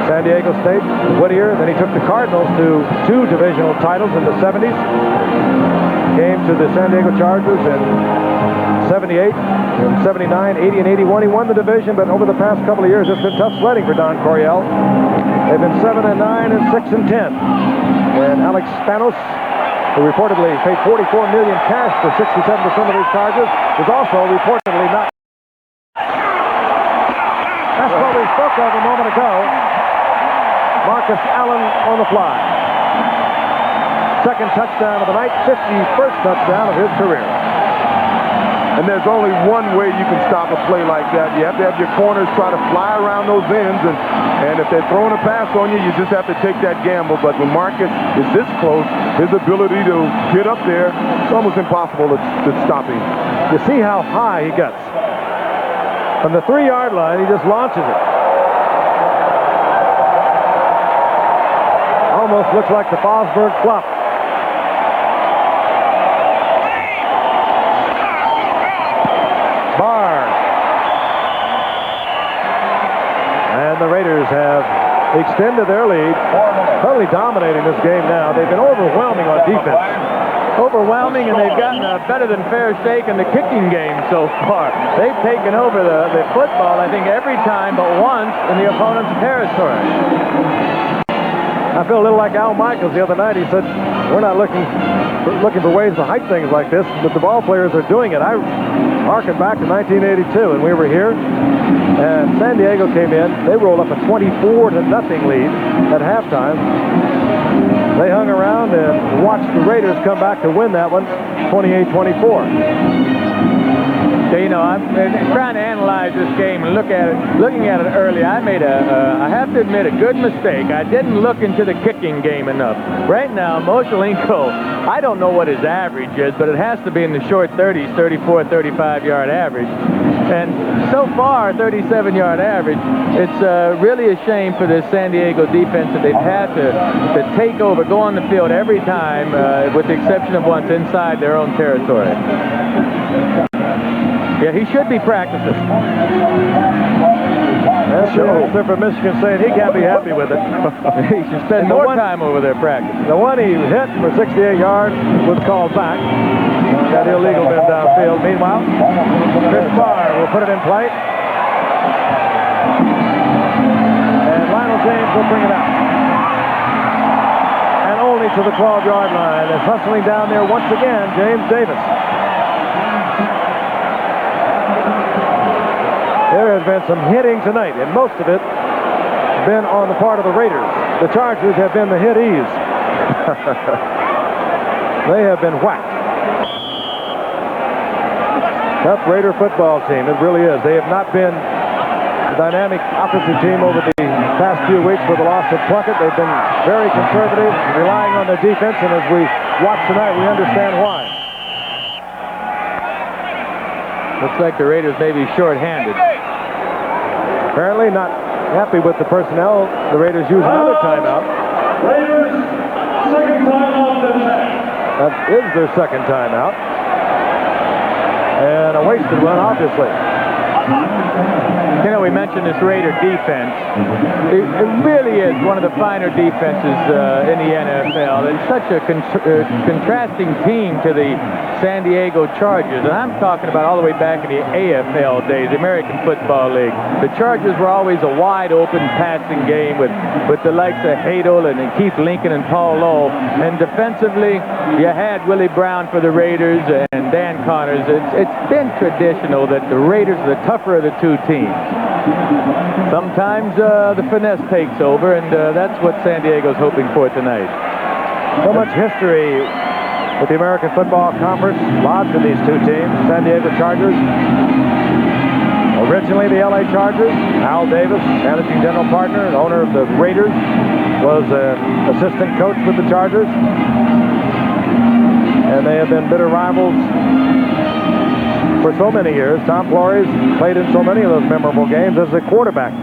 San Diego State, Whittier. Then he took the Cardinals to 2 divisional titles in the 70s. Came to the San Diego Chargers in 78, in 79, 80, and 81. He won the division, but over the past couple of years, it's been tough sledding for Don Coryell. They've been 7-9 and 6-10. And Alex Spanos, who reportedly paid $44 million cash for 67% of these charges, is also reportedly not. That's what we spoke of a moment ago. Marcus Allen on the fly. Second touchdown of the night, 51st touchdown of his career. And there's only one way you can stop a play like that. You have to have your corners try to fly around those ends, and if they're throwing a pass on you, you just have to take that gamble. But when Marcus is this close, his ability to get up there, it's almost impossible to stop him. You see how high he gets. From the 3-yard line, he just launches it. Almost looks like the Fosburg flop. Barnes. And the Raiders have extended their lead, totally dominating this game now. They've been overwhelming on defense. Overwhelming, and they've gotten a better than fair shake in the kicking game so far. They've taken over the football, I think, every time but once in the opponent's territory. I feel a little like Al Michaels the other night. He said, we're not looking for ways to hide things like this, but the ball players are doing it. I harken back to 1982, and we were here, and San Diego came in. They rolled up a 24-0 lead at halftime. They hung around and watched the Raiders come back to win that one, 28-24. So, you know, I'm trying to analyze this game and looking at it early. I made I have to admit, a good mistake. I didn't look into the kicking game enough. Right now, Moschelenko, I don't know what his average is, but it has to be in the short 30s, 34, 35-yard average. And so far, 37-yard average. It's really a shame for this San Diego defense that they've had to take over, go on the field every time, with the exception of once inside their own territory. Yeah, he should be practicing. That's the answer for Michigan saying he can't be happy with it. He should spend more time over there practicing. The one he hit for 68 yards was called back. Got illegal bend downfield. Meanwhile, Chris Barr will put it in play. And Lionel James will bring it out. And only to the 12-yard line. And hustling down there once again, James Davis. There has been some hitting tonight, and most of it been on the part of the Raiders. The Chargers have been the hit-ees. They have been whacked. Tough Raider football team, it really is. They have not been a dynamic offensive team over the past few weeks with the loss of Plunkett. They've been very conservative, relying on their defense, and as we watch tonight, we understand why. Looks like the Raiders may be short-handed. Apparently not happy with the personnel. The Raiders use another timeout. Raiders, second timeout of the night. That is their second timeout. And a wasted one, obviously. You know, we mentioned this Raider defense. It really is one of the finer defenses in the NFL. It's such a contrasting team to the San Diego Chargers. And I'm talking about all the way back in the AFL days, the American Football League. The Chargers were always a wide-open passing game with the likes of Hadel and Keith Lincoln and Paul Lowe. And defensively, you had Willie Brown for the Raiders and Dan Connors. It's been traditional that the Raiders are the tougher of the two teams. Sometimes the finesse takes over, and that's what San Diego's hoping for tonight. So much history with the American Football Conference lodged in these two teams. San Diego Chargers. Originally the LA Chargers. Al Davis, managing general partner and owner of the Raiders, was an assistant coach with the Chargers. And they have been bitter rivals for so many years. Tom Flores played in so many of those memorable games as a quarterback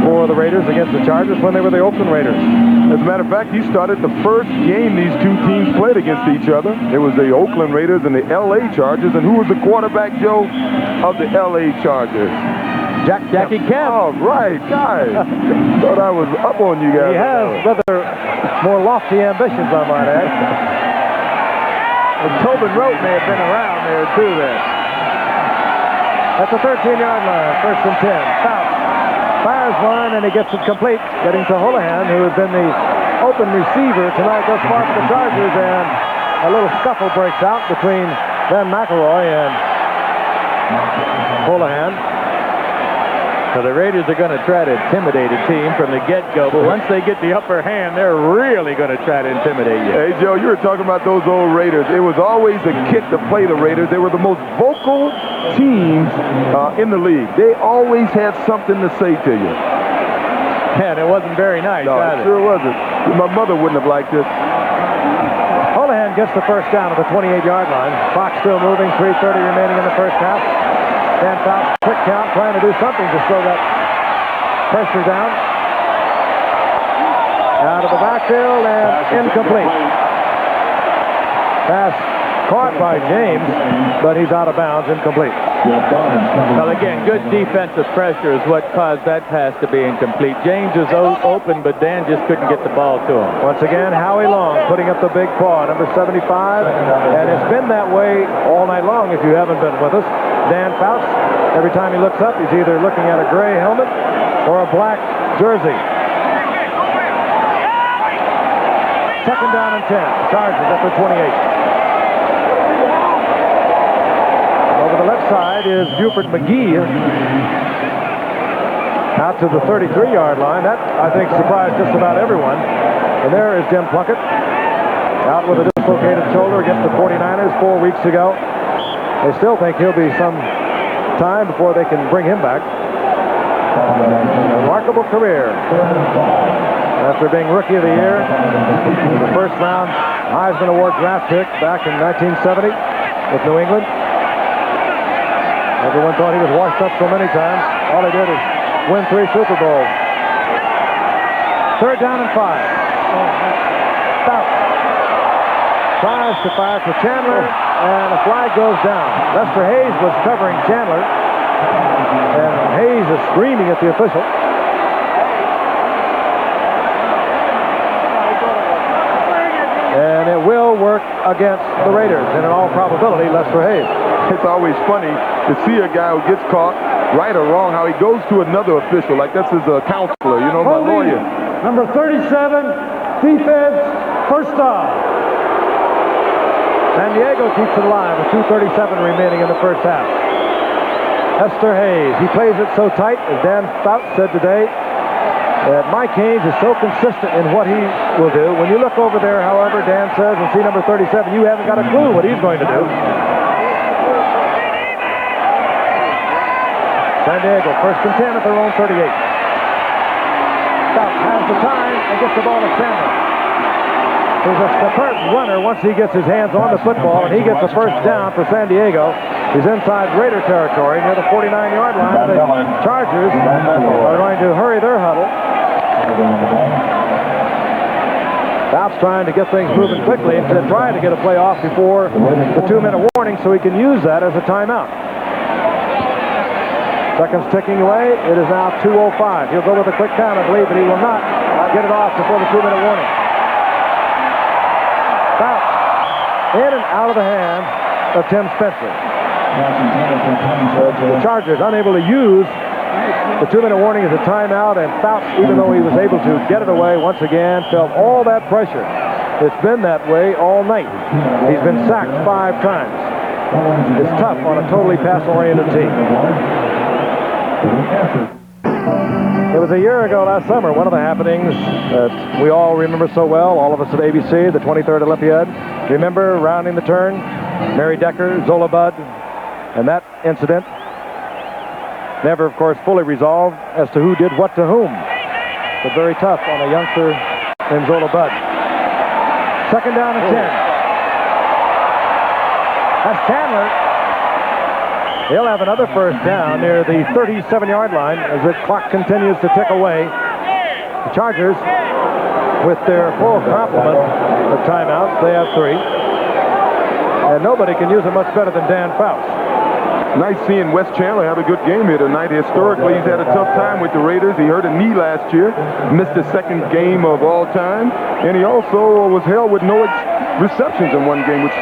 for the Raiders against the Chargers when they were the Oakland Raiders. As a matter of fact, he started the first game these two teams played against each other. It was the Oakland Raiders and the LA Chargers. And who was the quarterback, Joe, of the LA Chargers? Jackie Kemp. Oh, right, guys. Thought I was up on you guys. He has rather more lofty ambitions, I might add. And Tobin Rote may have been around there, too, then. At the 13-yard line, first and 10. Fouts fires one, and he gets it complete, getting to Houlihan, who has been the open receiver tonight thus far for the Chargers, and a little scuffle breaks out between Ben McElroy and Houlihan. So the Raiders are going to try to intimidate a team from the get-go, but once they get the upper hand, they're really going to try to intimidate you. Hey, Joe, you were talking about those old Raiders. It was always a kid to play the Raiders. They were the most vocal teams in the league. They always had something to say to you. And it wasn't very nice, No, either. it sure wasn't. My mother wouldn't have liked it. Houlihan gets the first down at the 28-yard line. Clock still moving, 3:30 remaining in the first half. Dan Fouts, quick count, trying to do something to slow that pressure down. Out of the backfield and incomplete. Pass caught by James, but he's out of bounds, incomplete. Well, again, good defensive pressure is what caused that pass to be incomplete. James was open, but Dan just couldn't get the ball to him. Once again, Howie Long putting up the big paw, number 75, and it's been that way all night long if you haven't been with us. Dan Fouts, every time he looks up, he's either looking at a gray helmet or a black jersey. Second down and 10. Chargers at the 28. Over the left side is Buford McGee. Out to the 33-yard line. That, I think, surprised just about everyone. And there is Jim Plunkett. Out with a dislocated shoulder against the 49ers 4 weeks ago. They still think he'll be some time before they can bring him back. Remarkable career. After being Rookie of the Year, the first round Heisman Award draft pick back in 1970 with New England. Everyone thought he was washed up so many times. All he did is win 3 Super Bowls. 3rd down and 5. Stop. Tries to fire for Chandler, and the flag goes down. Lester Hayes was covering Chandler, and Hayes is screaming at the official. And it will work against the Raiders, and in all probability, Lester Hayes. It's always funny to see a guy who gets caught, right or wrong, how he goes to another official, like that's his counselor, you know, my lawyer. Number 37, defense, first down. San Diego keeps it alive with 2:37 remaining in the first half. Lester Hayes, he plays it so tight, as Dan Fouts said today, that Mike Haynes is so consistent in what he will do. When you look over there, however, Dan says, and see number 37, you haven't got a clue what he's going to do. San Diego, 1st and 10 at their own 38. Fouts has the time and gets the ball to Chandler. He's a superb runner once he gets his hands on the football, and he gets the first down for San Diego. He's inside Raider territory near the 49-yard line. The Chargers are going to hurry their huddle. Fouts trying to get things moving quickly and to try to get a play off before the 2-minute warning so he can use that as a timeout. Seconds ticking away. It is now 2:05. He'll go with a quick count, I believe, but he will not get it off before the 2-minute warning. Fouts in and out of the hands of Tim Spencer. The Chargers unable to use the 2-minute warning as a timeout, and Fouts, even though he was able to get it away, once again felt all that pressure. It's been that way all night. He's been sacked 5 times. It's tough on a totally pass-oriented team. It was a year ago last summer, one of the happenings that we all remember so well, all of us at ABC, the 23rd Olympiad. Remember rounding the turn, Mary Decker, Zola Budd, and that incident never, of course, fully resolved as to who did what to whom, but very tough on a youngster named Zola Budd. 2nd down and 10. That's Chandler. He'll have another first down near the 37-yard line as the clock continues to tick away. The Chargers, with their full complement of timeouts, they have 3. And nobody can use it much better than Dan Fouts. Nice seeing Wes Chandler have a good game here tonight. Historically, he's had a tough time with the Raiders. He hurt a knee last year, missed his 2nd game of all time, and he also was held with no receptions in one game, which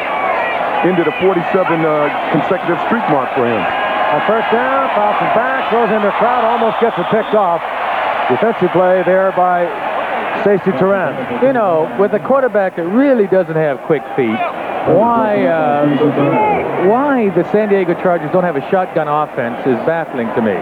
ended a 47 consecutive streak mark for him. On 1st down, Fouts is back, throws into the crowd, almost gets it picked off. Defensive play there by Stacey Turan. You know, with a quarterback that really doesn't have quick feet, why the San Diego Chargers don't have a shotgun offense is baffling to me.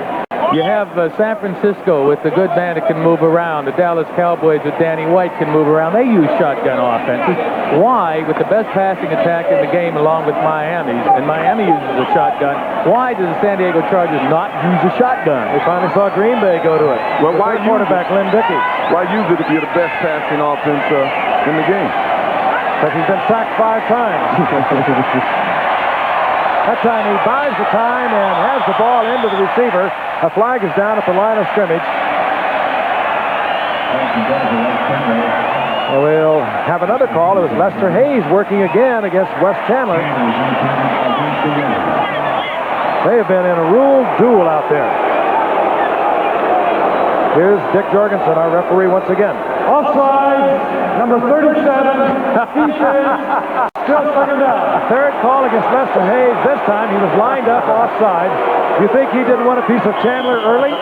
You have San Francisco with the good man that can move around. The Dallas Cowboys with Danny White can move around. They use shotgun offenses. Why, with the best passing attack in the game along with Miami's, and Miami uses a shotgun, why does the San Diego Chargers not use a shotgun? We finally saw Green Bay go to it. Well, why quarterback Lynn Dickey? Why use it if you're the best passing offense in the game? Because he's been sacked 5 times. That time he buys the time and has the ball into the receiver. A flag is down at the line of scrimmage. And we'll have another call. It was Lester Hayes working again against Wes Chandler. They have been in a rule duel out there. Here's Dick Jorgensen, our referee, once again. Offside, number 37, defense, still 2nd down. 3rd call against Lester Hayes. This time he was lined up offside. You think he didn't want a piece of Chandler early?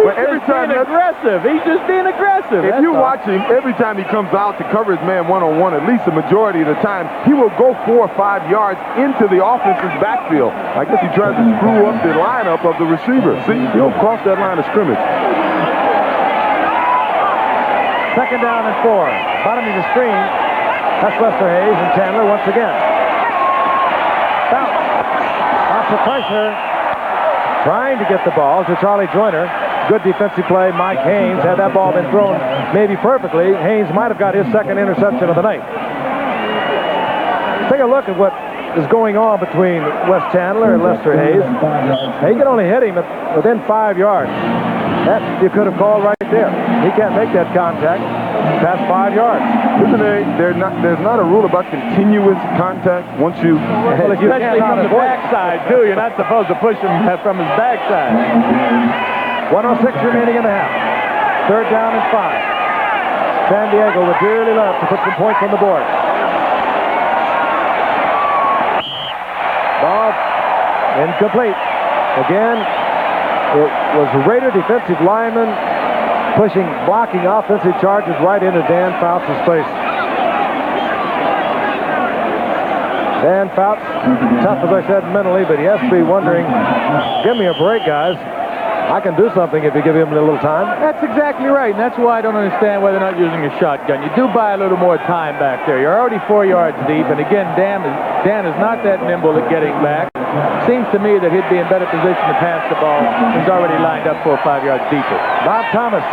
But every time aggressive. He's just being aggressive. If you watch him, every time he comes out to cover his man one-on-one, at least the majority of the time, he will go 4 or 5 yards into the offense's backfield. I guess he tries to screw up the lineup of the receiver. See, he'll cross that line of scrimmage. 2nd down and 4. Bottom of the screen. That's Lester Hayes and Chandler once again. Fouts lots of pressure. Trying to get the ball to Charlie Joyner. Good defensive play. Mike Haynes. Had that ball been thrown maybe perfectly, Haynes might have got his second interception of the night. Take a look at what is going on between Wes Chandler and Lester Hayes. He can only hit him within 5 yards. That you could have called right there. He can't make that contact past 5 yards. Isn't there's not a rule about continuous contact once you... Well, if you especially from the backside, too. You're not supposed to push him from his backside. 1:06 remaining in the half. 3rd down and 5. San Diego would dearly love to put some points on the board. Ball incomplete. Again, it was Raider defensive lineman blocking offensive charges right into Dan Fouts' face. Dan Fouts, tough as I said mentally, but he has to be wondering, give me a break, guys. I can do something if you give him a little time. That's exactly right, and that's why I don't understand why they're not using a shotgun. You do buy a little more time back there. You're already 4 yards deep, and again, Dan is not that nimble at getting back. Seems to me that he'd be in better position to pass the ball. He's already lined up 4 or 5 yards deeper. Bob Thomas,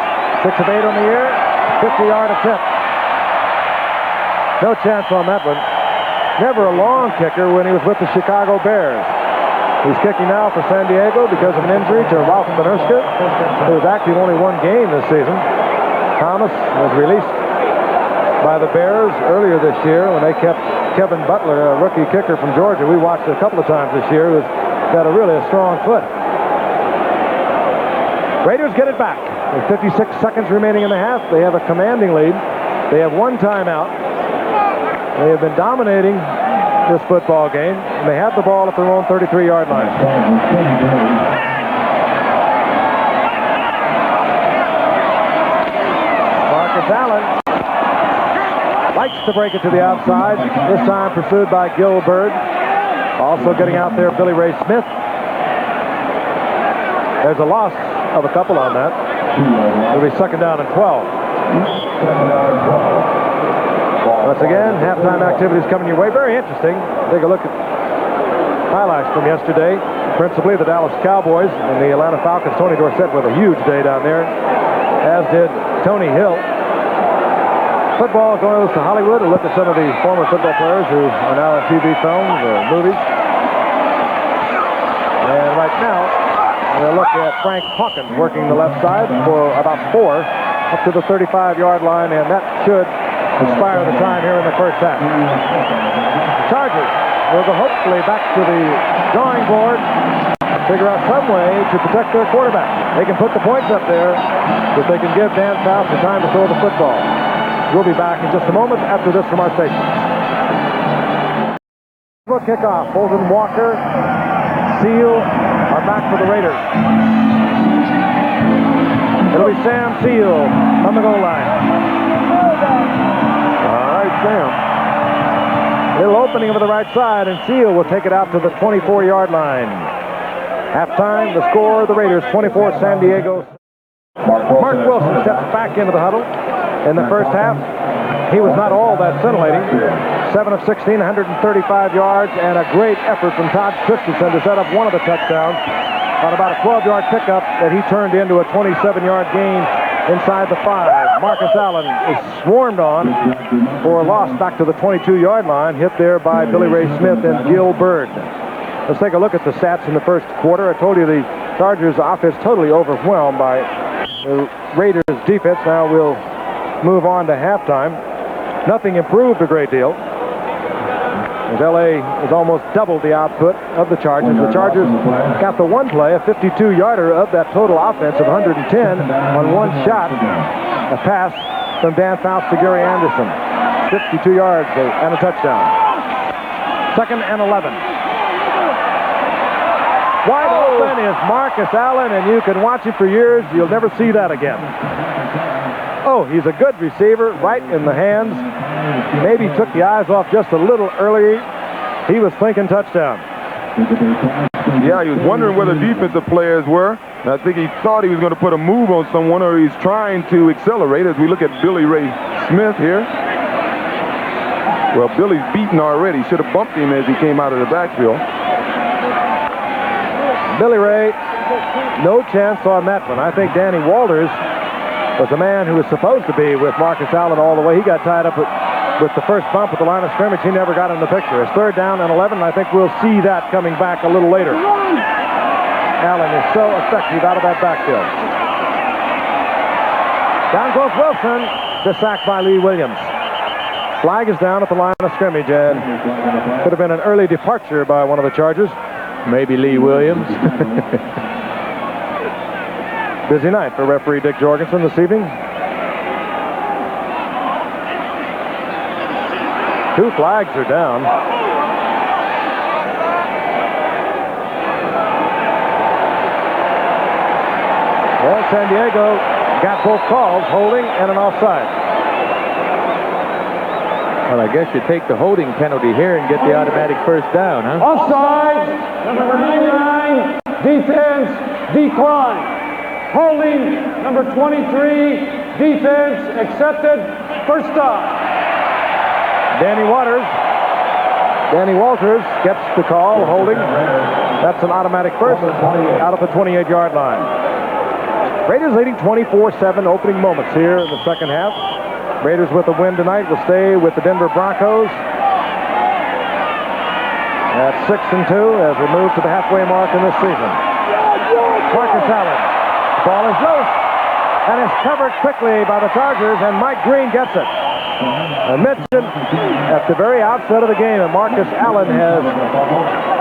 6 of 8 on the year, 50-yard attempt. No chance on that one. Never a long kicker when he was with the Chicago Bears. He's kicking now for San Diego because of an injury to Ralph Benerska. There was actually only one game this season. Thomas was released by the Bears earlier this year when they kept Kevin Butler, a rookie kicker from Georgia. We watched it a couple of times this year. Who's got a really strong foot. Raiders get it back. With 56 seconds remaining in the half, they have a commanding lead. They have one timeout. They have been dominating this football game, and they have the ball at their own 33-yard line. Marcus Allen likes to break it to the outside, this time pursued by Gil Bird. Also getting out there, Billy Ray Smith. There's a loss of a couple on that. It'll be 2nd down and 12. Once again, halftime activities coming your way. Very interesting. Take a look at highlights from yesterday. Principally the Dallas Cowboys and the Atlanta Falcons. Tony Dorsett with a huge day down there, as did Tony Hill. Football goes to Hollywood to look at some of the former football players who are now in TV films or movies. And right now, we'll look at Frank Hawkins working the left side for about 4 up to the 35-yard line, and that should expire the time here in the first half. Chargers will go hopefully back to the drawing board and figure out some way to protect their quarterback. They can put the points up there if they can give Dan Fouts the time to throw the football. We'll be back in just a moment after this from our station. Kickoff. Bolton Walker, Seal are back for the Raiders. It'll be Sam Seal on the goal line. Sam. Little opening over the right side, and Seal will take it out to the 24-yard line. Halftime, the score, the Raiders 24, San Diego. Mark Wilson steps back into the huddle in the first half. He was not all that scintillating. 7 of 16, 135 yards, and a great effort from Todd Christensen to set up one of the touchdowns on about a 12-yard pickup that he turned into a 27-yard gain inside the 5. Marcus Allen is swarmed on for a loss back to the 22-yard line, hit there by Billy Ray Smith and Gil Bird. Let's take a look at the stats in the first quarter. I told you the Chargers offense totally overwhelmed by the Raiders defense. Now we'll move on to halftime. Nothing improved a great deal, as L.A. has almost doubled the output of the Chargers. The Chargers got the one play, a 52-yarder of that total offense of 110 on one shot, a pass from Dan Fouts to Gary Anderson. 52 yards and a touchdown. 2nd and 11. Wide open is Marcus Allen, and you can watch him for years. You'll never see that again. Oh, he's a good receiver, right in the hands. Maybe took the eyes off just a little early. He was thinking touchdown. Yeah, he was wondering where the defensive players were. And I think he thought he was going to put a move on someone, or he's trying to accelerate as we look at Billy Ray Smith here. Well, Billy's beaten already. Should have bumped him as he came out of the backfield. Billy Ray, no chance on that one. I think Danny Walters was the man who was supposed to be with Marcus Allen all the way. He got tied up with the first bump at the line of scrimmage. He never got in the picture. It's 3rd down and 11, and I think we'll see that coming back a little later. Allen is so effective out of that backfield. Down goes Wilson. The sack by Lee Williams. Flag is down at the line of scrimmage, and could have been an early departure by one of the Chargers. Maybe Lee Williams. Busy night for referee Dick Jorgensen this evening. 2 flags are down. Well, San Diego got both calls, holding and an offside. Well, I guess you take the holding penalty here and get the automatic first down, huh? Offside, number 99, defense, decline. Holding, number 23, defense, accepted, first stop. Danny Walters gets the call, holding. That's an automatic first out of the 28-yard line. Raiders leading 24-7, opening moments here in the second half. Raiders with a win tonight will stay with the Denver Broncos at 6-2 as we move to the halfway mark in this season. Marcus Allen. Ball is loose and is covered quickly by the Chargers, and Mike Green gets it. I mentioned at the very outset of the game that Marcus Allen has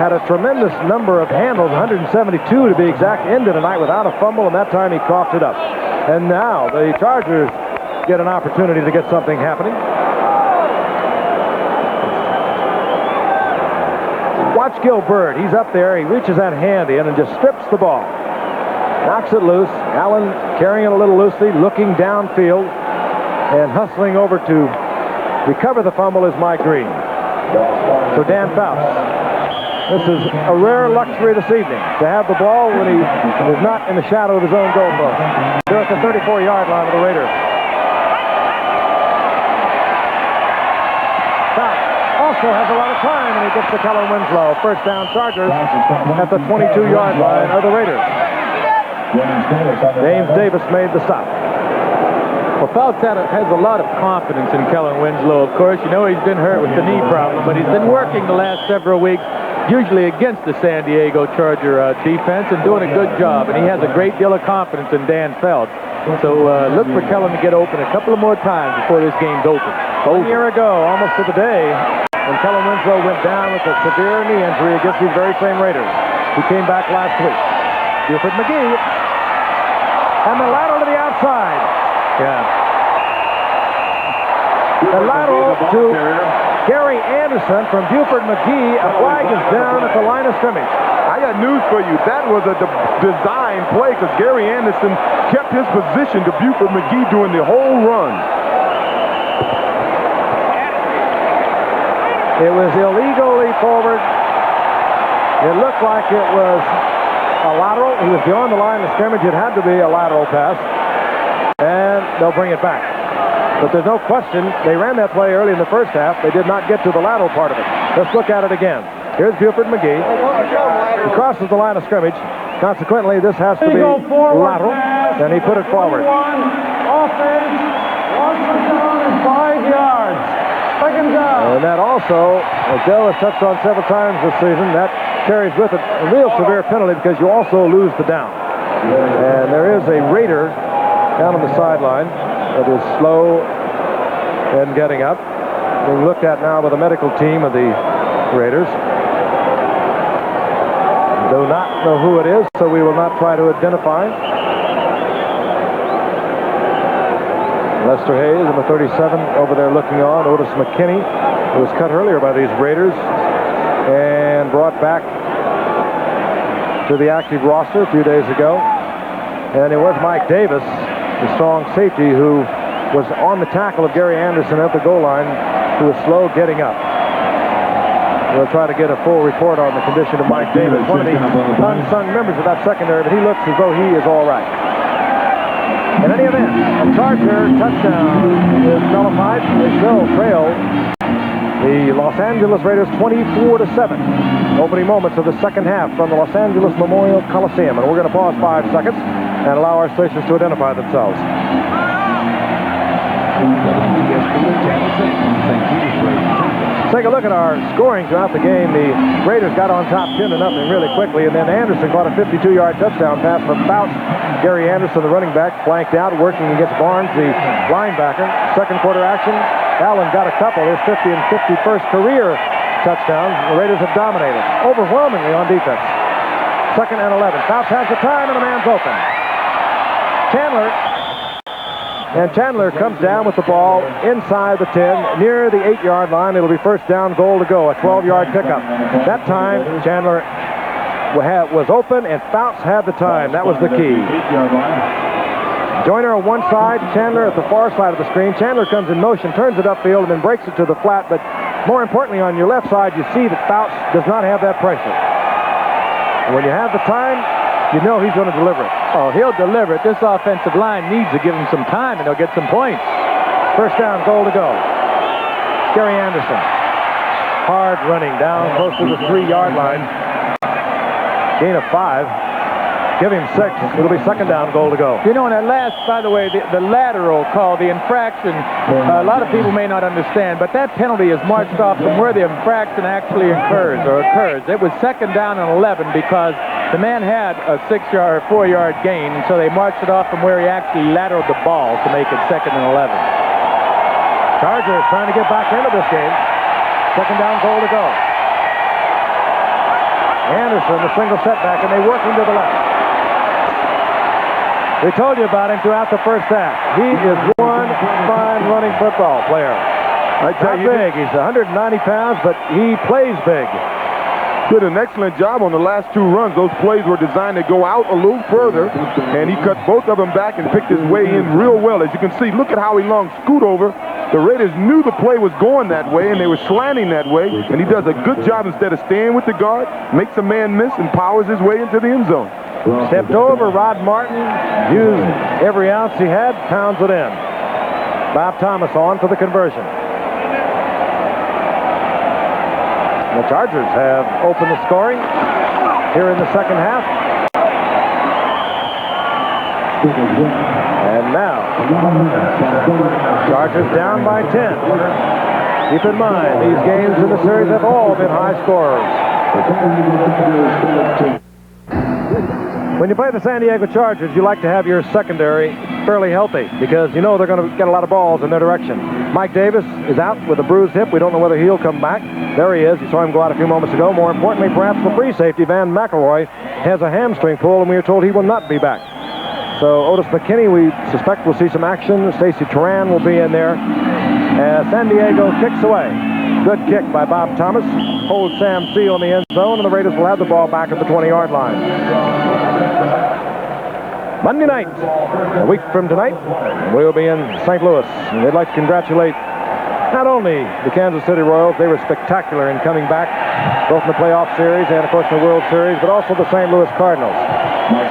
had a tremendous number of handles, 172 to be exact, into tonight without a fumble, and that time he coughed it up. And now the Chargers get an opportunity to get something happening. Watch Gilbert. He's up there. He reaches that hand in and just strips the ball. Knocks it loose. Allen carrying it a little loosely, looking downfield, and hustling over to recover the fumble is Mike Green. So Dan Faust. This is a rare luxury this evening, to have the ball when he is not in the shadow of his own goal post. They're at the 34-yard line of the Raiders. Faust also has a lot of time, and he gets to Kellen Winslow. First down, Chargers at the 22-yard line of the Raiders. James Davis made the stop. Well, Fouts has a lot of confidence in Kellen Winslow, of course. You know he's been hurt with the knee problem, but he's been working the last several weeks, usually against the San Diego Charger defense, and doing a good job. And he has a great deal of confidence in Dan Fouts. So look for Kellen to get open a couple of more times before this game's over. 1 year ago, almost to the day, when Kellen Winslow went down with a severe knee injury against these very same Raiders. He came back last week. Buford McGee. And the lateral to the outside. Yeah. The lateral to Gary Anderson from Buford McGee. A flag is down at the line of scrimmage. I got news for you. That was a design play because Gary Anderson kept his position to Buford McGee during the whole run. It was illegally forward. It looked like it was a lateral. He was beyond the line of scrimmage. It had to be a lateral pass. And they'll bring it back. But there's no question, they ran that play early in the first half. They did not get to the lateral part of it. Let's look at it again. Here's Buford McGee. He crosses the line of scrimmage. Consequently, this has to be lateral. And he put it forward. Offense, 1 down and 5 yards. Second down. And that also, as Joe has touched on several times this season, that carries with it a real severe penalty because you also lose the down. And there is a Raider down on the sideline that is slow in getting up. Being looked at now by the medical team of the Raiders. Do not know who it is, so we will not try to identify. Lester Hayes, number 37, over there looking on. Otis McKinney, who was cut earlier by these Raiders and brought back to the active roster a few days ago. And it was Mike Davis, the strong safety, who was on the tackle of Gary Anderson at the goal line, who was slow getting up. We'll try to get a full report on the condition of Mike Davis, one of the unsung members of that secondary, but he looks as though he is all right. In any event, a Charger touchdown is nullified. They still trail The Los Angeles Raiders 24-7. Opening moments of the second half from the Los Angeles Memorial Coliseum. And we're going to pause 5 seconds and allow our stations to identify themselves. Take a look at our scoring throughout the game. The Raiders got on top 10-0 really quickly, and then Anderson caught a 52-yard touchdown pass from Fouts. Gary Anderson, the running back, flanked out, working against Barnes, the linebacker. Second quarter action, Allen got a couple, his 50 and 51st career touchdowns. The Raiders have dominated overwhelmingly on defense. Second and 11. Fouts has the time, and the man's open. Chandler comes down with the ball inside the 10, near the 8-yard line. It'll be first down, goal to go, a 12-yard pickup. That time, Chandler was open, and Fouts had the time. That was the key. Joyner on one side, Chandler at the far side of the screen. Chandler comes in motion, turns it upfield, and then breaks it to the flat. But more importantly, on your left side, you see that Fouts does not have that pressure. And when you have the time, you know he's going to deliver it. Oh, he'll deliver it. This offensive line needs to give him some time, and they'll get some points. First down, goal to go. Gary Anderson. Hard running down close to the 3-yard line. Gain of 5. Give him 6. It'll be second down, goal to go. You know, in that last, by the way, the lateral call, the infraction, a lot of people may not understand, but that penalty is marched off from where the infraction actually occurs. It was second down and 11 because the man had a 6-yard or 4-yard gain, and so they marched it off from where he actually lateraled the ball to make it second and 11. Chargers trying to get back into this game. Second down, goal to go. Anderson, the single setback, and they work him to the left. We told you about him throughout the first half. He is one fine running football player. Not big. He's 190 pounds, but he plays big. Did an excellent job on the last 2 runs. Those plays were designed to go out a little further, and he cut both of them back and picked his way in real well. As you can see, look at Howie Long scoot over. The Raiders knew the play was going that way, and they were slanting that way, and he does a good job instead of staying with the guard, makes a man miss, and powers his way into the end zone. Stepped over Rod Martin, used every ounce he had, pounds it in. Bob Thomas on for the conversion. The Chargers have opened the scoring here in the second half. And now, Chargers down by 10. Keep in mind, these games in the series have all been high scorers. When you play the San Diego Chargers, you like to have your secondary fairly healthy because you know they're going to get a lot of balls in their direction. Mike Davis is out with a bruised hip. We don't know whether he'll come back. There he is. You saw him go out a few moments ago. More importantly, perhaps the free safety, Van McElroy, has a hamstring pull, and we are told he will not be back. So Otis McKinney, we suspect we'll see some action. Stacy Turan will be in there as San Diego kicks away. Good kick by Bob Thomas. Holds Sam Seal in the end zone, and the Raiders will have the ball back at the 20-yard line. Monday night, a week from tonight, we'll be in St. Louis. And they'd like to congratulate not only the Kansas City Royals, they were spectacular in coming back, both in the playoff series and, of course, in the World Series, but also the St. Louis Cardinals.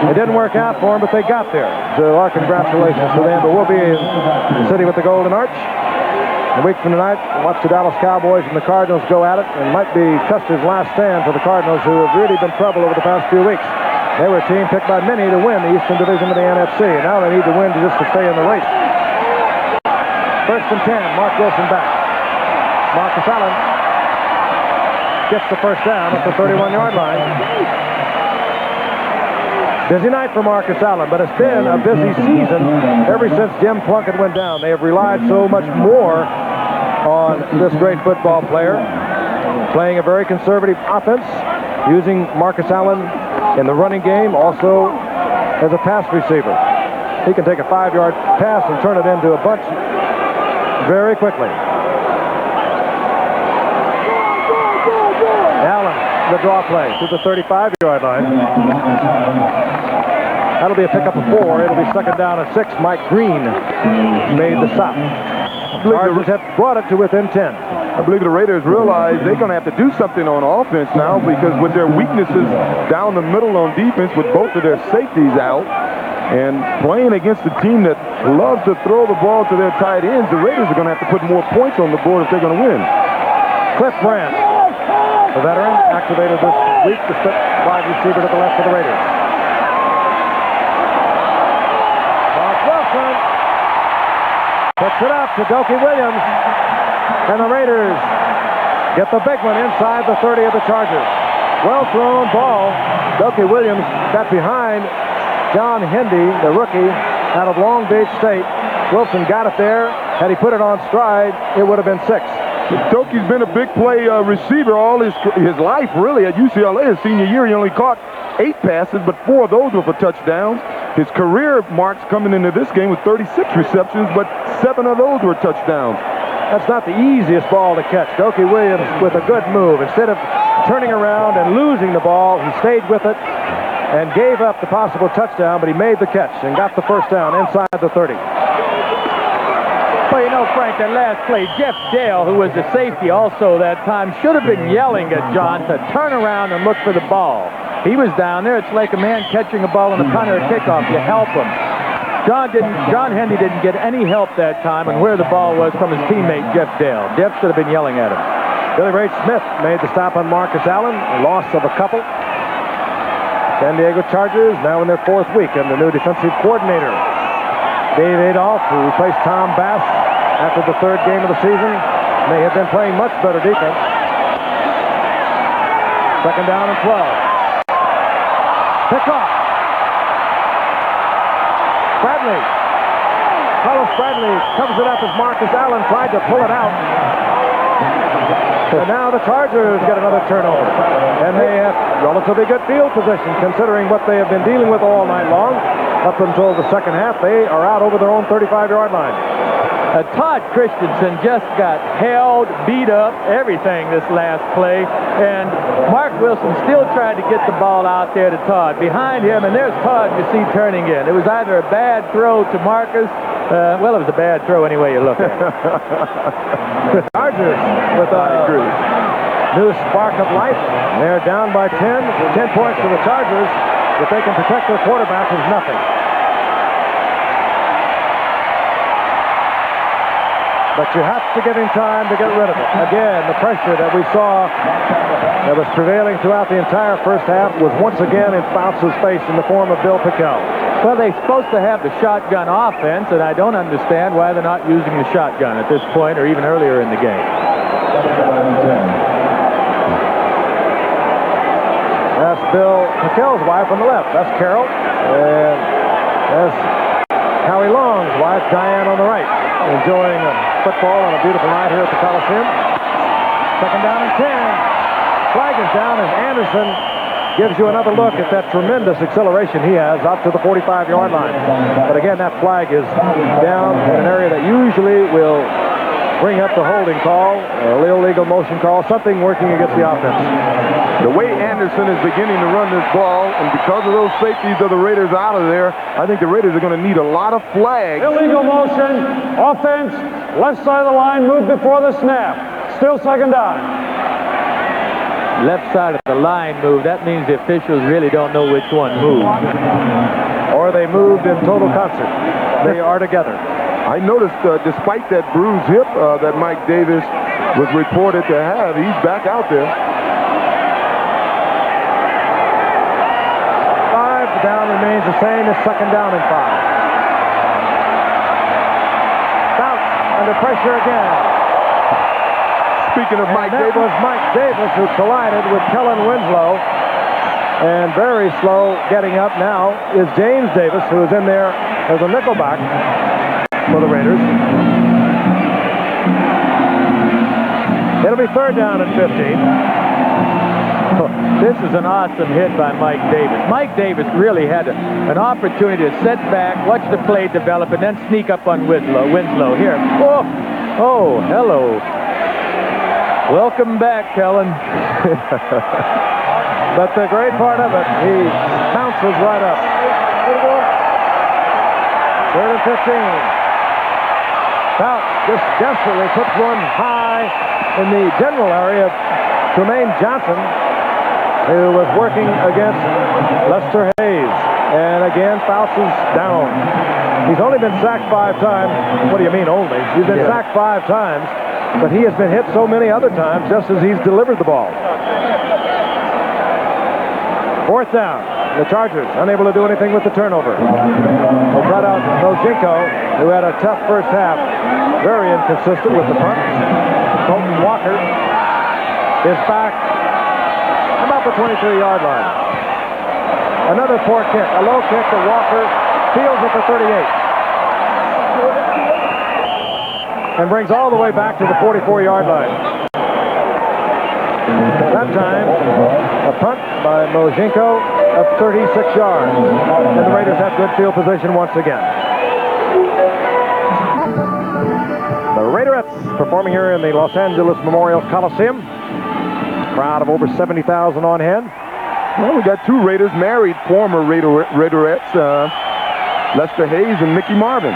It didn't work out for them, but they got there. So our congratulations to them. But we'll be in the city with the Golden Arch. A week from tonight, watch the Dallas Cowboys and the Cardinals go at it. And might be Custer's last stand for the Cardinals, who have really been trouble over the past few weeks. They were a team picked by many to win the Eastern Division of the NFC. And now they need to win just to stay in the race. First and 10, Mark Wilson back. Marcus Allen gets the first down at the 31-yard line. Busy night for Marcus Allen, but it's been a busy season ever since Jim Plunkett went down. They have relied so much more on this great football player, playing a very conservative offense, using Marcus Allen in the running game, also as a pass receiver. He can take a 5-yard pass and turn it into a bunch very quickly. Allen, the draw play to the 35-yard line. That'll be a pickup of 4. It'll be second down at 6. Mike Green made the stop. Chargers have brought it to within 10. I believe the Raiders realize they're going to have to do something on offense now, because with their weaknesses down the middle on defense, with both of their safeties out, and playing against a team that loves to throw the ball to their tight ends, the Raiders are going to have to put more points on the board if they're going to win. Cliff Brandt, the veteran, activated this week to split wide receiver to the left of the Raiders. Mark Wilson puts it up to Dokie Williams, and the Raiders get the big one inside the 30 of the Chargers. Well thrown ball. Dokie Williams got behind John Hendy, the rookie out of Long Beach State. Wilson got it there. Had he put it on stride, it would have been 6. Dokie's been a big play receiver all his life, really. At UCLA, his senior year, he only caught 8 passes, but 4 of those were for touchdowns. His career marks coming into this game with 36 receptions, but 7 of those were touchdowns. That's not the easiest ball to catch. Dokie Williams with a good move. Instead of turning around and losing the ball, he stayed with it and gave up the possible touchdown, but he made the catch and got the first down inside the 30. Well, you know, Frank, that last play, Jeff Dale, who was the safety also that time, should have been yelling at John to turn around and look for the ball. He was down there. It's like a man catching a ball on a punt or a kickoff. You help him. John Hendy didn't get any help that time on where the ball was from his teammate, Jeff Dale. Jeff should have been yelling at him. Billy Ray Smith made the stop on Marcus Allen, a loss of a couple. San Diego Chargers now in their 4th week under new defensive coordinator Dave Adolph, who replaced Tom Bass after the 3rd game of the season. They have been playing much better defense. 2nd down and 12. Pick off. Bradley. Carlos Bradley covers it up as Marcus Allen tried to pull it out. And now the Chargers get another turnover. And they have relatively good field position considering what they have been dealing with all night long. Up until the second half, they are out over their own 35-yard line. Todd Christensen just got held, beat up, everything this last play. And Mark Wilson still tried to get the ball out there to Todd. Behind him, and there's Todd you see turning in. It was either a bad throw to Marcus. Well, it was a bad throw any way you look at it. Chargers with a new spark of life. They're down by 10. 10 points to the Chargers. If they can protect their quarterback, is nothing. But you have to give him time to get rid of it. Again, the pressure that we saw that was prevailing throughout the entire first half was once again in Fouts' face in the form of Bill Pickell. Well, they're supposed to have the shotgun offense, and I don't understand why they're not using the shotgun at this point or even earlier in the game. That's Bill Pickell's wife on the left. That's Carol. And that's Howie Long's wife, Diane, on the right. Enjoying football on a beautiful night here at the Coliseum. 2nd down and 10. Flag is down as Anderson gives you another look at that tremendous acceleration he has up to the 45-yard line. But again, that flag is down in an area that usually will bring up the holding call, or illegal motion call, something working against the offense. The way Anderson is beginning to run this ball, and because of those safeties of the Raiders out of there, I think the Raiders are going to need a lot of flags. Illegal motion, offense, left side of the line, move before the snap. Still 2nd down. Left side of the line move. That means the officials really don't know which one moved. Or they moved in total concert. They are together. I noticed, despite that bruised hip that Mike Davis was reported to have, he's back out there. 5 down remains the same as 2nd down and 5. Fouts under pressure again. Speaking of Mike Davis. That was Mike Davis who collided with Kellen Winslow. And very slow getting up now is James Davis, who is in there as a nickelback for the Raiders. It'll be 3rd down and 15. This is an awesome hit by Mike Davis. Mike Davis really had an opportunity to sit back, watch the play develop, and then sneak up on Winslow. Here. Oh, hello. Welcome back, Kellen. But the great part of it, he bounces right up. 3rd and 15. Fouts just desperately puts one high in the general area of Tremaine Johnson, who was working against Lester Hayes. And again, Fouts is down. He's only been sacked 5 times. What do you mean only? He's been sacked 5 times. but he has been hit so many other times just as he's delivered the ball. Fourth down. The Chargers unable to do anything with the turnover. They cut out Mojinko, who had a tough first half. Very inconsistent with the punt. Colton Walker is back about the 23-yard line. Another poor kick, a low kick to Walker, fields at the 38. And brings all the way back to the 44-yard line. That time, a punt by Mojinko of 36 yards. And the Raiders have good field position once again. The Raiderettes performing here in the Los Angeles Memorial Coliseum. Crowd of over 70,000 on hand. Well, we got two Raiders married, former Raiderettes, Lester Hayes and Mickey Marvin.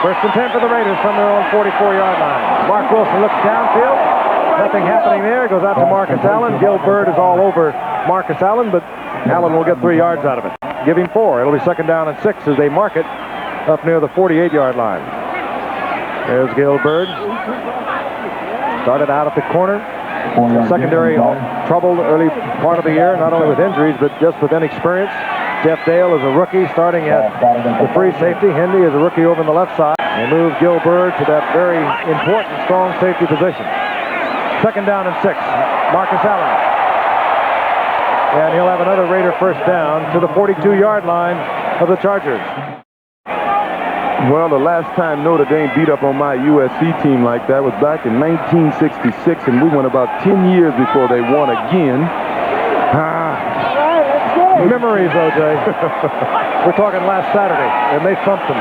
First and 10 for the Raiders from their own 44-yard line. Mark Wilson looks downfield. Nothing happening there. Goes out to Marcus Allen. Gil Byrd is all over Marcus Allen, but Allen will get 3 yards out of it. Give him 4. It'll be second down and 6 as they mark it up near the 48-yard line. There's Gil Byrd. Started out at the corner. Secondary troubled early part of the year, not only with injuries, but just with inexperience. Jeff Dale is a rookie starting at the free safety. Hendy is a rookie over on the left side. They move Gil Byrd to that very important strong safety position. Second down and 6. Marcus Allen. And he'll have another Raider first down to the 42-yard line of the Chargers. Well, the last time Notre Dame beat up on my USC team like that was back in 1966, and we went about 10 years before they won again. Memories, O.J. We're talking last Saturday, and they thumped them.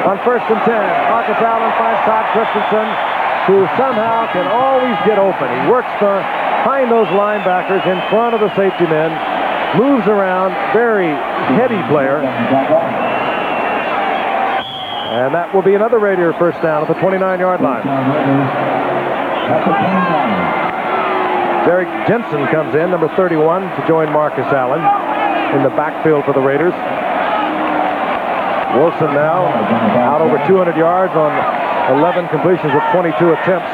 On first and 10, Marcus Allen finds Todd Christensen, who somehow can always get open. He works behind those linebackers in front of the safety men, moves around, very heady player. And that will be another Raider first down at the 29-yard line. Derek Jensen comes in, number 31, to join Marcus Allen in the backfield for the Raiders. Wilson now out over 200 yards on 11 completions of 22 attempts.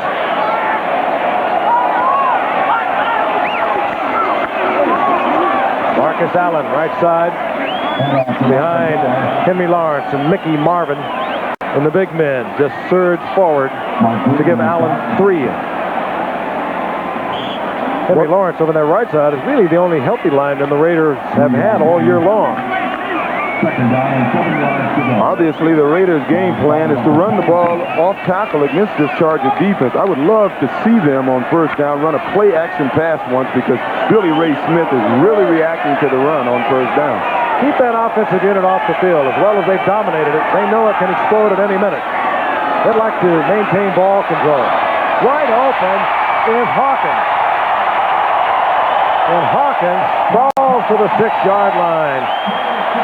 Marcus Allen, right side, behind Henry Lawrence and Mickey Marvin. And the big men just surge forward to give Allen 3. Henry Lawrence over their right side is really the only healthy lineman the Raiders have had all year long. Obviously, the Raiders' game plan is to run the ball off tackle against this Charger defense. I would love to see them on first down run a play-action pass once, because Billy Ray Smith is really reacting to the run on first down. Keep that offensive unit off the field. As well as they've dominated it, they know it can explode at any minute. They'd like to maintain ball control. Wide open is Hawkins. And Hawkins falls to the 6-yard line.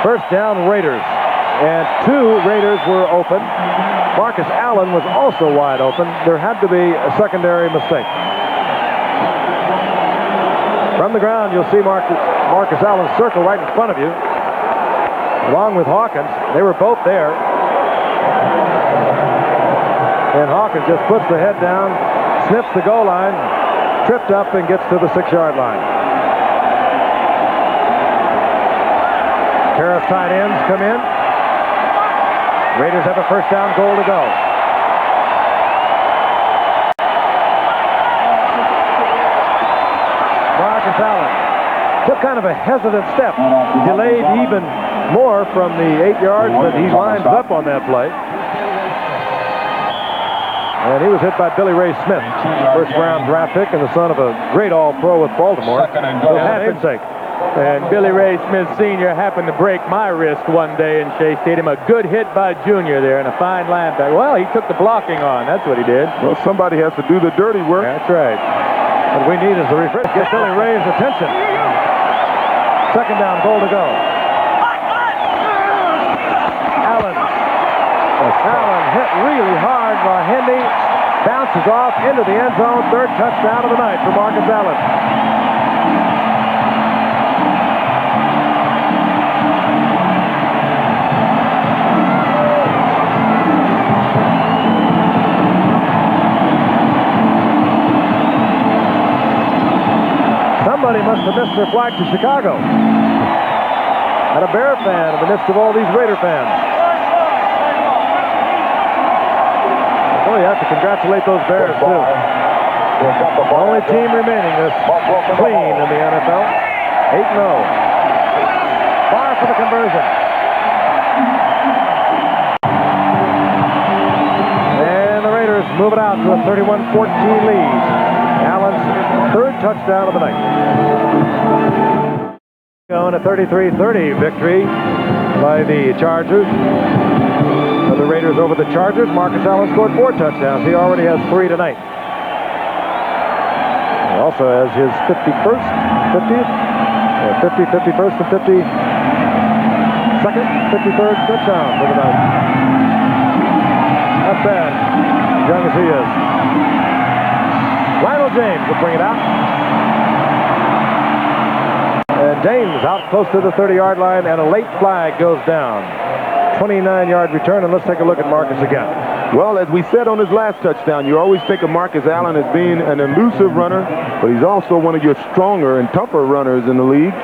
First down, Raiders. And 2 Raiders were open. Marcus Allen was also wide open. There had to be a secondary mistake. From the ground, you'll see Marcus Allen's circle right in front of you, along with Hawkins. They were both there. And Hawkins just puts the head down, sniffs the goal line, tripped up, and gets to the 6-yard line. Pair of tight ends come in. Raiders have a first down goal to go. Marcus Allen took kind of a hesitant step. Delayed even more from the 8 yards that he lines up on that play. And he was hit by Billy Ray Smith, first-round draft pick and the son of a great All-Pro with Baltimore. And Billy Ray Smith Sr. happened to break my wrist one day in Shea Stadium. A good hit by Junior there and a fine linebacker. Well, he took the blocking on. That's what he did. Well, somebody has to do the dirty work. That's right. What we need is the refresh. Get Billy Ray's attention. Second down, goal to go. Allen hit really hard by Hendy. Bounces off into the end zone. Third touchdown of the night for Marcus Allen. Somebody must have missed their flight to Chicago. And a Bear fan in the midst of all these Raider fans. Well, you have to congratulate those Bears, too. The only team remaining this clean in the NFL. 8-0. Far for the conversion. And the Raiders move it out to a 31-14 lead. Allen's third touchdown of the night. On a 33-30 victory by the Chargers. The Raiders over the Chargers. Marcus Allen scored 4 touchdowns. He already has 3 tonight. He also has his 51st, 51st, and 52nd, 53rd touchdown for the night. Not bad, young as he is. Lionel James will bring it out. And James out close to the 30-yard line, and a late flag goes down. 29-yard return, and let's take a look at Marcus again. Well, as we said on his last touchdown, you always think of Marcus Allen as being an elusive runner, but he's also one of your stronger and tougher runners in the league.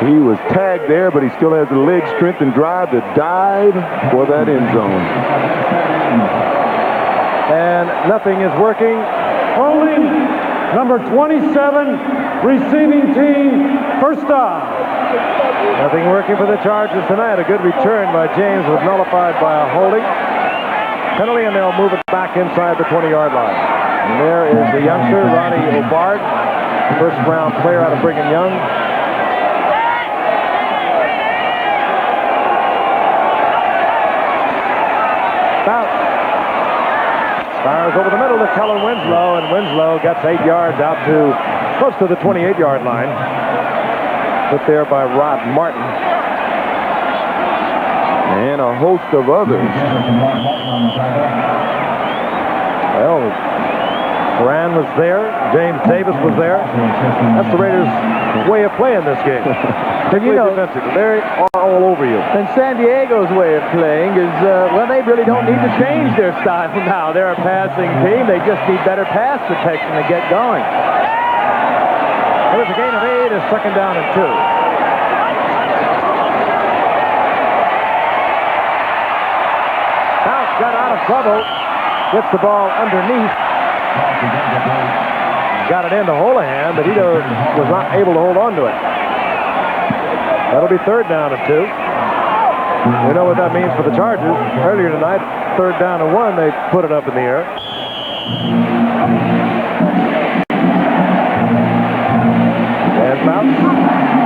He was tagged there, but he still has the leg strength and drive to dive for that end zone. And nothing is working. Holding number 27, receiving team, first down. Nothing working for the Chargers tonight. A good return by James was nullified by a holding penalty, and they'll move it back inside the 20-yard line. And there is the youngster, Ronnie O'Bard, first-round player out of Brigham Young. Fires over the middle to Kellen Winslow, and Winslow gets 8 yards out to close to the 28-yard line. Put there by Rod Martin. And a host of others. Well, Moran was there. James Davis was there. That's the Raiders' way of playing this game. And you know, they are all over you. And San Diego's way of playing is, well, they really don't need to change their style now. They're a passing team. They just need better pass protection to get going. There's a gain of 8, is second down and 2. Fouts got out of trouble. Gets the ball underneath. Got it into Holohan, but he was not able to hold on to it. That'll be third down and 2. We know what that means for the Chargers. Earlier tonight, third down and 1, they put it up in the air. And Fouts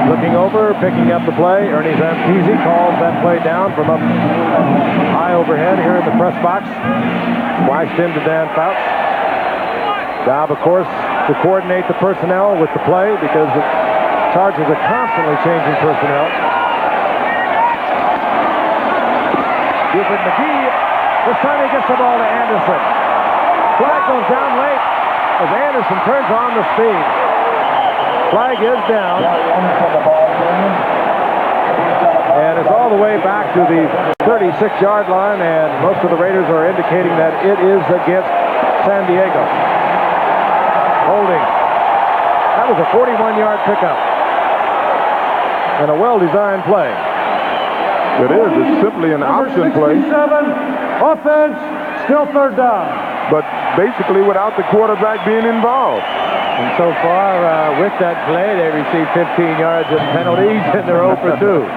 looking over, picking up the play. Ernie Zampese calls that play down from up high overhead here in the press box. Flashed into Dan Fouts. Job, of course, to coordinate the personnel with the play, because the Chargers are constantly changing personnel. Buford McGee, this time he gets the ball to Anderson. Flag goes down late as Anderson turns on the speed. Flag is down. And it's all the way back to the 36-yard line, and most of the Raiders are indicating that it is against San Diego. Holding. That was a 41-yard pickup. And a well-designed play. It is. It's simply an option play. Offense, still third down. But basically without the quarterback being involved. And so far, with that play, they received 15 yards of penalties, and they're 0 for 2.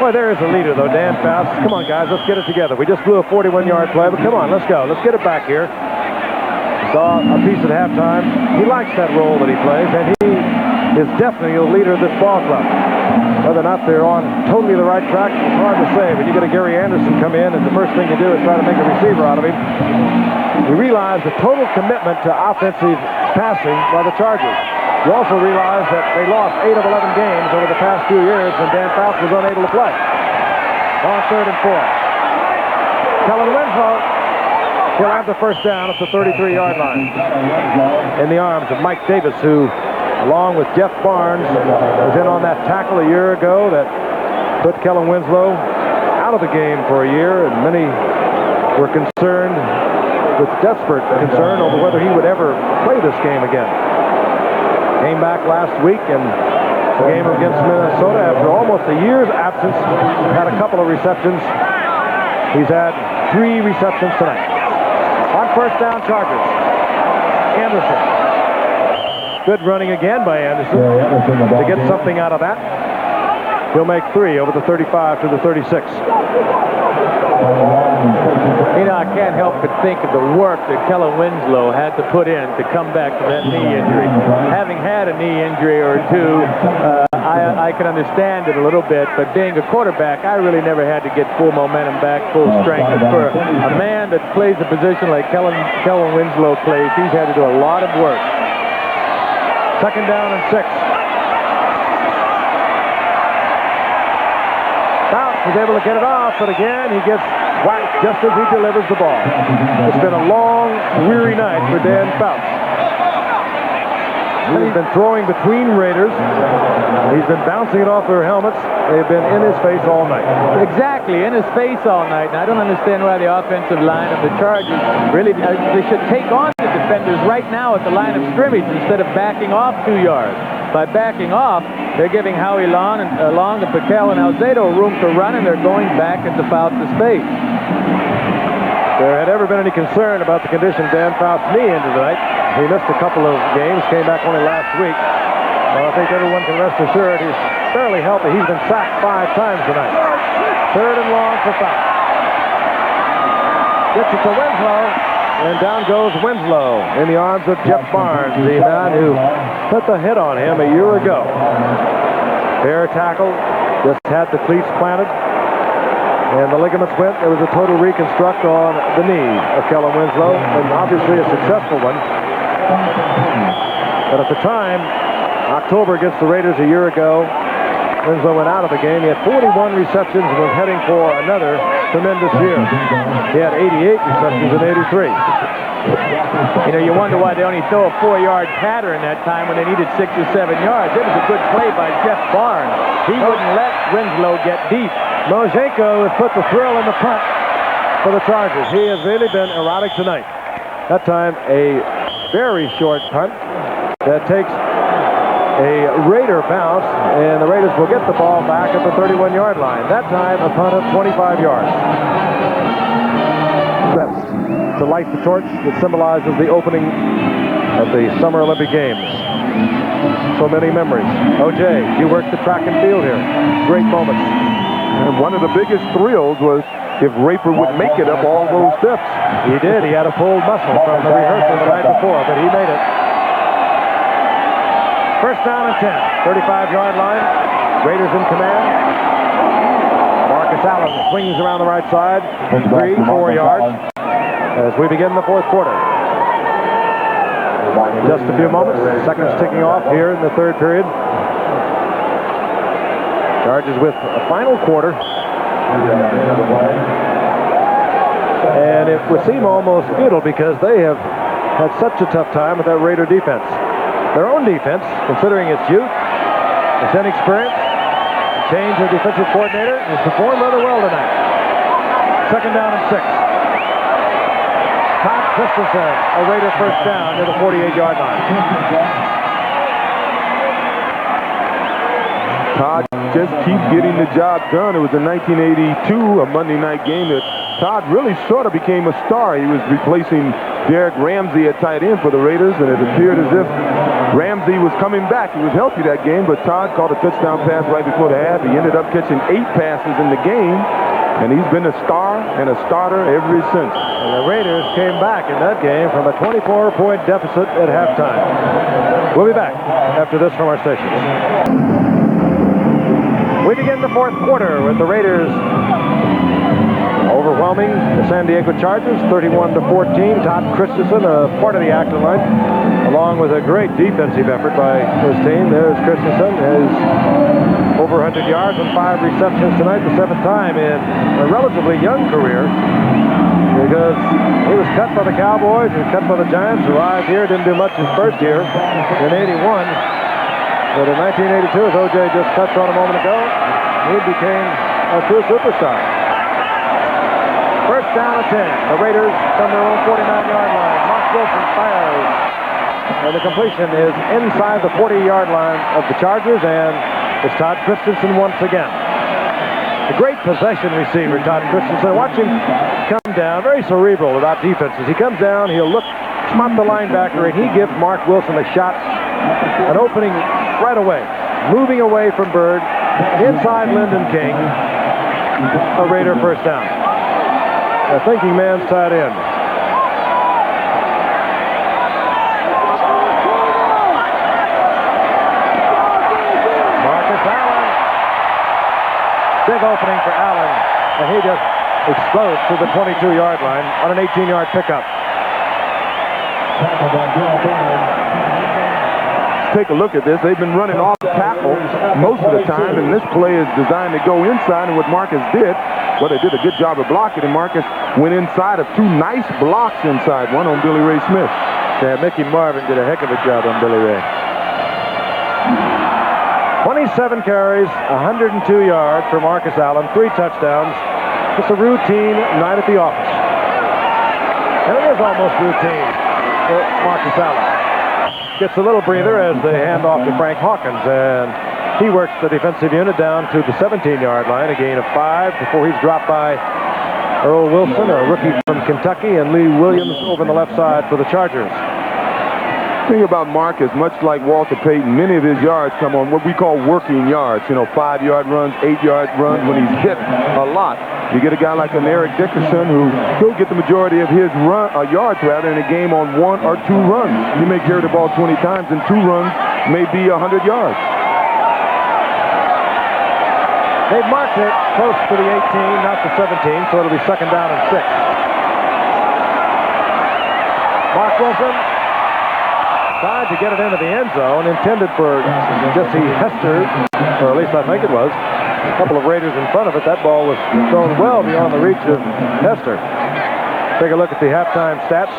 Boy, there is a leader, though, Dan Fouts. Come on, guys, let's get it together. We just blew a 41-yard play, but come on, let's go. Let's get it back here. Saw a piece at halftime. He likes that role that he plays, and he is definitely the leader of this ball club. Whether or not they're on totally the right track, it's hard to say. When you get a Gary Anderson come in, and the first thing you do is try to make a receiver out of him, you realize the total commitment to offensive passing by the Chargers. You also realize that they lost 8 of 11 games over the past few years, and Dan Fouts was unable to play. On 3rd and 4. Kellen Winslow will have the first down at the 33-yard line. In the arms of Mike Davis, who, along with Jeff Barnes, was in on that tackle a year ago that put Kellen Winslow out of the game for a year, and many were concerned, with desperate concern, over whether he would ever play this game again. Came came back last week and the game against Minnesota after almost a year's absence. Had a couple of receptions. He's had 3 receptions tonight. On first down, Chargers. Anderson. Good running again by Anderson to get something out of that. He'll make 3 over the 35 to the 36. You know, I can't help but think of the work that Kellen Winslow had to put in to come back from that knee injury. Having had a knee injury or two, I can understand it a little bit, but being a quarterback, I really never had to get full momentum back, full strength. And for a man that plays a position like Kellen Winslow plays, he's had to do a lot of work. Second down and 6. Fouts is able to get it off, but again, he gets whacked just as he delivers the ball. It's been a long, weary night for Dan Fouts. He's been throwing between Raiders. He's been bouncing it off their helmets. They've been in his face all night. Exactly, in his face all night. And I don't understand why the offensive line of the Chargers really, they should take on the defenders right now at the line of scrimmage instead of backing off 2 yards. By backing off, they're giving Howie Long and Piquel and Alzado room to run, and they're going back into Fouts' face. There had ever been any concern about the condition of Dan Fouts' knee into tonight. He missed a couple of games, came back only last week. Well, I think everyone can rest assured he's fairly healthy. He's been sacked 5 times tonight. Third and long for Fouts. Gets it to Winslow, and down goes Winslow in the arms of Jeff Barnes, the man who put the hit on him a year ago. Fair tackle, just had the cleats planted. And the ligaments went. There was a total reconstruct on the knee of Kellen Winslow, and obviously a successful one. But at the time, October against the Raiders a year ago, Winslow went out of the game. He had 41 receptions and was heading for another tremendous year. He had 88 receptions in 83. You know, you wonder why they only throw a 4-yard pattern that time when they needed 6 or 7 yards. It was a good play by Jeff Barnes. He wouldn't let Winslow get deep. Mojenko has put the thrill in the punt for the Chargers. He has really been erratic tonight. That time, a very short punt that takes a Raider bounce, and the Raiders will get the ball back at the 31-yard line. That time, a punt of 25 yards. That's to light the torch that symbolizes the opening of the Summer Olympic Games. So many memories. O.J., you worked the track and field here. Great moments. And one of the biggest thrills was if Raper would make it up all those steps. He did. He had a pulled muscle from the rehearsal the night before, but he made it. First down and 10. 35-yard line. Raiders in command. Marcus Allen swings around the right side. 3, 4 yards as we begin the fourth quarter. In just a few moments, seconds ticking off here in the third period. Chargers with a final quarter. And it would seem almost futile because they have had such a tough time with that Raider defense. Their own defense, considering its youth, its inexperience, change of defensive coordinator, has performed rather well tonight. Second down and 6. Todd Christensen, a Raider first down near the 48-yard line. Todd just keeps getting the job done. It was in 1982, a Monday night game, that Todd really sort of became a star. He was replacing Derek Ramsey at tight end for the Raiders, and it appeared as if Ramsey was coming back. He was healthy that game, but Todd caught a touchdown pass right before the half. He ended up catching 8 passes in the game, and he's been a star and a starter ever since. And the Raiders came back in that game from a 24-point deficit at halftime. We'll be back after this from our station. We begin the fourth quarter with the Raiders overwhelming the San Diego Chargers 31-14. Todd Christensen, a part of the active line, along with a great defensive effort by his team. There's Christensen, his over 100 yards and 5 receptions tonight, the 7th time in a relatively young career, because he was cut by the Cowboys and cut by the Giants. Arrived here, didn't do much his first year in 81. But in 1982, as O.J. just touched on a moment ago, he became a true superstar. First down and 10. The Raiders from their own 49-yard line. Mark Wilson fires. And the completion is inside the 40-yard line of the Chargers, and it's Todd Christensen once again. A great possession receiver, Todd Christensen. Watch him come down, very cerebral about defenses. He comes down, he'll look, spot the linebacker, and he gives Mark Wilson a shot, an opening right away. Moving away from Bird, inside Lyndon King. A Raider first down. A thinking man's tight end. Marcus Allen. Big opening for Allen. And he just explodes to the 22-yard line on an 18-yard pickup. Take a look at this. They've been running off tackle most of the time, and this play is designed to go inside, and what Marcus did, well, they did a good job of blocking, and Marcus went inside of two nice blocks inside, one on Billy Ray Smith. Yeah, Mickey Marvin did a heck of a job on Billy Ray. 27 carries, 102 yards for Marcus Allen, 3 touchdowns. Just a routine night at the office. And it is almost routine for Marcus Allen. Gets a little breather as they hand off to Frank Hawkins, and he works the defensive unit down to the 17-yard line, a gain of 5 before he's dropped by Earl Wilson, a rookie from Kentucky, and Lee Williams over on the left side for the Chargers. The thing about Marcus, much like Walter Payton, many of his yards come on what we call working yards, 5-yard runs, 8-yard runs when he's hit a lot. You get a guy like an Eric Dickerson who he'll get the majority of his yards rather in a game on 1 or 2 runs. He may carry the ball 20 times, and 2 runs may be 100 yards. They've marked it close to the 18, not the 17, so it'll be second down and 6. Mark Wilson tried to get it into the end zone, intended for Jesse Hester, or at least I think it was. A couple of Raiders in front of it. That ball was thrown well beyond the reach of Hester. Take a look at the halftime stats.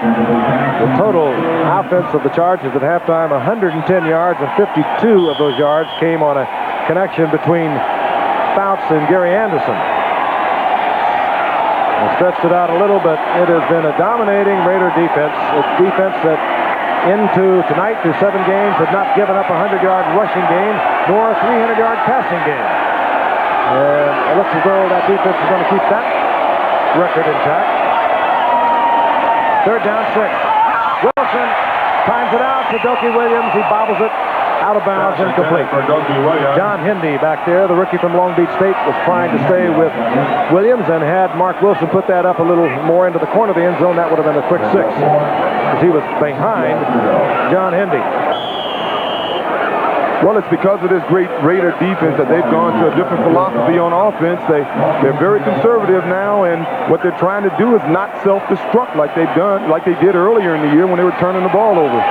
The total offense of the Chargers at halftime, 110 yards, and 52 of those yards came on a connection between Fouts and Gary Anderson. I stretched it out a little, but it has been a dominating Raider defense. It's defense that into tonight through 7 games had not given up a 100-yard rushing game nor a 300-yard passing game. And it looks as though that defense is going to keep that record intact. Third down, 6. Wilson times it out to Dokie Williams. He bobbles it out of bounds, incomplete. John Hindy back there, the rookie from Long Beach State, was trying to stay with Williams, and had Mark Wilson put that up a little more into the corner of the end zone, that would have been a quick 6. Because he was behind John Hindy. Well, it's because of this great Raider defense that they've gone to a different philosophy on offense. They're very conservative now, and what they're trying to do is not self-destruct like they did earlier in the year when they were turning the ball over.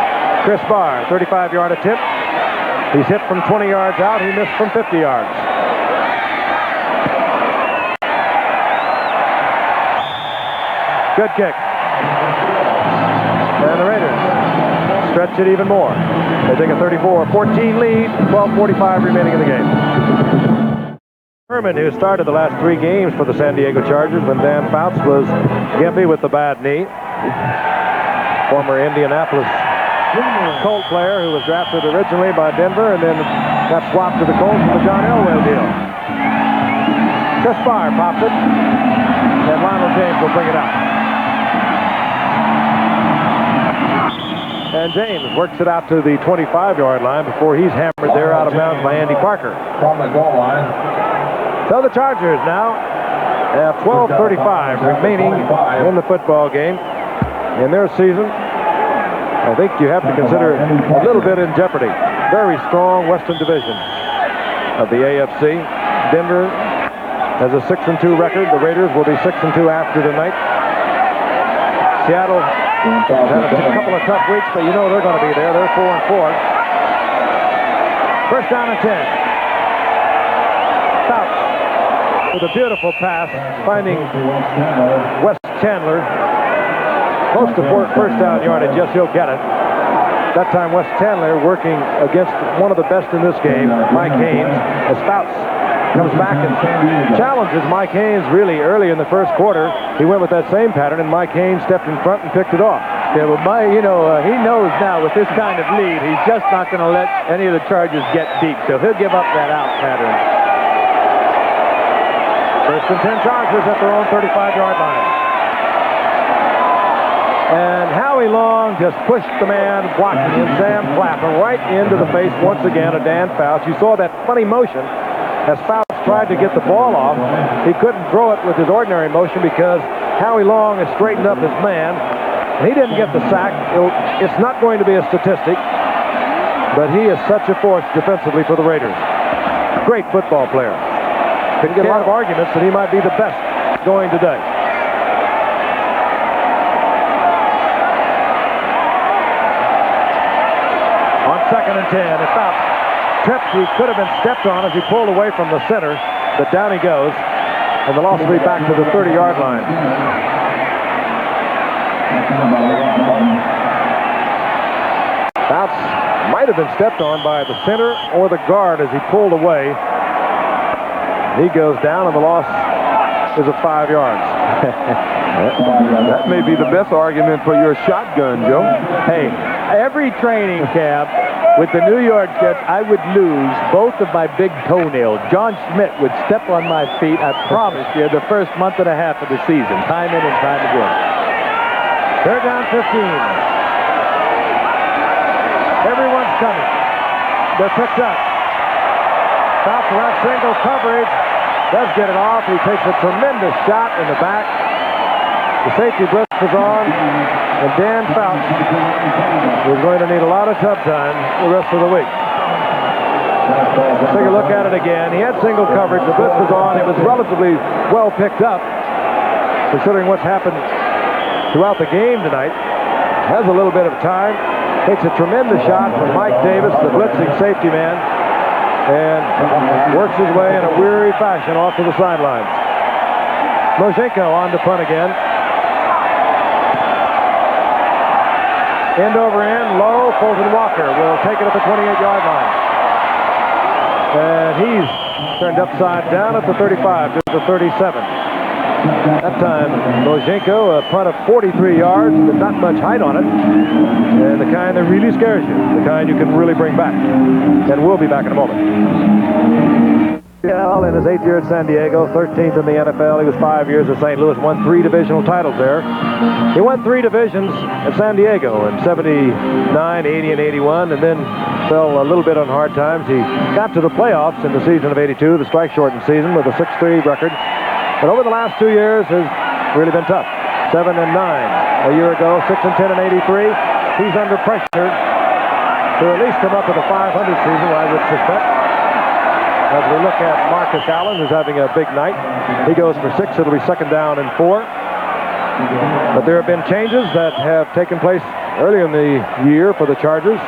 Chris Barr, 35-yard attempt. He's hit from 20 yards out. He missed from 50 yards. Good kick. And the Raiders stretch it even more. They take a 34-14 lead, 12:45 remaining in the game. Herman, who started the last 3 games for the San Diego Chargers when Dan Fouts was gimpy with the bad knee. Former Indianapolis Colt player who was drafted originally by Denver and then got swapped to the Colts for the John Elway deal. Chris Barr pops it, and Lionel James will bring it out. And James works it out to the 25-yard line before he's hammered there out of bounds by Andy Parker. From the goal line. So the Chargers now have 12:35 remaining in the football game in their season. I think you have to consider a little bit in jeopardy. Very strong Western Division of the AFC. Denver has a 6-2 record. The Raiders will be 6-2 after tonight. Seattle had a couple of tough weeks, but you know they're going to be there. They're 4-4. First down and 10. Fouts with a beautiful pass, finding Wes Chandler. Close to first down yardage. Yes, he'll get it. That time, Wes Chandler working against one of the best in this game, Mike Haynes, as Fouts comes back and challenges Mike Haynes really early in the first quarter. He went with that same pattern, and Mike Haynes stepped in front and picked it off. Yeah, but he knows now with this kind of lead, he's just not going to let any of the Chargers get deep, so he'll give up that out pattern. First and 10 Chargers at their own 35-yard line. And Howie Long just pushed the man blocking him, Sam Clapham, right into the face once again of Dan Fouts. You saw that funny motion as Fouts tried to get the ball off. He couldn't throw it with his ordinary motion because Howie Long has straightened up his man. He didn't get the sack. It's not going to be a statistic, but he is such a force defensively for the Raiders. Great football player. Can get a lot of arguments that he might be the best going today. On 2nd and 10, it's out. Tripped. He could have been stepped on as he pulled away from the center, but down he goes, and the loss will be back to the 30-yard line. Fouts might have been stepped on by the center or the guard as he pulled away. He goes down, and the loss is of 5 yards. That may be the best argument for your shotgun, Joe. Hey, every training camp with the New York Jets, I would lose both of my big toenails. John Schmidt would step on my feet, I promise you, the first month and a half of the season, time in and time again. They're down 15. Everyone's coming. They're picked up. Fouts around single coverage. Does get it off. He takes a tremendous shot in the back. The safety blitz is on. And Dan Fouts is going to need a lot of tub time the rest of the week. Let's take a look at it again. He had single coverage. The blitz was on. It was relatively well picked up, considering what's happened throughout the game tonight. Has a little bit of time. Takes a tremendous shot from Mike Davis, the blitzing safety man, and works his way in a weary fashion off to the sidelines. Moshenko on to punt again. End over end, low. Fulton Walker will take it at the 28-yard line. And he's turned upside down at the 35 to the 37. That time, Moshenko, a punt of 43 yards, but not much height on it. And the kind that really scares you. The kind you can really bring back. And we'll be back in a moment. In his 8th year at San Diego, 13th in the NFL. He was 5 years at St. Louis, won 3 divisional titles there. He won 3 divisions at San Diego in 79, 80, and 81, and then fell a little bit on hard times. He got to the playoffs in the season of 82, the strike-shortened season, with a 6-3 record. But over the last 2 years has really been tough. 7 and 9 a year ago, 6 and 10 in 83. He's under pressure to at least come up with a 500 season, I would suspect. As we look at Marcus Allen, who's having a big night. He goes for 6. It'll be 2nd down and 4. But there have been changes that have taken place early in the year for the Chargers.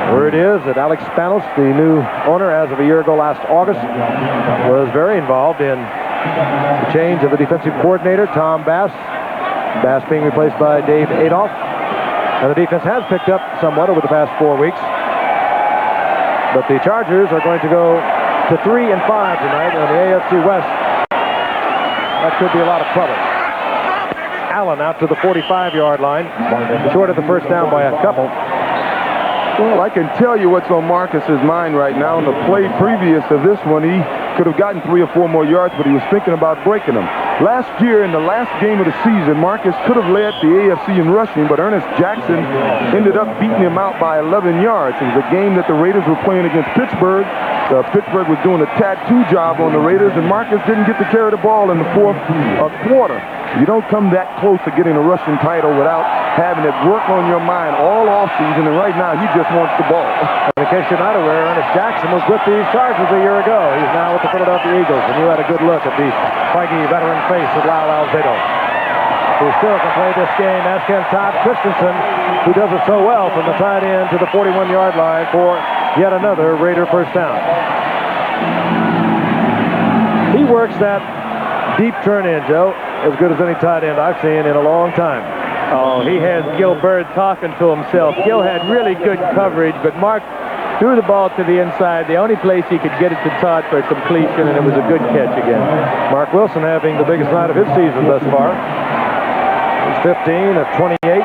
Word is that Alex Spanos, the new owner as of a year ago last August, was very involved in the change of the defensive coordinator, Tom Bass. Bass being replaced by Dave Adolph. And the defense has picked up somewhat over the past 4 weeks. But the Chargers are going to go to 3 and 5 tonight on the AFC West. That could be a lot of trouble. Allen out to the 45-yard line, short of the first down by a couple. Well, I can tell you what's on Marcus's mind right now. In the play previous to this one, he could have gotten 3 or 4 more yards, but he was thinking about breaking them. Last year, in the last game of the season, Marcus could have led the AFC in rushing, but Ernest Jackson ended up beating him out by 11 yards. It was a game that the Raiders were playing against Pittsburgh. Pittsburgh was doing a tattoo job on the Raiders, and Marcus didn't get to carry the ball in the 4th quarter. You don't come that close to getting a rushing title without having it work on your mind all offseason, and right now he just wants the ball. In case you're not aware, Ernest Jackson was with these Chargers a year ago. He's now with the Philadelphia Eagles, and you had a good look at the Feige veteran face of Lyle Alzado, who still can play this game, as can Todd Christensen, who does it so well from the tight end to the 41-yard line for yet another Raider first down. He works that deep turn in, Joe, as good as any tight end I've seen in a long time. Oh, he had Gil Bird talking to himself. Gil had really good coverage, but Mark threw the ball to the inside. The only place he could get it to Todd for a completion, and it was a good catch again. Mark Wilson having the biggest night of his season thus far. He's 15 of 28.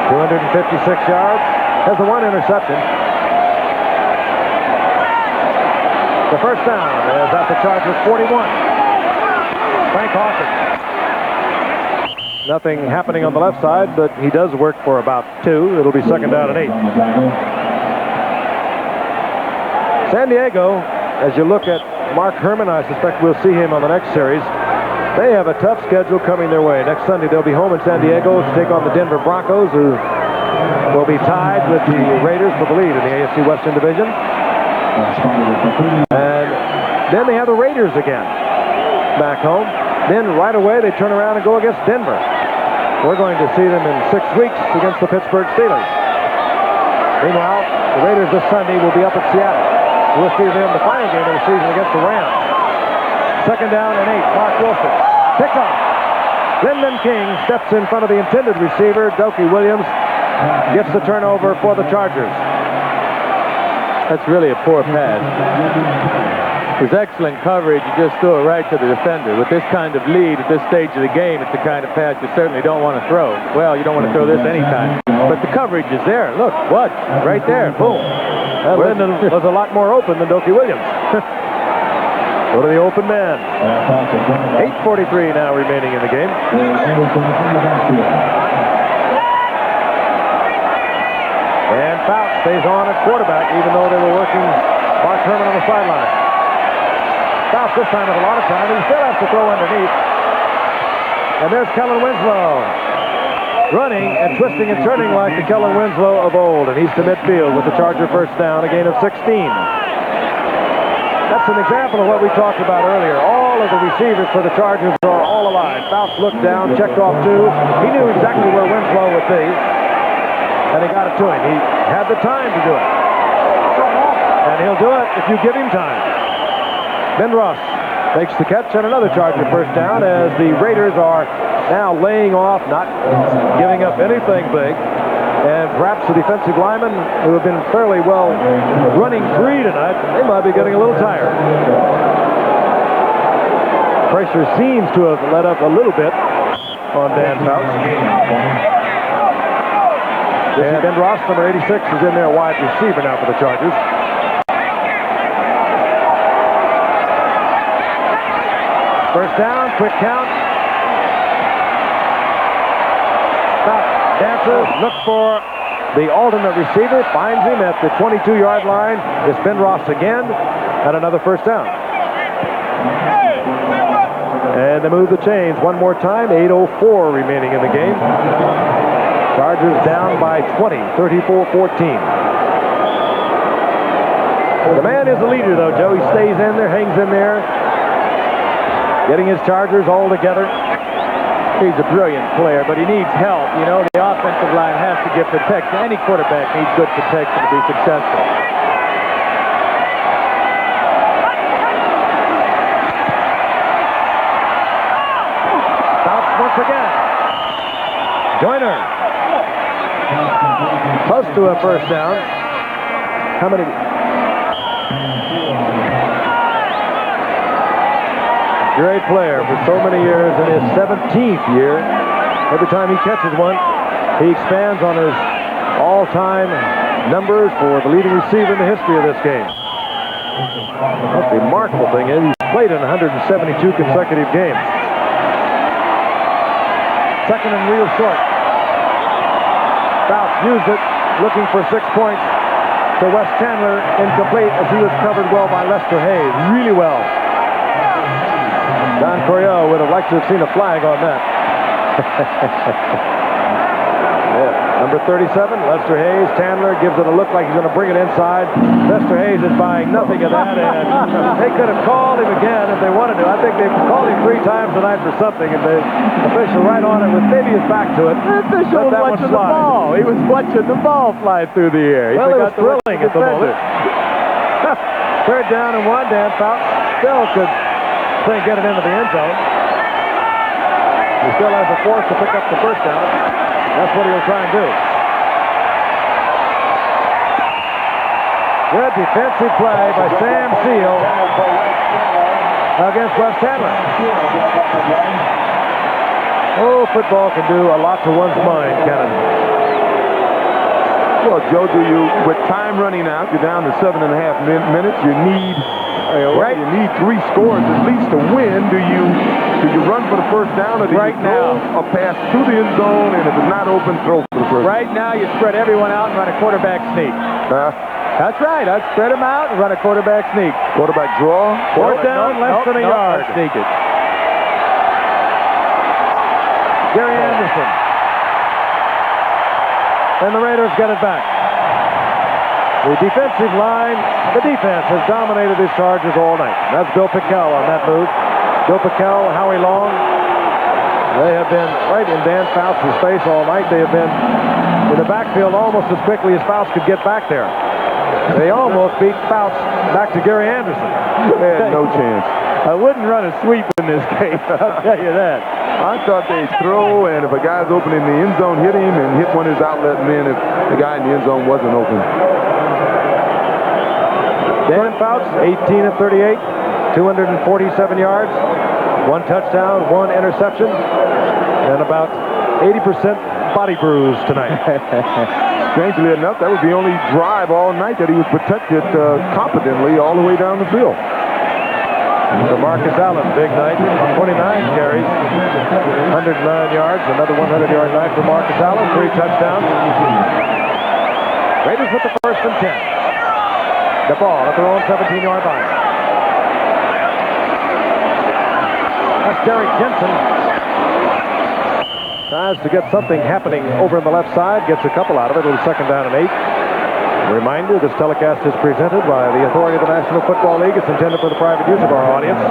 256 yards. Has the one interception. The first down is at the Chargers 41. Frank Hawkins. Nothing happening on the left side, but he does work for about 2. It'll be second down and 8. San Diego, as you look at Mark Herman, I suspect we'll see him on the next series. They have a tough schedule coming their way. Next Sunday, they'll be home in San Diego to take on the Denver Broncos, who will be tied with the Raiders for the lead in the AFC Western Division. And then they have the Raiders again back home. Then right away, they turn around and go against Denver. We're going to see them in 6 weeks against the Pittsburgh Steelers. Meanwhile, the Raiders this Sunday will be up at Seattle. We'll see them the final game of the season against the Rams. Second down and 8. Mark Wilson. Picked off. Lyndon King steps in front of the intended receiver. Dokie Williams gets the turnover for the Chargers. That's really a poor pass. It was excellent coverage. You just threw it right to the defender. With this kind of lead at this stage of the game, it's the kind of pass you certainly don't want to throw. Well, you don't want to throw this anytime. But the coverage is there. Look, what? Right there. Boom. Lyndon was a lot more open than Dokie Williams. Go to the open man. 8:43 now remaining in the game. And Fouts stays on at quarterback, even though they were working Mark Herman on the sideline. Fouts this time with a lot of time, and he still has to throw underneath. And there's Kellen Winslow, running and twisting and turning like the Kellen Winslow of old. And he's to midfield with the Charger first down, a gain of 16. That's an example of what we talked about earlier. All of the receivers for the Chargers are all alive. Fouts looked down, checked off 2. He knew exactly where Winslow would be. And he got it to him. He had the time to do it. And he'll do it if you give him time. Ben Ross makes the catch and another Charger first down as the Raiders are now laying off, not giving up anything big. And perhaps the defensive linemen, who have been fairly well running free tonight, they might be getting a little tired. Pressure seems to have let up a little bit on Dan Fouts. And Ben Ross, number 86, is in there, wide receiver now for the Chargers. First down, quick count. Fouts dances, looks for the alternate receiver, finds him at the 22-yard line. It's Ben Ross again, and another first down. And they move the chains one more time. 8:04 remaining in the game. Chargers down by 20, 34-14. The man is the leader, though, Joe. He stays in there, hangs in there, getting his Chargers all together. He's a brilliant player, but he needs help. You know, the offensive line has to get protection. Any quarterback needs good protection to be successful. Stops once again. Joyner. Close to a first down. How many? Great player for so many years. In his 17th year, every time he catches one, he expands on his all-time numbers for the leading receiver in the history of this game. The remarkable thing is he's played in 172 consecutive games. Second and real short. Fouts used it, looking for 6 points to Wes Chandler, incomplete as he was covered well by Lester Hayes, really well. Don Coryell would have liked to have seen a flag on that. Yeah. Number 37, Lester Hayes. Chandler gives it a look like he's going to bring it inside. Lester Hayes is buying nothing of that, and they could have called him again if they wanted to. I think they've called him 3 times tonight for something, and the official right on it with maybe his back to it. The official was watching the ball. He was watching the ball fly through the air. Well, it was thrilling at the moment. Third down and 1. Dan Fouts still could get it into the end zone. He still has a force to pick up the first down. That's what he'll try and do. Good defensive play by Sam Seal against Wes Chandler. Oh, football can do a lot to one's mind, can it? Well, Joe, with time running out, you're down to 7.5 minutes. You need you need 3 scores at least to win. Do you run for the first down, or do you throw a pass to the end zone, and if it's not open, throw for the first? Right now, you spread everyone out and run a quarterback sneak. That's right. I'd spread them out and run a quarterback sneak. Quarterback draw. Fourth down, less than a yard. Sneak it. Gary Anderson. And the Raiders get it back. The defensive line, the defense has dominated these Chargers all night. That's Bill Pickell on that move. Bill Pickell, Howie Long. They have been right in Dan Fouts' face all night. They have been in the backfield almost as quickly as Fouts could get back there. They almost beat Fouts back to Gary Anderson. They had no chance. I wouldn't run a sweep in this game, I'll tell you that. I thought they'd throw, and if a guy's open in the end zone, hit him and hit one of his outlet men if the guy in the end zone wasn't open. Dan Fouts, 18 of 38, 247 yards, 1 touchdown, 1 interception, and about 80% body bruise tonight. Strangely enough, that was the only drive all night that he was protected competently all the way down the field. For Marcus Allen, big night, 29 carries, 109 yards, another 100-yard night for Marcus Allen, 3 touchdowns. Raiders with the first and 10. The ball at their own 17-yard line. That's Derek Jensen. Tries to get something happening over on the left side, gets a couple out of it. It'll be 2nd down and 8. A reminder, this telecast is presented by the authority of the National Football League. It's intended for the private use of our audience.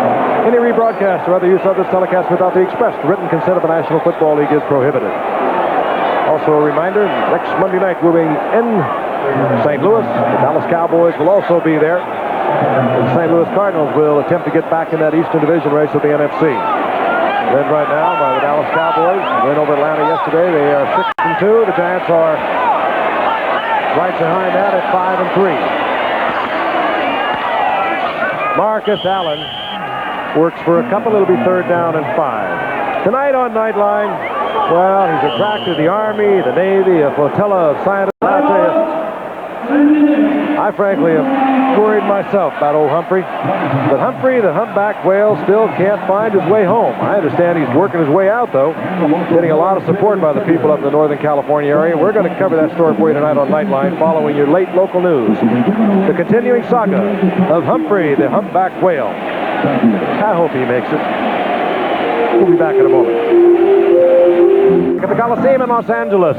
Any rebroadcast or other use of this telecast without the express written consent of the National Football League is prohibited. Also a reminder, next Monday night we'll be in St. Louis. The Dallas Cowboys will also be there. The St. Louis Cardinals will attempt to get back in that Eastern Division race of the NFC. Led right now by the Dallas Cowboys. Win over Atlanta yesterday. They are 6-2. The Giants are right behind that at 5-3. Marcus Allen works for a couple. It'll be 3rd down and 5. Tonight on Nightline, well, he's attracted the Army, the Navy, a flotilla of scientists. I'll tell you, I frankly am worried myself about old Humphrey. But Humphrey, the humpback whale, still can't find his way home. I understand he's working his way out, though, getting a lot of support by the people up in the Northern California area. We're going to cover that story for you tonight on Nightline following your late local news. The continuing saga of Humphrey, the humpback whale. I hope he makes it. We'll be back in a moment. At the Coliseum in Los Angeles.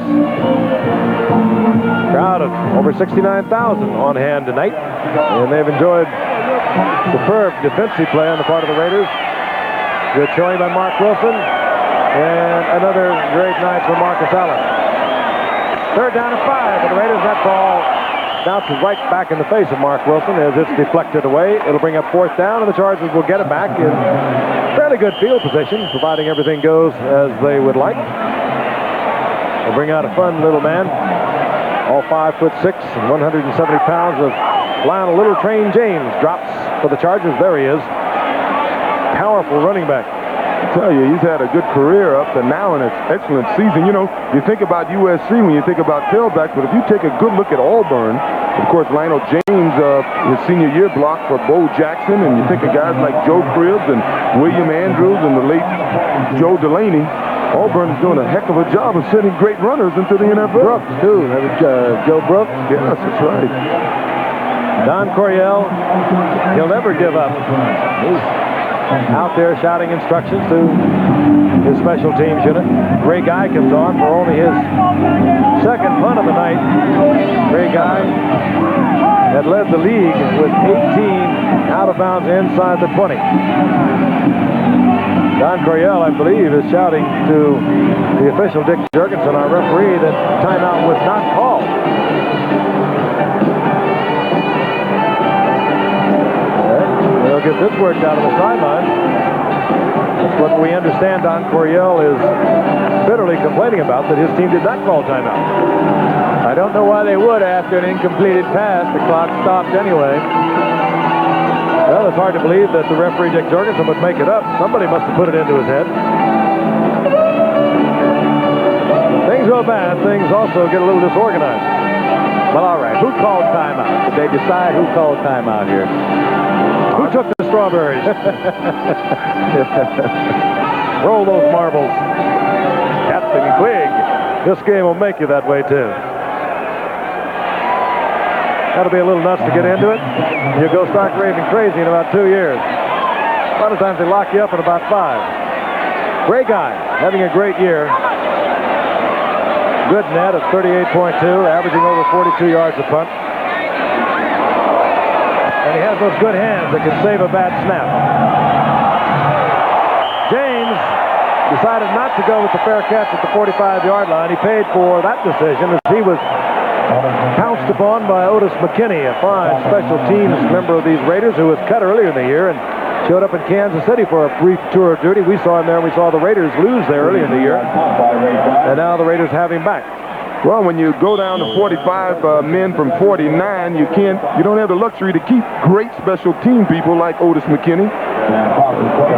Crowd of over 69,000 on hand tonight, and they've enjoyed superb defensive play on the part of the Raiders. Good showing by Mark Wilson, and another great night for Marcus Allen. 3rd down and 5 for the Raiders. That ball bounces right back in the face of Mark Wilson as it's deflected away. It'll bring up 4th down, and the Chargers will get it back in fairly good field position, providing everything goes as they would like. They'll bring out a fun little man. All 5'6" and 170 pounds of Lionel Little Train James drops for the Chargers. There he is. Powerful running back. I tell you, he's had a good career up to now and it's excellent season. You know, you think about USC when you think about tailbacks, but if you take a good look at Auburn, of course, Lionel James, his senior year blocked for Bo Jackson, and you think of guys like Joe Cribbs and William Andrews and the late Joe Delaney. Auburn is doing a heck of a job of sending great runners into the NFL. Brooks, too. That was Joe Brooks. Yes, that's right. Don Coryell, he'll never give up. He's out there shouting instructions to his special teams unit. Ray Guy comes on for only his 2nd punt of the night. Ray Guy had led the league with 18 out of bounds inside the 20. Don Coryell, I believe, is shouting to the official, Dick Jurgensen, our referee, that timeout was not called. They'll get this worked out on the sideline. That's what we understand Don Coryell is bitterly complaining about, that his team did not call timeout. I don't know why they would after an incompleted pass. The clock stopped anyway. Well, it's hard to believe that the referee, Dick Jorgensen, would make it up. Somebody must have put it into his head. Things go bad. Things also get a little disorganized. Well, all right. Who called timeout? Did they decide who called timeout here? Who took the strawberries? Roll those marbles. Captain Quigg. This game will make you that way, too. That'll be a little nuts to get into it. You go stark raving crazy in about 2 years. A lot of times they lock you up in about 5. Great guy, having a great year. Good net at 38.2, averaging over 42 yards a punt. And he has those good hands that can save a bad snap. James decided not to go with the fair catch at the 45-yard line. He paid for that decision as he was pounced upon by Otis McKinney, a fine special teams member of these Raiders who was cut earlier in the year and showed up in Kansas City for a brief tour of duty. We saw him there. We saw the Raiders lose there early in the year. And now the Raiders have him back. Well, when you go down to 45 men from 49, you don't have the luxury to keep great special team people like Otis McKinney.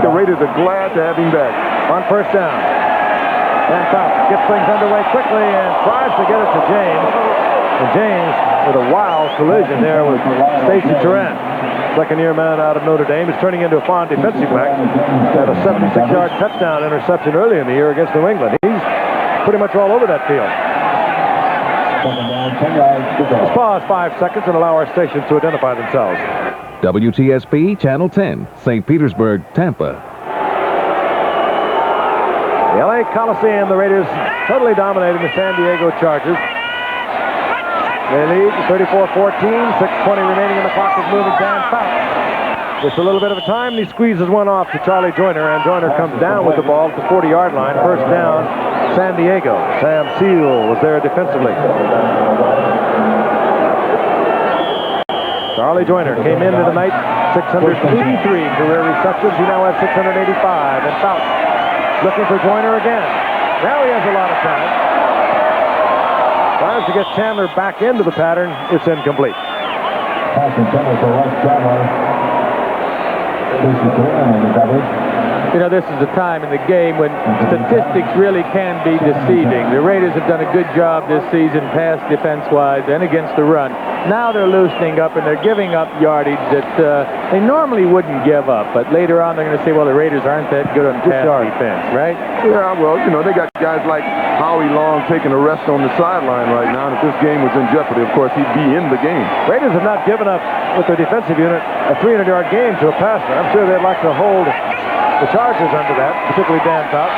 The Raiders are glad to have him back. On first down. Van Pelt gets things underway quickly and tries to get it to James. And James with a wild collision there with Stacy Turan. Second-year man out of Notre Dame is turning into a fine defensive back. Had a 76-yard touchdown interception early in the year against New England. He's pretty much all over that field. Let's pause 5 seconds and allow our stations to identify themselves. WTSP Channel 10, St. Petersburg, Tampa. The LA Coliseum, the Raiders totally dominating the San Diego Chargers. They lead 34-14, 6:20 remaining in the clock is moving. Van Pelt. Just a little bit of a time, and he squeezes one off to Charlie Joyner, and Joyner comes down with the ball at the 40-yard line. First down, San Diego. Sam Seal was there defensively. Charlie Joyner came into the night 683 career receptions. He now has 685, and Pelt looking for Joyner again. Now he has a lot of time. Tries to get Chandler back into the pattern. It's incomplete. You know, this is a time in the game when statistics really can be deceiving. The Raiders have done a good job this season, pass defense-wise and against the run. Now they're loosening up and they're giving up yardage that they normally wouldn't give up. But later on, they're going to say, well, the Raiders aren't that good on pass defense, right? Yeah, well, you know, they got guys like Howie Long taking a rest on the sideline right now. And if this game was in jeopardy, of course, he'd be in the game. Raiders have not given up with their defensive unit a 300-yard game to a passer. I'm sure they'd like to hold the Chargers under that, particularly Dan Pelt.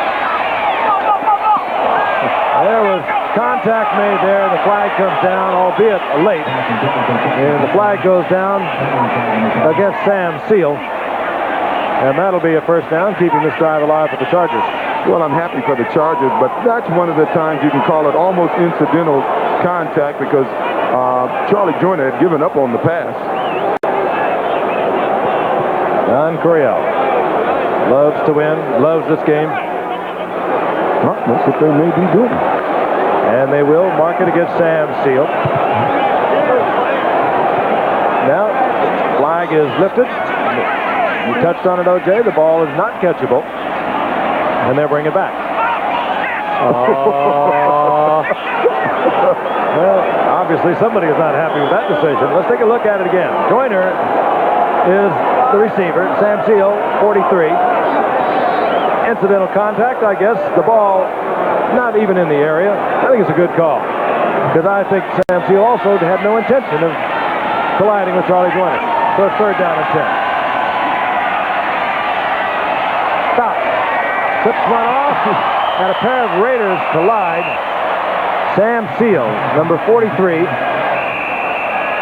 There was contact made there. The flag comes down, albeit late. And the flag goes down against Sam Seal. And that'll be a first down, keeping this drive alive for the Chargers. Well, I'm happy for the Chargers, but that's one of the times you can call it almost incidental contact because Charlie Joyner had given up on the pass. Don Coryell loves to win, loves this game. Well, that's what they may be doing. And they will mark it against Sam Seal. Now, flag is lifted. You touched on it, O.J. The ball is not catchable. And they'll bring it back. Well, obviously somebody is not happy with that decision. Let's take a look at it again. Joyner is the receiver. Sam Seal, 43. Incidental contact, I guess. The ball not even in the area. I think it's a good call. Because I think Sam Seal also had no intention of colliding with Charlie Joyner. So it's third down and 10. Stop. Clips one off. And a pair of Raiders collide. Sam Seal, number 43,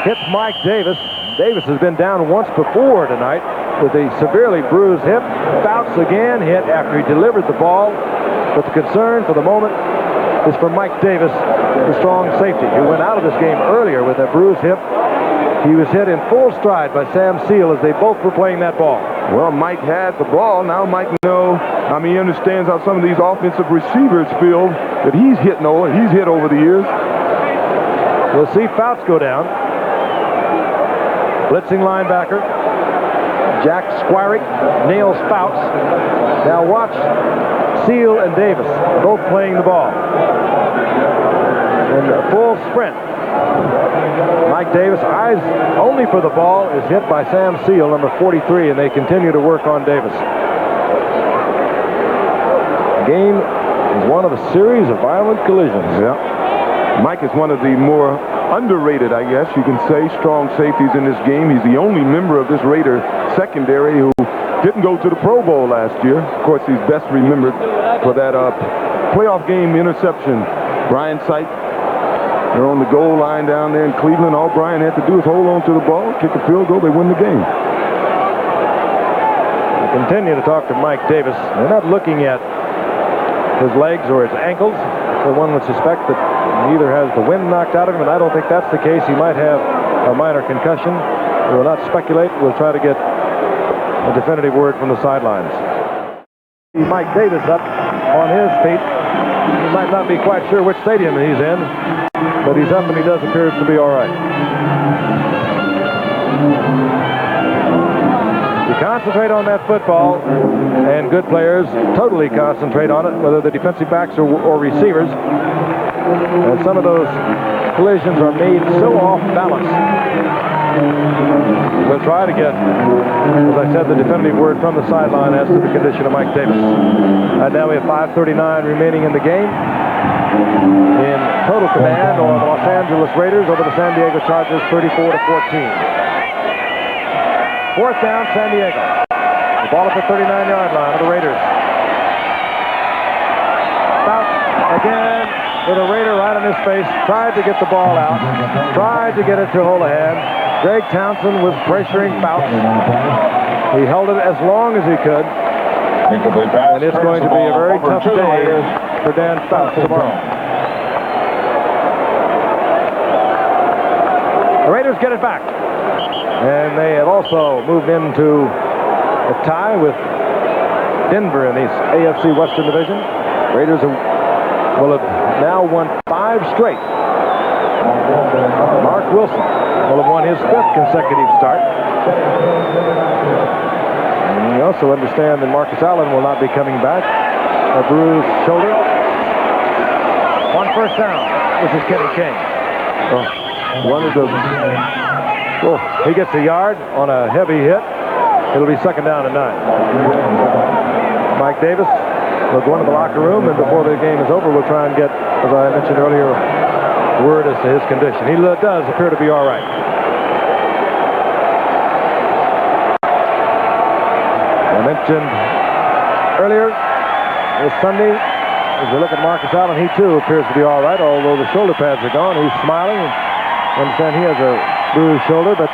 hits Mike Davis. Davis has been down once before tonight with a severely bruised hip. Bouts again, hit after he delivered the ball. But the concern for the moment is for Mike Davis, the strong safety, who went out of this game earlier with a bruised hip. He was hit in full stride by Sam Seal as they both were playing that ball. Well, Mike had the ball. Now Mike knows. I mean, he understands how some of these offensive receivers feel that he's hit over the years. We'll see Fouts go down. Blitzing linebacker Jack Squarick nails Fouts. Now watch Seal and Davis both playing the ball. And a full sprint Mike Davis, eyes only for the ball, is hit by Sam Seal, number 43, and they continue to work on Davis. The game is one of a series of violent collisions. Yeah. Mike is one of the more underrated, I guess you can say, strong safeties in this game. He's the only member of this Raider secondary who didn't go to the Pro Bowl last year. Of course, he's best remembered for that playoff game interception. Brian Sight, they're on the goal line down there in Cleveland. All Brian had to do is hold on to the ball, kick a field goal, they win the game. We continue to talk to Mike Davis. They're not looking at his legs or his ankles. So one would suspect that he either has the wind knocked out of him, and I don't think that's the case. He might have a minor concussion. We will not speculate. We'll try to get a definitive word from the sidelines. Mike Davis up on his feet. He might not be quite sure which stadium he's in, but he's up and he does appear to be all right. You concentrate on that football, and good players totally concentrate on it, whether the defensive backs or receivers. And some of those collisions are made so off balance. We'll try to get, as I said, the definitive word from the sideline as to the condition of Mike Davis. And now we have 5:39 remaining in the game. In total command on the Los Angeles Raiders over the San Diego Chargers, 34-14. Fourth down, San Diego. The ball at the 39-yard line of the Raiders. Bout again with a Raider right on his face. Tried to get the ball out. Tried to get it to Holohan. Greg Townsend was pressuring Fouts. He held it as long as he could. And it's going to be a very tough day for Dan Fouts tomorrow. The Raiders get it back. And they have also moved into a tie with Denver in the AFC Western Division. Raiders will have now won 5 straight. Mark Wilson will have won his 5th consecutive start. And we also understand that Marcus Allen will not be coming back. A bruised shoulder. On first down, this is Kenny King. One of the... Oh, he gets a yard on a heavy hit. It'll be second down and 9. Mike Davis will go into the locker room, and before the game is over, we'll try and get, as I mentioned earlier, word as to his condition. He does appear to be all right. I mentioned earlier this Sunday, as we look at Marcus Allen, he too appears to be all right, although the shoulder pads are gone. He's smiling. I understand he has a bruised shoulder, but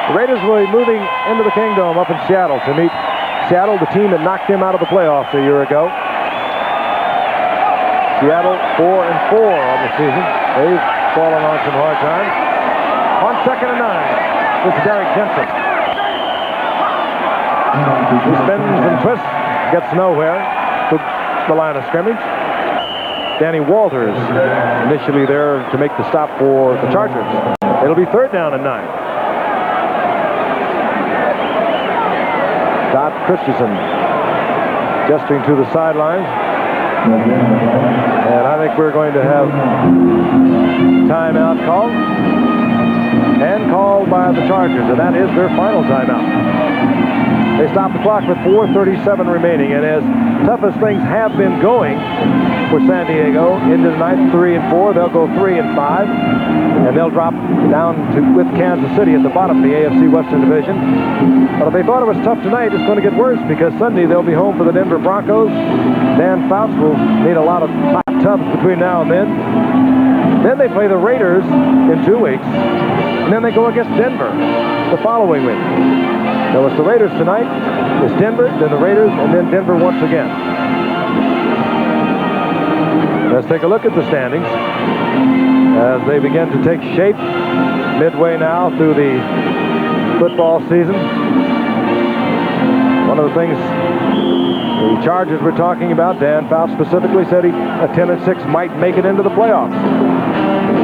the Raiders will be moving into the Kingdome up in Seattle to meet Seattle, the team that knocked him out of the playoffs a year ago. Seattle 4-4 on the season. They've fallen on some hard times. On second and 9, this is Derek Jensen. He spins and twists, gets nowhere to the line of scrimmage. Danny Walters initially there to make the stop for the Chargers. It'll be third down and 9. Todd Christensen gesturing to the sidelines. And I think we're going to have timeout called. And called by the Chargers, and that is their final timeout. They stop the clock with 4:37 remaining, and as tough as things have been going for San Diego into the night, 3-4, they'll go 3-5, and they'll drop down with Kansas City at the bottom of the AFC Western Division. But if they thought it was tough tonight, it's going to get worse because Sunday they'll be home for the Denver Broncos. Dan Fouts will need a lot of hot tubs between now and then. Then they play the Raiders in 2 weeks, and then they go against Denver the following week. So it's the Raiders tonight, it's Denver, then the Raiders, and then Denver once again. Let's take a look at the standings as they begin to take shape midway now through the football season. One of the things the Chargers were talking about, Dan Fouts specifically said a 10-6 might make it into the playoffs.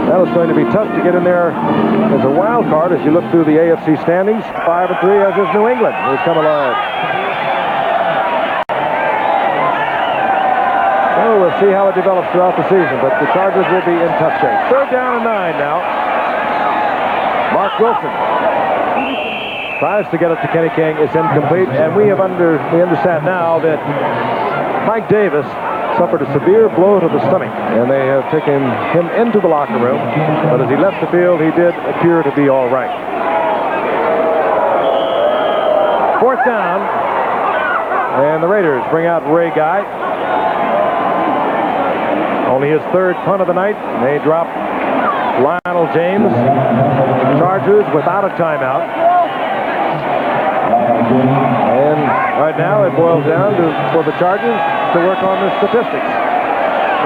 That was going to be tough to get in there as a wild card as you look through the AFC standings. 5-3 as is New England, who's come alive. So we'll see how it develops throughout the season, but the Chargers will be in tough shape. Third down and 9 now. Wilson tries to get it to Kenny King. It's incomplete, and we understand now that Mike Davis suffered a severe blow to the stomach, and they have taken him into the locker room. But as he left the field, he did appear to be all right. Fourth down, and the Raiders bring out Ray Guy. Only his third punt of the night. They drop Lionel James. Chargers without a timeout. And right now it boils down to, for the Chargers to work on the statistics.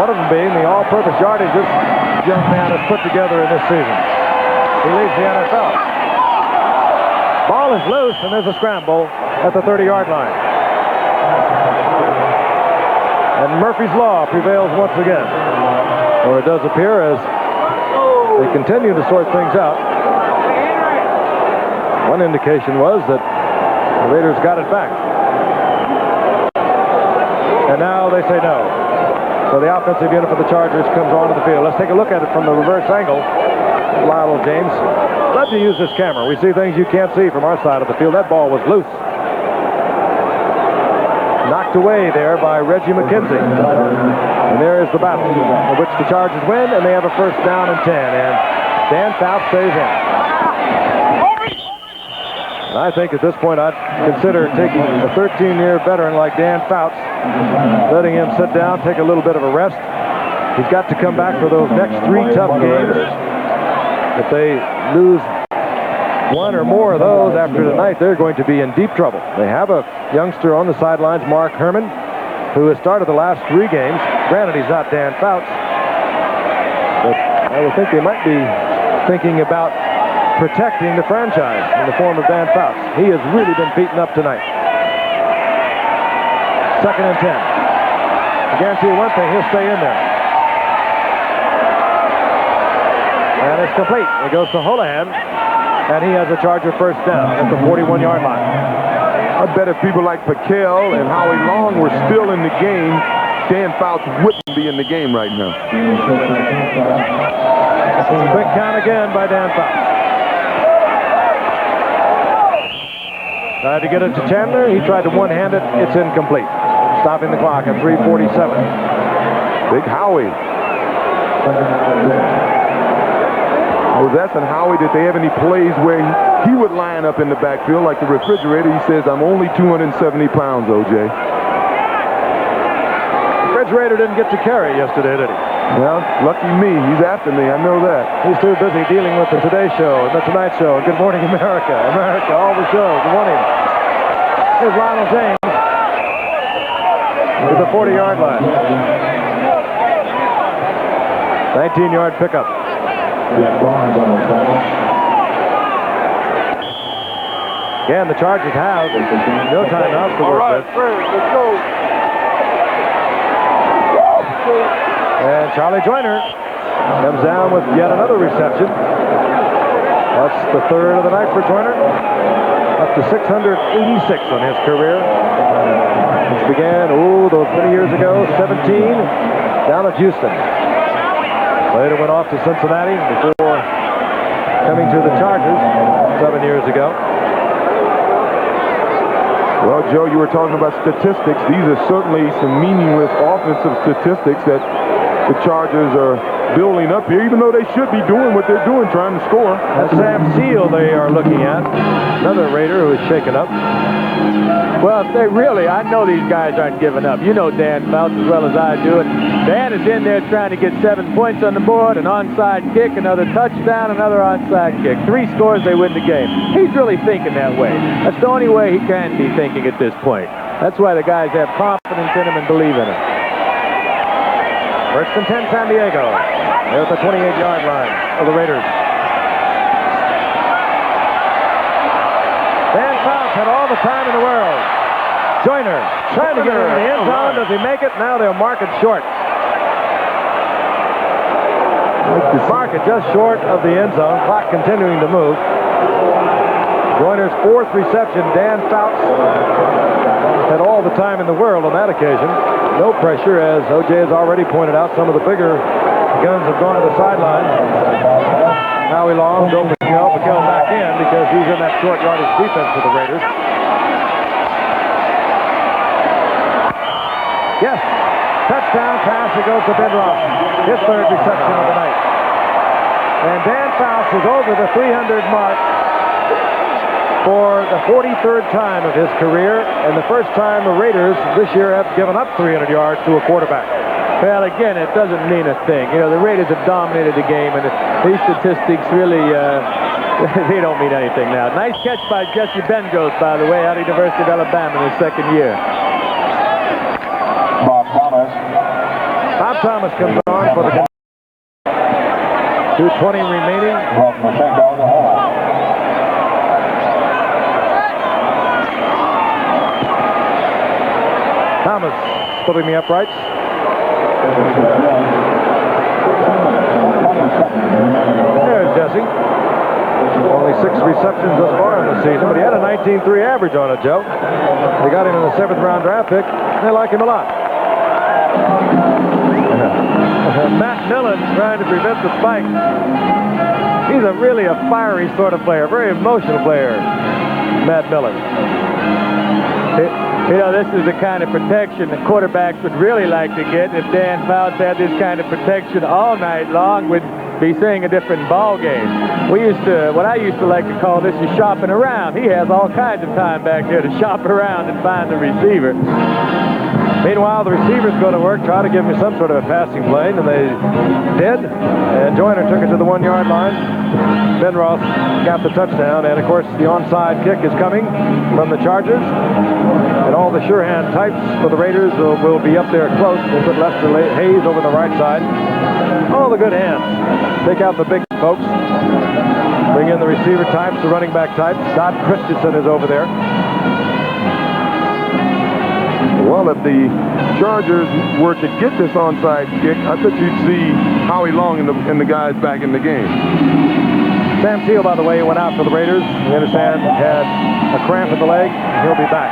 One of them being the all-purpose yardage this young man has put together in this season. He leads the NFL. Ball is loose, and there's a scramble at the 30-yard line. And Murphy's Law prevails once again. Or it does appear as they continue to sort things out. One indication was that the Raiders got it back. And now they say no. So the offensive unit for the Chargers comes onto the field. Let's take a look at it from the reverse angle. Lionel James. Love to use this camera. We see things you can't see from our side of the field. That ball was loose. Knocked away there by Reggie McKenzie. And there is the battle, in which the Chargers win, and they have a first down and 10. And Dan Fouts stays in. And I think at this point I'd consider taking a 13-year veteran like Dan Fouts, letting him sit down, take a little bit of a rest. He's got to come back for those next 3 tough games. If they lose one or more of those after tonight, they're going to be in deep trouble. They have a youngster on the sidelines, Mark Herman, who has started the last 3 games. Granted, he's not Dan Fouts, but I would think they might be thinking about protecting the franchise in the form of Dan Fouts. He has really been beaten up tonight. Second and 10. I guarantee you one thing, he'll stay in there. And it's complete. It goes to Holohan. And he has a Charger first down at the 41-yard line. I bet if people like Paquel and Howie Long were still in the game, Dan Fouts wouldn't be in the game right now. Quick count again by Dan Fouts. Tried to get it to Chandler. He tried to one-hand it. It's incomplete. Stopping the clock at 3:47. Big Howie. I was asking Howie, did they have any plays where he would line up in the backfield like the refrigerator? He says, I'm only 270 pounds, O.J. Refrigerator didn't get to carry yesterday, did he? Well, lucky me. He's after me. I know that. He's too busy dealing with the Today Show and the Tonight Show. Good Morning America. America, all the shows. Good morning. Here's Lionel James to the 40-yard line. 19-yard pickup. Again, the Chargers have no timeouts to work with. Let's go. And Charlie Joyner comes down with yet another reception. That's the third of the night for Joyner. Up to 686 on his career. Which began, those many years ago, 17 down at Houston. Later went off to Cincinnati before coming to the Chargers 7 years ago. Well, Joe, you were talking about statistics. These are certainly some meaningless offensive statistics that the Chargers are building up here, even though they should be doing what they're doing, trying to score. That's Sam Seal they are looking at. Another Raider who is shaken up. Well, if they really, I know these guys aren't giving up. You know Dan Fouts as well as I do. And Dan is in there trying to get 7 points on the board, an onside kick, another touchdown, another onside kick. 3 scores, they win the game. He's really thinking that way. That's the only way he can be thinking at this point. That's why the guys have confidence in him and believe in him. First and 10, San Diego. They're at the 28-yard line of the Raiders. Dan Fouts had all the time in the world. Joyner trying to get into the end zone. Does he make it? Now they'll mark it short. Mark it just short of the end zone. Clock continuing to move. Joyner's 4th reception. Dan Fouts had all the time in the world on that occasion. No pressure, as O.J. has already pointed out. Some of the bigger guns have gone to the sideline. Howie Long, Bill Paquel back He's in that short yardage defense for the Raiders. Yes. Touchdown pass. It goes to Ben Ross. His third reception of the night. And Dan Fouts is over the 300 mark for the 43rd time of his career, and the first time the Raiders this year have given up 300 yards to a quarterback. Well, again, it doesn't mean a thing. You know, the Raiders have dominated the game, and these statistics really, they don't mean anything now. Nice catch by Jesse Bengos, by the way, out of the University of Alabama in his second year. Bob Thomas. Bob Thomas comes on for the 2:20 remaining. From Masengo to Hall. Thomas splitting the uprights. There's Jesse. Only 6 receptions thus far in the season, but he had a 19.3 average on it, Joe. They got him in the 7th round draft pick. They like him a lot. Matt Millen trying to prevent the spike. He's really a fiery sort of player, very emotional player, Matt Millen. You know, this is the kind of protection the quarterbacks would really like to get. If Dan Fouts had this kind of protection all night long, we'd be seeing a different ball game. What I used to like to call this is shopping around. He has all kinds of time back there to shop around and find the receiver. Meanwhile, the receivers go to work, try to give me some sort of a passing play, and they did. And Joyner took it to the 1-yard line. Ben Ross got the touchdown, and of course, the onside kick is coming from the Chargers. And all the sure hand types for the Raiders will be up there close. We'll put Lester Hayes over the right side. All the good hands. Take out the big folks. Bring in the receiver types, the running back types. Dodd Christensen is over there. Well, if the Chargers were to get this onside kick, I bet you'd see Howie Long and the guys back in the game. Sam Seal, by the way, went out for the Raiders. We understand had a cramp in the leg. He'll be back.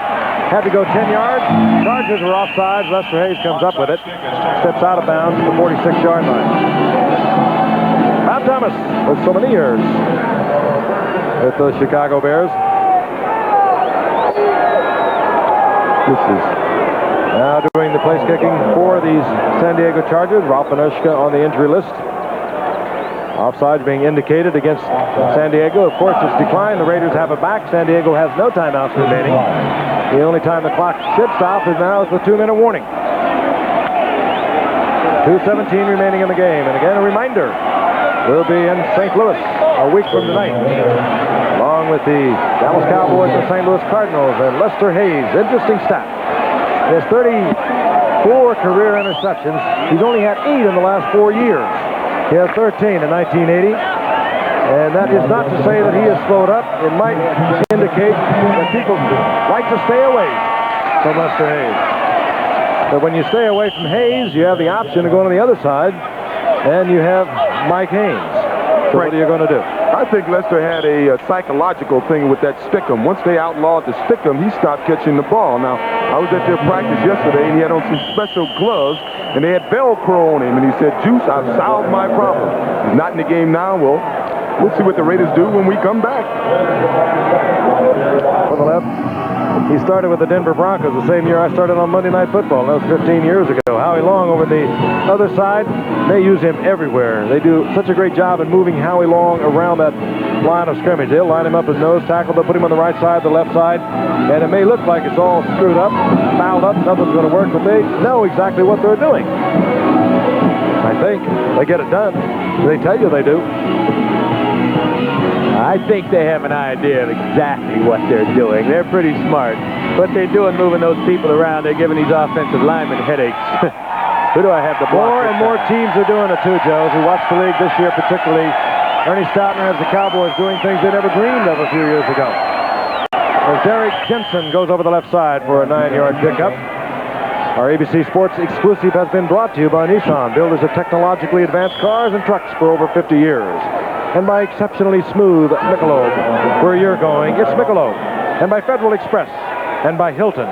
Had to go 10 yards. Chargers were offsides. Lester Hayes comes up with it. Steps out of bounds to the 46-yard line. Bob Thomas with so many years with the Chicago Bears. This is now doing the place kicking for these San Diego Chargers. Ralph Anushka on the injury list. Offsides being indicated against San Diego. Of course, it's declined. The Raiders have it back. San Diego has no timeouts remaining. The only time the clock should stop is now with 2-minute warning. 2:17 remaining in the game. And again, a reminder, we'll be in St. Louis a week from tonight, along with the Dallas Cowboys and St. Louis Cardinals and Lester Hayes. Interesting stat. He has 34 career interceptions. He's only had 8 in the last 4 years. He had 13 in 1980. And that is not to say that he has slowed up. It might indicate that people like to stay away from Lester Hayes. But when you stay away from Hayes, you have the option of going to the other side, and you have Mike Haynes. So what are you going to do? I think Lester had a psychological thing with that stickum. Once they outlawed the stickum, he stopped catching the ball. Now, I was at their practice yesterday, and he had on some special gloves, and they had Velcro on him, and he said, "Juice, I've solved my problem." He's not in the game now. Well, we'll see what the Raiders do when we come back. For the left, he started with the Denver Broncos the same year I started on Monday Night Football. That was 15 years ago. Howie Long over the other side. They use him everywhere. They do such a great job in moving Howie Long around that line of scrimmage. They'll line him up as nose tackle. They'll put him on the right side, the left side. And it may look like it's all screwed up, fouled up, nothing's going to work, but they know exactly what they're doing. I think they get it done. They tell you they do. I think they have an idea of exactly what they're doing. They're pretty smart. What they're doing, moving those people around, they're giving these offensive linemen headaches. Who do I have to block? More and more teams are doing it too, Joe. As we watch the league this year particularly, Ernie Stoutner has the Cowboys doing things they never dreamed of a few years ago. As Derek Jensen goes over the left side for a 9-yard pickup. Our ABC Sports exclusive has been brought to you by Nissan, builders of technologically advanced cars and trucks for over 50 years. And by exceptionally smooth Michelob. Where you're going, it's Michelob. And by Federal Express. And by Hilton,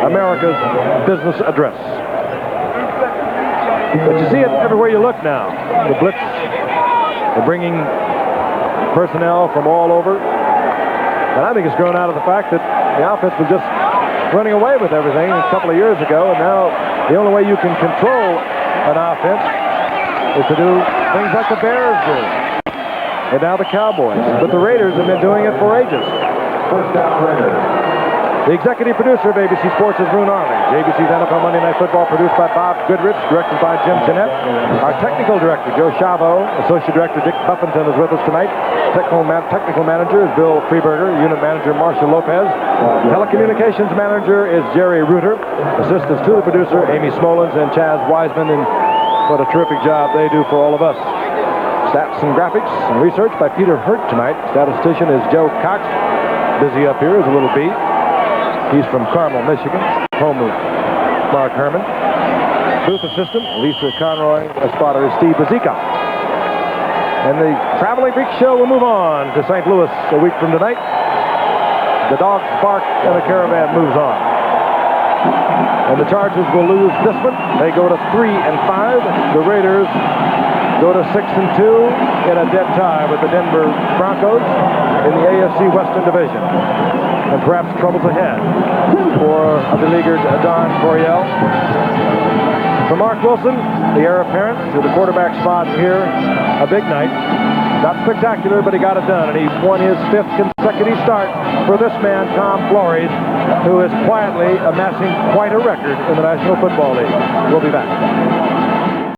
America's business address. But you see it everywhere you look now. The blitz. They're bringing personnel from all over. And I think it's grown out of the fact that the offense was just running away with everything a couple of years ago, and now the only way you can control an offense is to do things like the Bears do, and now the Cowboys. But the Raiders have been doing it for ages. First down, Raiders. The executive producer of ABC Sports is Roone Arledge. ABC's NFL Monday Night Football produced by Bob Goodrich, directed by Jim Jeanette. Our technical director, Joe Chavo. Associate director Dick Puffington is with us tonight. Technical manager is Bill Freeberger. Unit manager Marcia Lopez. Telecommunications manager is Jerry Reuter. Assistants to the producer Amy Smolens and Chaz Wiseman. And what a terrific job they do for all of us. Stats and graphics and research by Peter Hurt tonight. Statistician is Joe Cox. Busy up here is a little B. He's from Carmel, Michigan. Home of Mark Herman. Booth assistant, Lisa Conroy. Spotter is Steve Bazika. And the Traveling Freak Show will move on to St. Louis a week from tonight. The dogs bark and the caravan moves on. And the Chargers will lose this one. They go to 3-5. The Raiders go to 6-2 in a dead tie with the Denver Broncos in the AFC Western Division. And perhaps troubles ahead for a beleaguered Don Coryell. For Mark Wilson, the heir apparent to the quarterback spot here, a big night. Not spectacular, but he got it done, and he won his 5th consecutive start for this man, Tom Flores, who is quietly amassing quite a record in the National Football League. We'll be back.